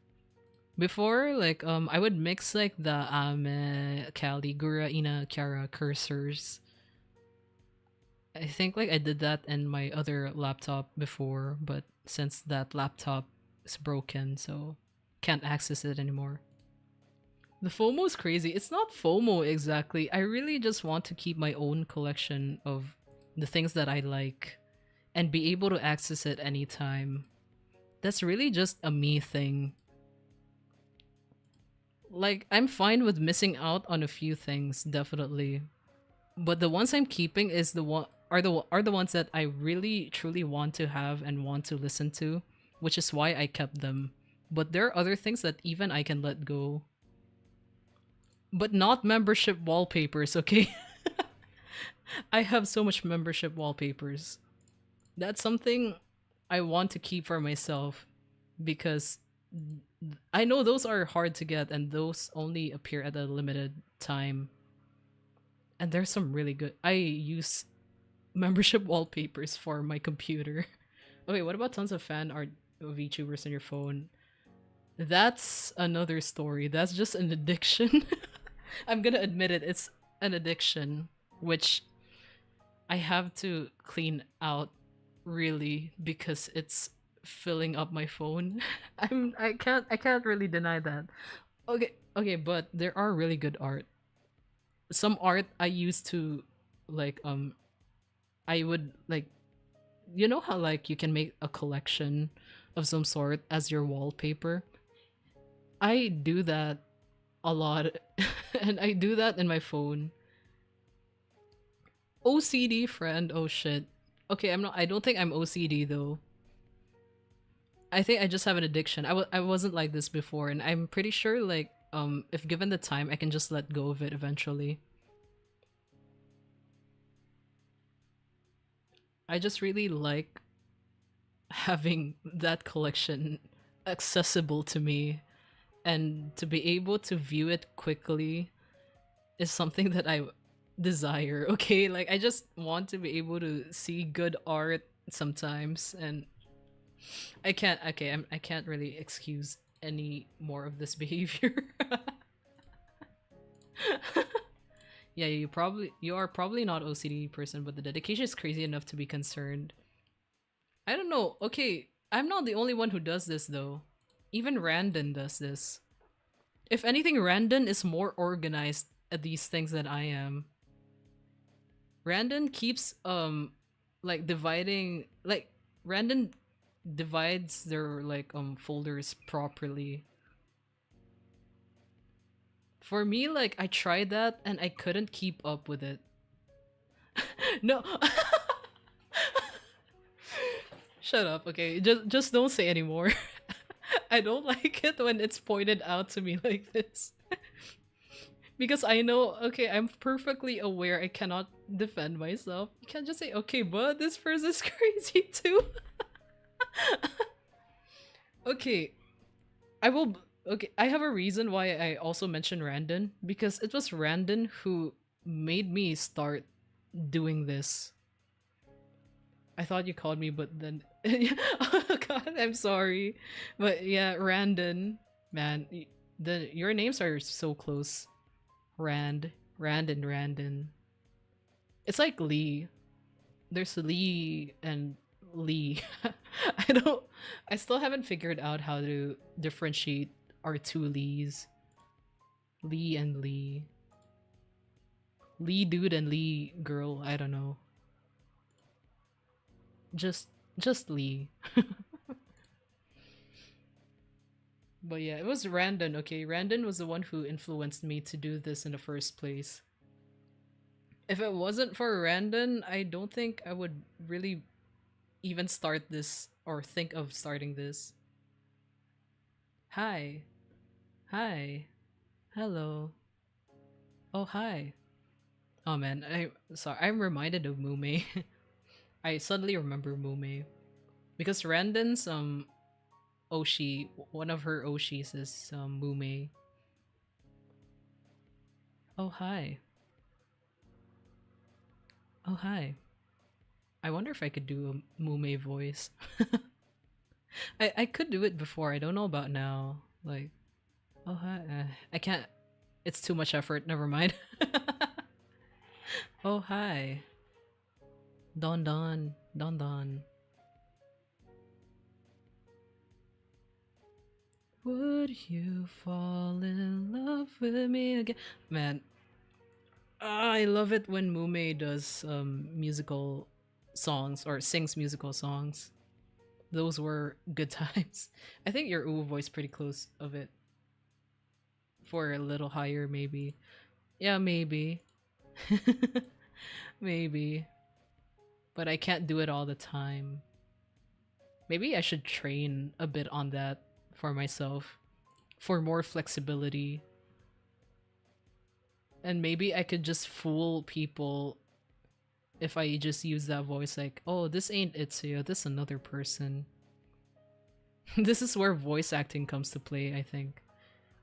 Before, like I would mix like the Ame, Kali, Gura, Ina, Kiara cursors. I think like I did that in my other laptop before, but since that laptop is broken, so can't access it anymore. The FOMO is crazy. It's not FOMO exactly. I really just want to keep my own collection of the things that I like and be able to access it anytime. That's really just a me thing. Like, I'm fine with missing out on a few things, definitely. But the ones I'm keeping is are the ones that I really truly want to have and want to listen to, which is why I kept them. But there are other things that even I can let go. But not membership wallpapers, okay? I have so much membership wallpapers. That's something I want to keep for myself because I know those are hard to get and those only appear at a limited time. And there's some really good. I use membership wallpapers for my computer. okay, what about tons of fan art of VTubers on your phone? That's another story. That's just an addiction. I'm gonna admit it. It's an addiction, which I have to clean out really because it's filling up my phone. I can't really deny that. Okay, okay, but there are really good art. Some art I used to like I would like, you know how like you can make a collection of some sort as your wallpaper? I do that a lot and I do that in my phone. OCD friend, oh shit. Okay, I don't think I'm OCD though. I think I just have an addiction. I wasn't like this before, and I'm pretty sure like if given the time I can just let go of it eventually. I just really like having that collection accessible to me, and to be able to view it quickly is something that I desire. Okay, like I just want to be able to see good art sometimes, and I can't. Okay, I can't really excuse any more of this behavior. Yeah, you are probably not OCD person, but the dedication is crazy enough to be concerned. I don't know. Okay, I'm not the only one who does this though. Even Randon does this. If anything, Randon is more organized at these things than I am. Randon keeps like dividing like Randon divides their like folders properly. For me, like I tried that and I couldn't keep up with it. No. Shut up, okay? Just don't say anymore. I don't like it when it's pointed out to me like this. Because I know, okay, I'm perfectly aware I cannot defend myself. You can't just say, okay, but this person's crazy too. Okay, I will. Okay, I have a reason why I also mentioned Randon, because it was Randon who made me start doing this. I thought you called me, but then oh god, I'm sorry, but yeah, Randon, man, your names are so close. Randon. It's like Lee. There's Lee and Lee. I don't. I still haven't figured out how to differentiate our two Lees. Lee and Lee. Lee dude and Lee girl. I don't know. Just just Lee. But yeah, it was Randon, okay? Randon was the one who influenced me to do this in the first place. If it wasn't for Randon, I don't think I would really even start this or think of starting this. Hi. Hi. Hello. Oh, hi. Oh man, I'm reminded of Mume. I suddenly remember Mume. Because Randon's Oshi, one of her Oshis is Mume. Oh hi. Oh hi. I wonder if I could do a Mume voice. I could do it before. I don't know about now. Like, oh hi. I can't. It's too much effort. Never mind. Oh hi. Don. Would you fall in love with me again? Man, I love it when Mume does musical songs or sings musical songs. Those were good times. I think your ooh voice pretty close of it. For a little higher maybe. Yeah, maybe. Maybe. But I can't do it all the time. Maybe I should train a bit on that for myself for more flexibility. And maybe I could just fool people if I just use that voice like, oh, this ain't Itsuyo, this another person. This is where voice acting comes to play, I think.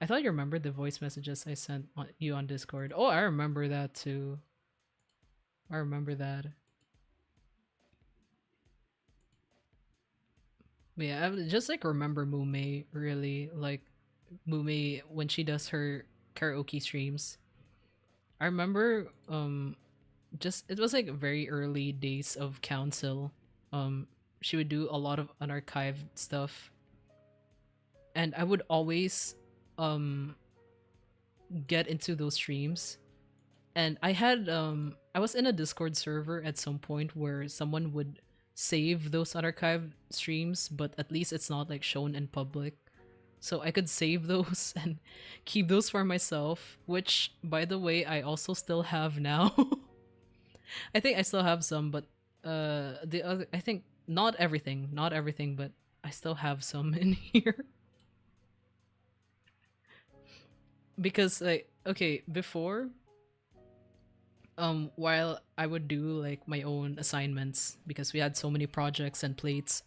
I thought you remembered the voice messages I sent you on Discord. Oh, I remember that too. I remember that. Yeah, I just like remember Mume really like Mume when she does her karaoke streams. I remember just it was like very early days of council. Um she would do a lot of unarchived stuff, and I would always um get into those streams. And I was in a Discord server at some point where someone would save those unarchived streams, but at least it's not like shown in public. So I could save those and keep those for myself, which by the way I also still have now. I think I still have some, but the other, I think not everything, but I still have some in here because like okay, before while I would do like my own assignments because we had so many projects and plates,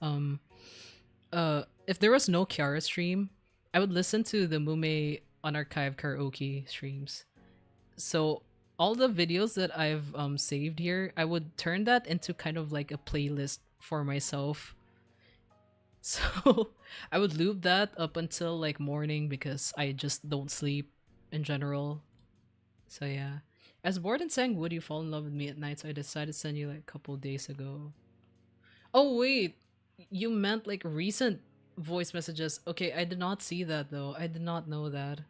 if there was no Kiara stream, I would listen to the Mume unarchived karaoke streams. So all the videos that I've saved here, I would turn that into kind of like a playlist for myself. So I would loop that up until like morning because I just don't sleep in general. So yeah. As bored and saying, would you fall in love with me at night? So I decided to send you like a couple days ago. Oh wait, you meant like recent voice messages. Okay, I did not see that though. I did not know that.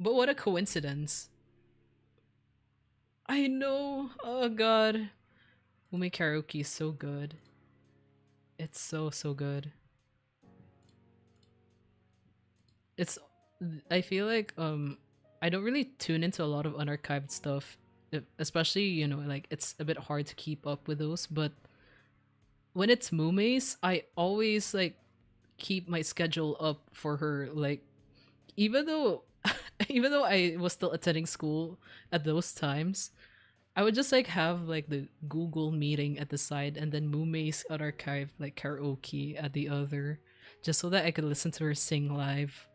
But what a coincidence. I know. Oh god. Umi karaoke is so good. It's so good. It's I feel like I don't really tune into a lot of unarchived stuff. Especially, you know, like it's a bit hard to keep up with those, but when it's Mume's, I always like keep my schedule up for her. Like even though even though I was still attending school at those times, I would just like have like the Google meeting at the side and then Mume's unarchived like karaoke at the other, just so that I could listen to her sing live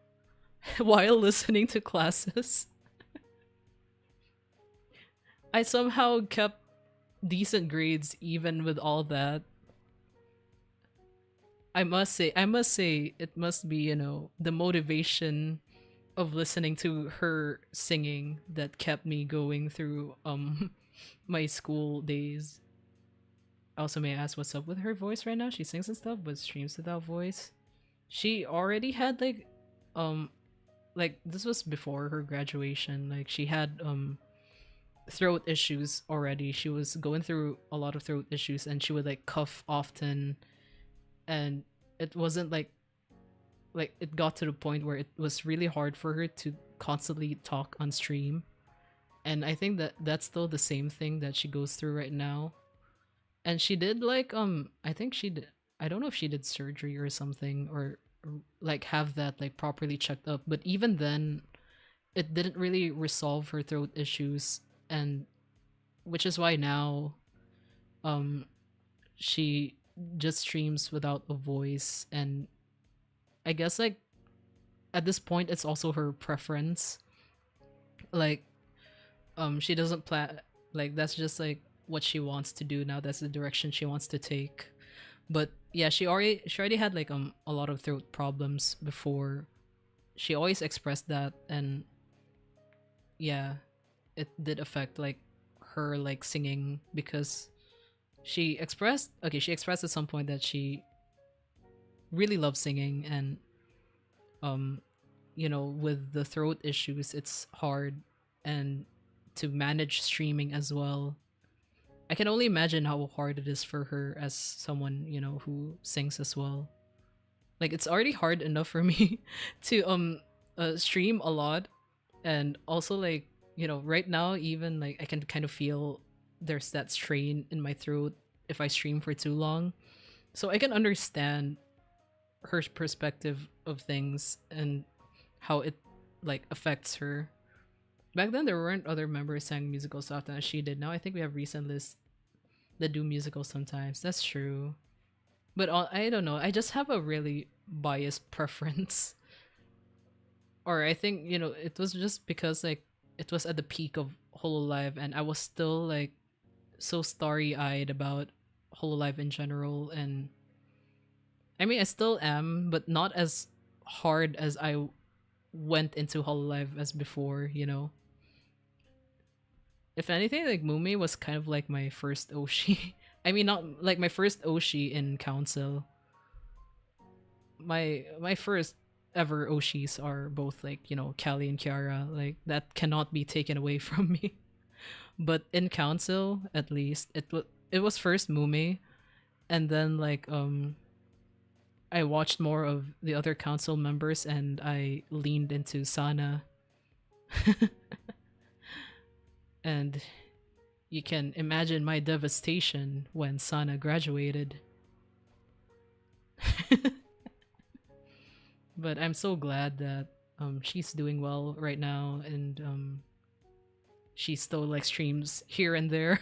while listening to classes. I somehow kept decent grades even with all that. I must say, it must be, you know, the motivation of listening to her singing that kept me going through my school days. Also, may I ask what's up with her voice right now? She sings and stuff, but streams without voice. She already had um like this was before her graduation. Like she had throat issues already. She was going through a lot of throat issues and she would like cough often, and it wasn't like it got to the point where it was really hard for her to constantly talk on stream. And I think that that's still the same thing that she goes through right now. And she did like I think she did, I don't know if she did surgery or something, or like have that like properly checked up, but even then it didn't really resolve her throat issues. And which is why now um she just streams without a voice. And I guess like at this point it's also her preference. Like she doesn't plan, like that's just like what she wants to do now, that's the direction she wants to take. But yeah, she already had like a lot of throat problems before. She always expressed that, and yeah, it did affect like her like singing because she expressed at some point that she really loves singing. And um you know, with the throat issues it's hard, and to manage streaming as well. I can only imagine how hard it is for her as someone, you know, who sings as well. Like it's already hard enough for me to stream a lot, and also like, you know, right now even like I can kind of feel there's that strain in my throat if I stream for too long. So I can understand her perspective of things and how it like affects her. Back then there weren't other members sang musicals so often as she did. Now I think we have recent lists that do musicals sometimes. That's true. But I don't know. I just have a really biased preference. Or I think, you know, it was just because like it was at the peak of Hololive and I was still like so starry eyed about Hololive in general. And I mean, I still am, but not as hard as I went into Hololive as before, you know? If anything, like Mumi was kind of like my first Oshi. I mean, not like my first Oshi in Council. My first ever Oshis are both like, you know, Callie and Kiara. Like that cannot be taken away from me. But in Council, at least, it was first Mumi, and then like I watched more of the other council members and I leaned into Sana. And you can imagine my devastation when Sana graduated. But I'm so glad that she's doing well right now, and she still like streams here and there.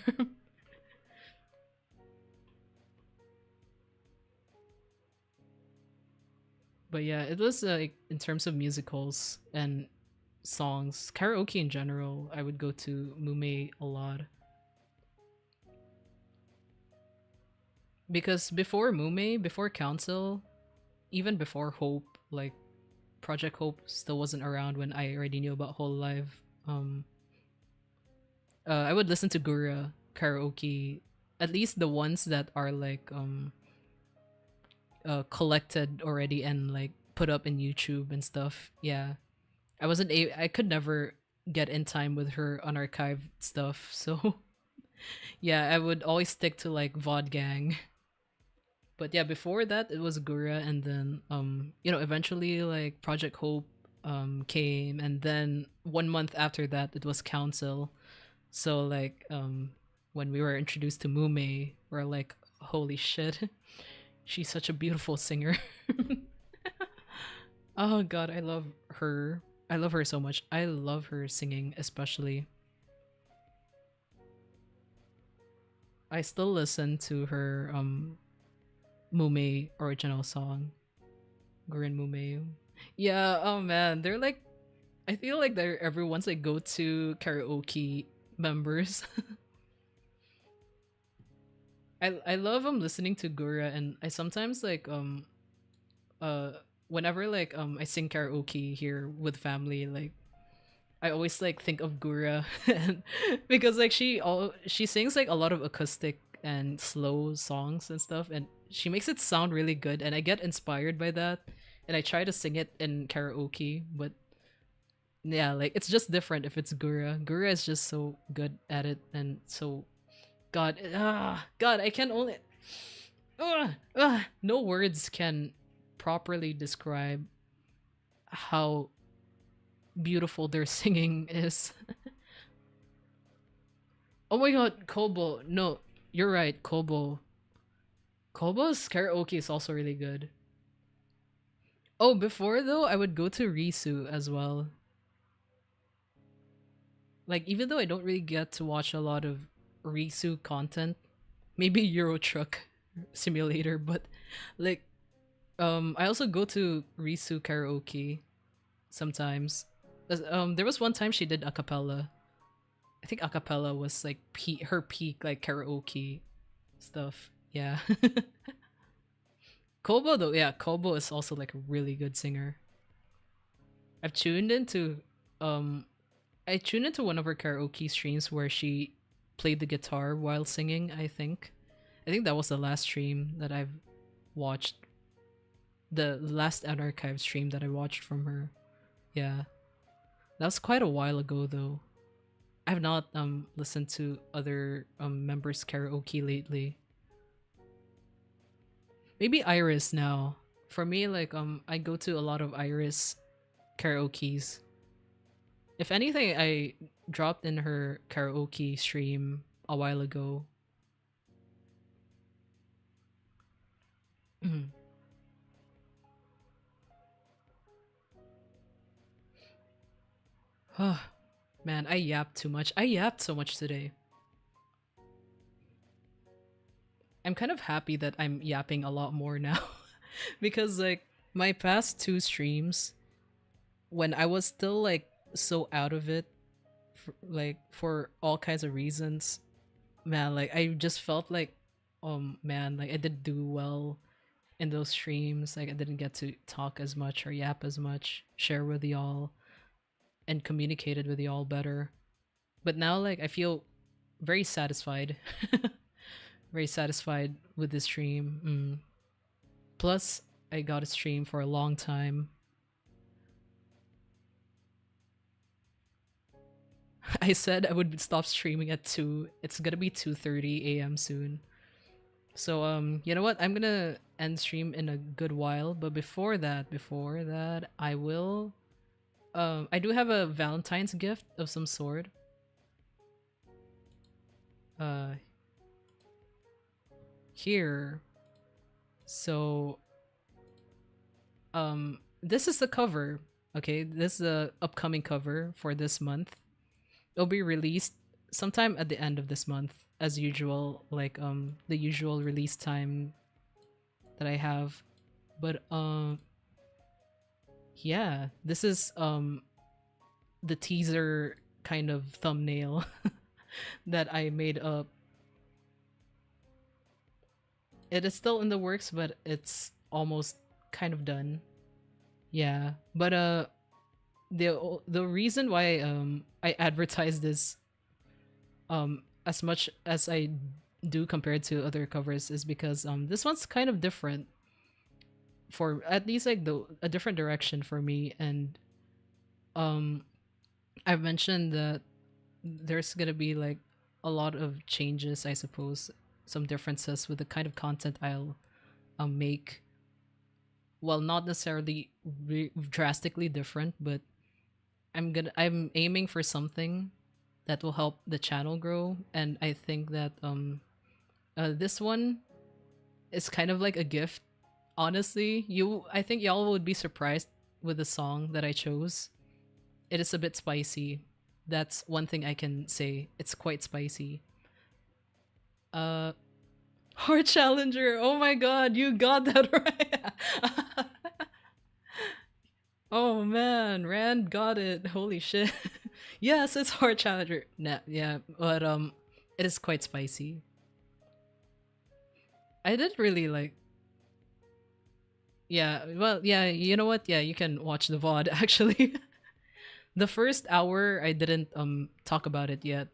But yeah, it was like in terms of musicals and songs, karaoke in general, I would go to Mume a lot. Because before Mume, before Council, even before Hope, like Project Hope still wasn't around when I already knew about Whole Live. Um, I would listen to Gura karaoke, at least the ones that are like collected already and like put up in YouTube and stuff. Yeah, I could never get in time with her unarchived stuff. So yeah, I would always stick to like VOD Gang. But yeah, before that it was Gura, and then you know, eventually like Project Hope came, and then 1 month after that it was Council. So like when we were introduced to Mume, we're like, holy shit, she's such a beautiful singer. Oh god, I love her. I love her so much. I love her singing, especially. I still listen to her Mume original song, Gurin Mume. Yeah, oh man, they're like, I feel like they're everyone's like go-to karaoke members. I love listening to Gura, and I sometimes like uh whenever like I sing karaoke here with family, like I always like think of Gura, and because like she sings like a lot of acoustic and slow songs and stuff, and she makes it sound really good, and I get inspired by that, and I try to sing it in karaoke. But yeah, like it's just different if it's Gura. Gura is just so good at it, and so God, I can only no words can properly describe how beautiful their singing is. Oh my god, Kobo. No, you're right, Kobo. Kobo's karaoke is also really good. Oh, before though, I would go to Risu as well. Like, even though I don't really get to watch a lot of Risu content, maybe Euro Truck Simulator, but like, I also go to Risu karaoke sometimes. There was one time she did a cappella. I think a cappella was like her peak like karaoke stuff. Yeah. Kobo though, yeah, Kobo is also like a really good singer. I've tuned into um I tuned into one of her karaoke streams where she played the guitar while singing, I think. I think that was the last stream that I've watched. The last unarchived stream that I watched from her. Yeah. That was quite a while ago though. I've not listened to other members karaoke lately. Maybe Iris now. For me, like I go to a lot of Iris karaoke's. If anything, I dropped in her karaoke stream a while ago. Man, I yapped too much. I yapped so much today. I'm kind of happy that I'm yapping a lot more now. Because like my past two streams, when I was still like so out of it, like for all kinds of reasons, man, like I just felt like man, like I didn't do well in those streams. Like I didn't get to talk as much or yap as much, share with y'all, and communicated with y'all better. But now, like, I feel very satisfied, very satisfied with this stream. Plus, I got a stream for a long time. I said I would stop streaming at 2. It's gonna be 2:30 a.m. soon. So you know what? I'm gonna end stream in a good while, but before that, I will I do have a Valentine's gift of some sort. Uh Here. So this is the cover. Okay, this is the upcoming cover for this month. It'll be released sometime at the end of this month, as usual, like the usual release time that I have. But yeah, this is the teaser kind of thumbnail that I made up. It is still in the works, but it's almost kind of done. Yeah, but the reason why I advertise this as much as I do compared to other covers is because this one's kind of different, for at least like the a different direction for me. And um I've mentioned that there's gonna be like a lot of changes, I suppose, some differences with the kind of content I'll make. Well, not necessarily drastically different, but I'm aiming for something that will help the channel grow. And I think that this one is kind of like a gift. Honestly, I think y'all would be surprised with the song that I chose. It is a bit spicy. That's one thing I can say. It's quite spicy. Heart Challenger. Oh my god, you got that right. Oh man, Rand got it. Holy shit. Yes, it's Heart Challenger. Nah, yeah, but it is quite spicy. I did really like. Yeah, well, yeah, you know what? Yeah, you can watch the VOD actually. The first hour I didn't talk about it yet.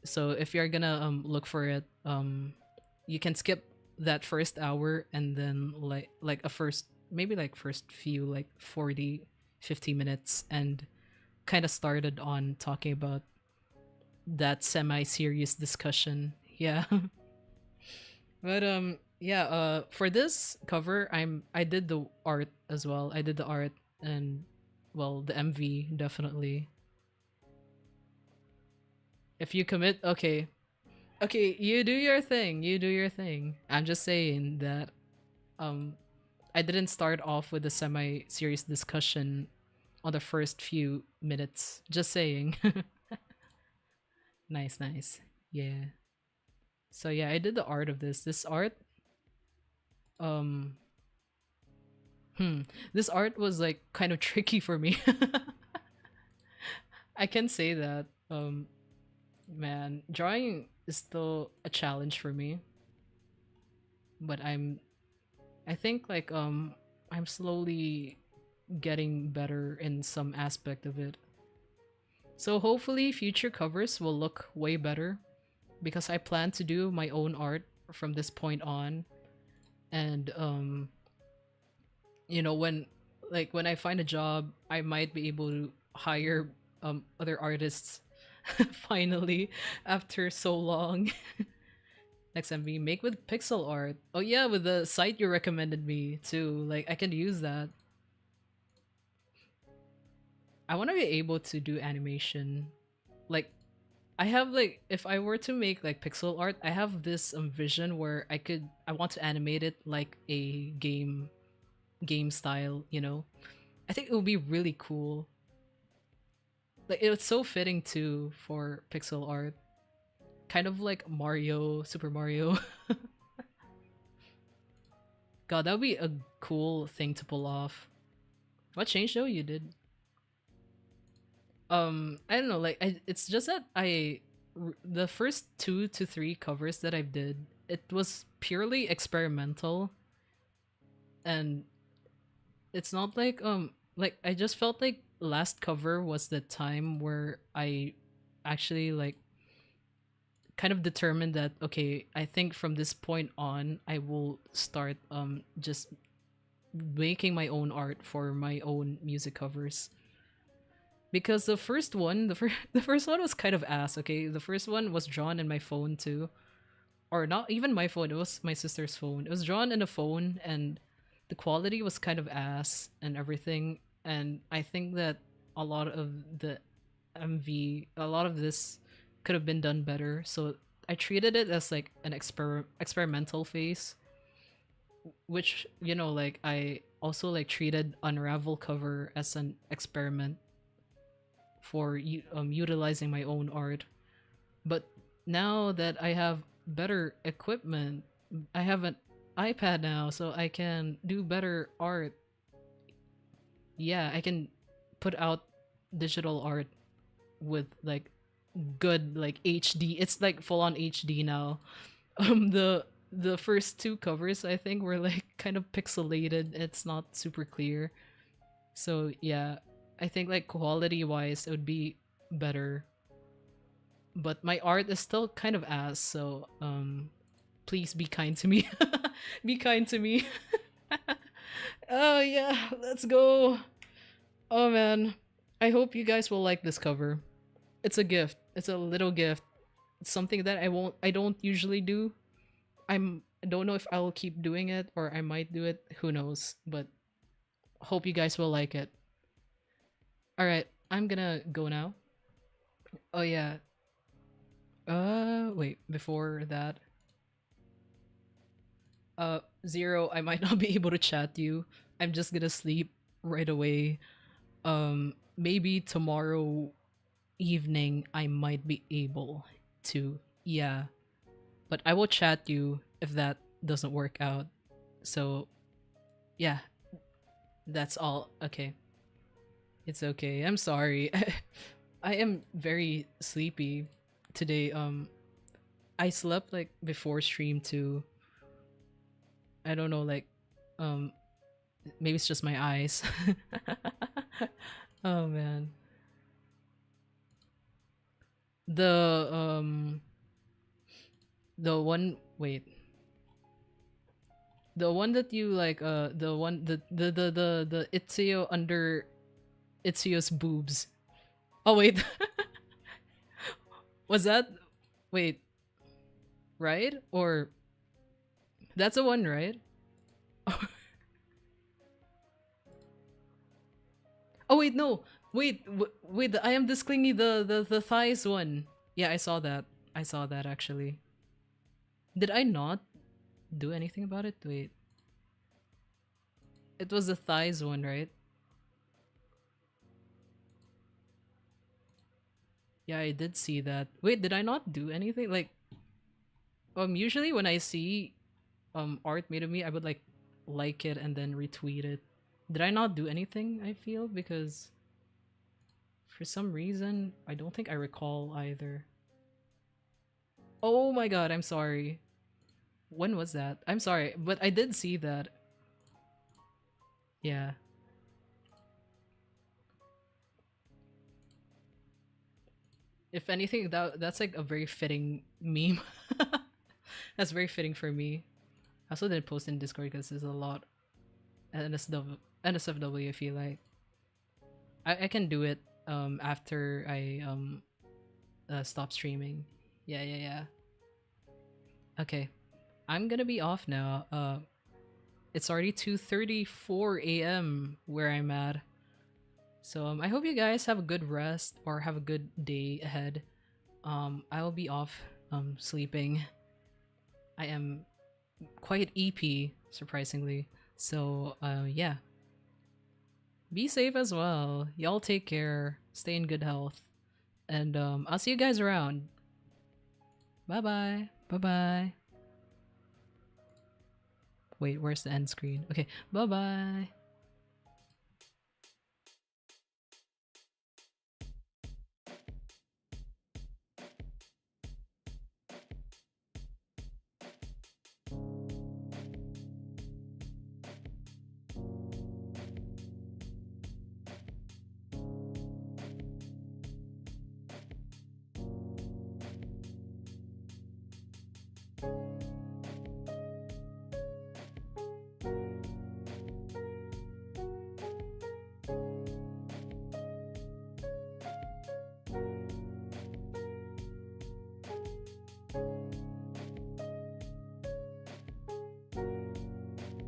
So if you're gonna look for it, you can skip that first hour and then like a first, maybe like first few like 40, 50 minutes, and kind of started on talking about that semi-serious discussion. Yeah. But yeah, for this cover I did the art as well. I did the art and, well, the MV definitely. If you commit, okay. Okay, you do your thing. You do your thing. I'm just saying that um I didn't start off with a semi-serious discussion on the first few minutes. Just saying. Nice, nice. Yeah. So yeah, I did the art of this. This art um hmm this art was like kind of tricky for me. I can say that. Man, drawing is still a challenge for me, but I think like I'm slowly getting better in some aspect of it. So hopefully future covers will look way better, because I plan to do my own art from this point on. And you know, when I find a job, I might be able to hire other artists finally, after so long. Next MV, make with pixel art. Oh yeah, with the site you recommended me too. Like I can use that. I want to be able to do animation. Like I have like, if I were to make like pixel art, I have this vision where I want to animate it like a game style, you know. I think it would be really cool. Like it's so fitting too for pixel art. Kind of like Mario, Super Mario. God, that would be a cool thing to pull off. What changed though? You did. I don't know. Like, it's just that the first 2 to 3 covers that I did, it was purely experimental, and it's not like I just felt like last cover was the time where I actually like kind of determined that okay, I think from this point on I will start just making my own art for my own music covers. Because the first one, the first one was kind of ass, okay? The first one was drawn in my phone too. Or not even my phone, it was my sister's phone. It was drawn in a phone and the quality was kind of ass and everything. And I think that a lot of the a lot of this could have been done better. So I treated it as like an experimental phase, which, you know, like I also like treated Unravel cover as an experiment for utilizing my own art. But now that I have better equipment, I have an iPad now, so I can do better art. Yeah, I can put out digital art with like good like HD. It's like full on HD now. The first two covers I think were like kind of pixelated. It's not super clear. So yeah, I think like quality wise it would be better. But my art is still kind of ass, so please be kind to me. Be kind to me. Oh yeah, let's go. Oh man. I hope you guys will like this cover. It's a gift. It's a little gift. It's something that I don't usually do. I don't know if I'll keep doing it or I might do it. Who knows? But hope you guys will like it. All right, I'm gonna go now. Oh yeah. Wait, before that. Zero, I might not be able to chat you. I'm just gonna sleep right away. Maybe tomorrow evening I might be able to. Yeah. But I will chat you if that doesn't work out. So, yeah, that's all. Okay. It's okay. I'm sorry. I am very sleepy today. I slept like before stream too. I don't know, like um maybe it's just my eyes. Oh man. The the one wait. The one that you like the one the Itsuyo under Itsuyo's boobs. Oh wait. Was that wait, right? Or that's the one, right? Oh wait, no. Wait, wait, I am this clingy the thighs one. Yeah, I saw that. I saw that actually. Did I not do anything about it? Wait. It was the thighs one, right? Yeah, I did see that. Wait, did I not do anything? Like usually when I see art made of me, I would like it and then retweet it. Did I not do anything, I feel? Because for some reason, I don't think I recall either. Oh my god, I'm sorry. When was that? I'm sorry, but I did see that. Yeah. If anything, that's like a very fitting meme. That's very fitting for me. I also didn't post in Discord because there's a lot. NSFW, I feel like. I can do it after I stop streaming. Yeah, yeah, yeah. Okay. I'm gonna be off now. It's already 2:34 a.m. where I'm at. So I hope you guys have a good rest or have a good day ahead. I will be off sleeping. I am quite EP, surprisingly. So yeah. Be safe as well. Y'all take care. Stay in good health. And I'll see you guys around. Bye bye. Bye bye. Wait, where's the end screen? Okay, bye bye.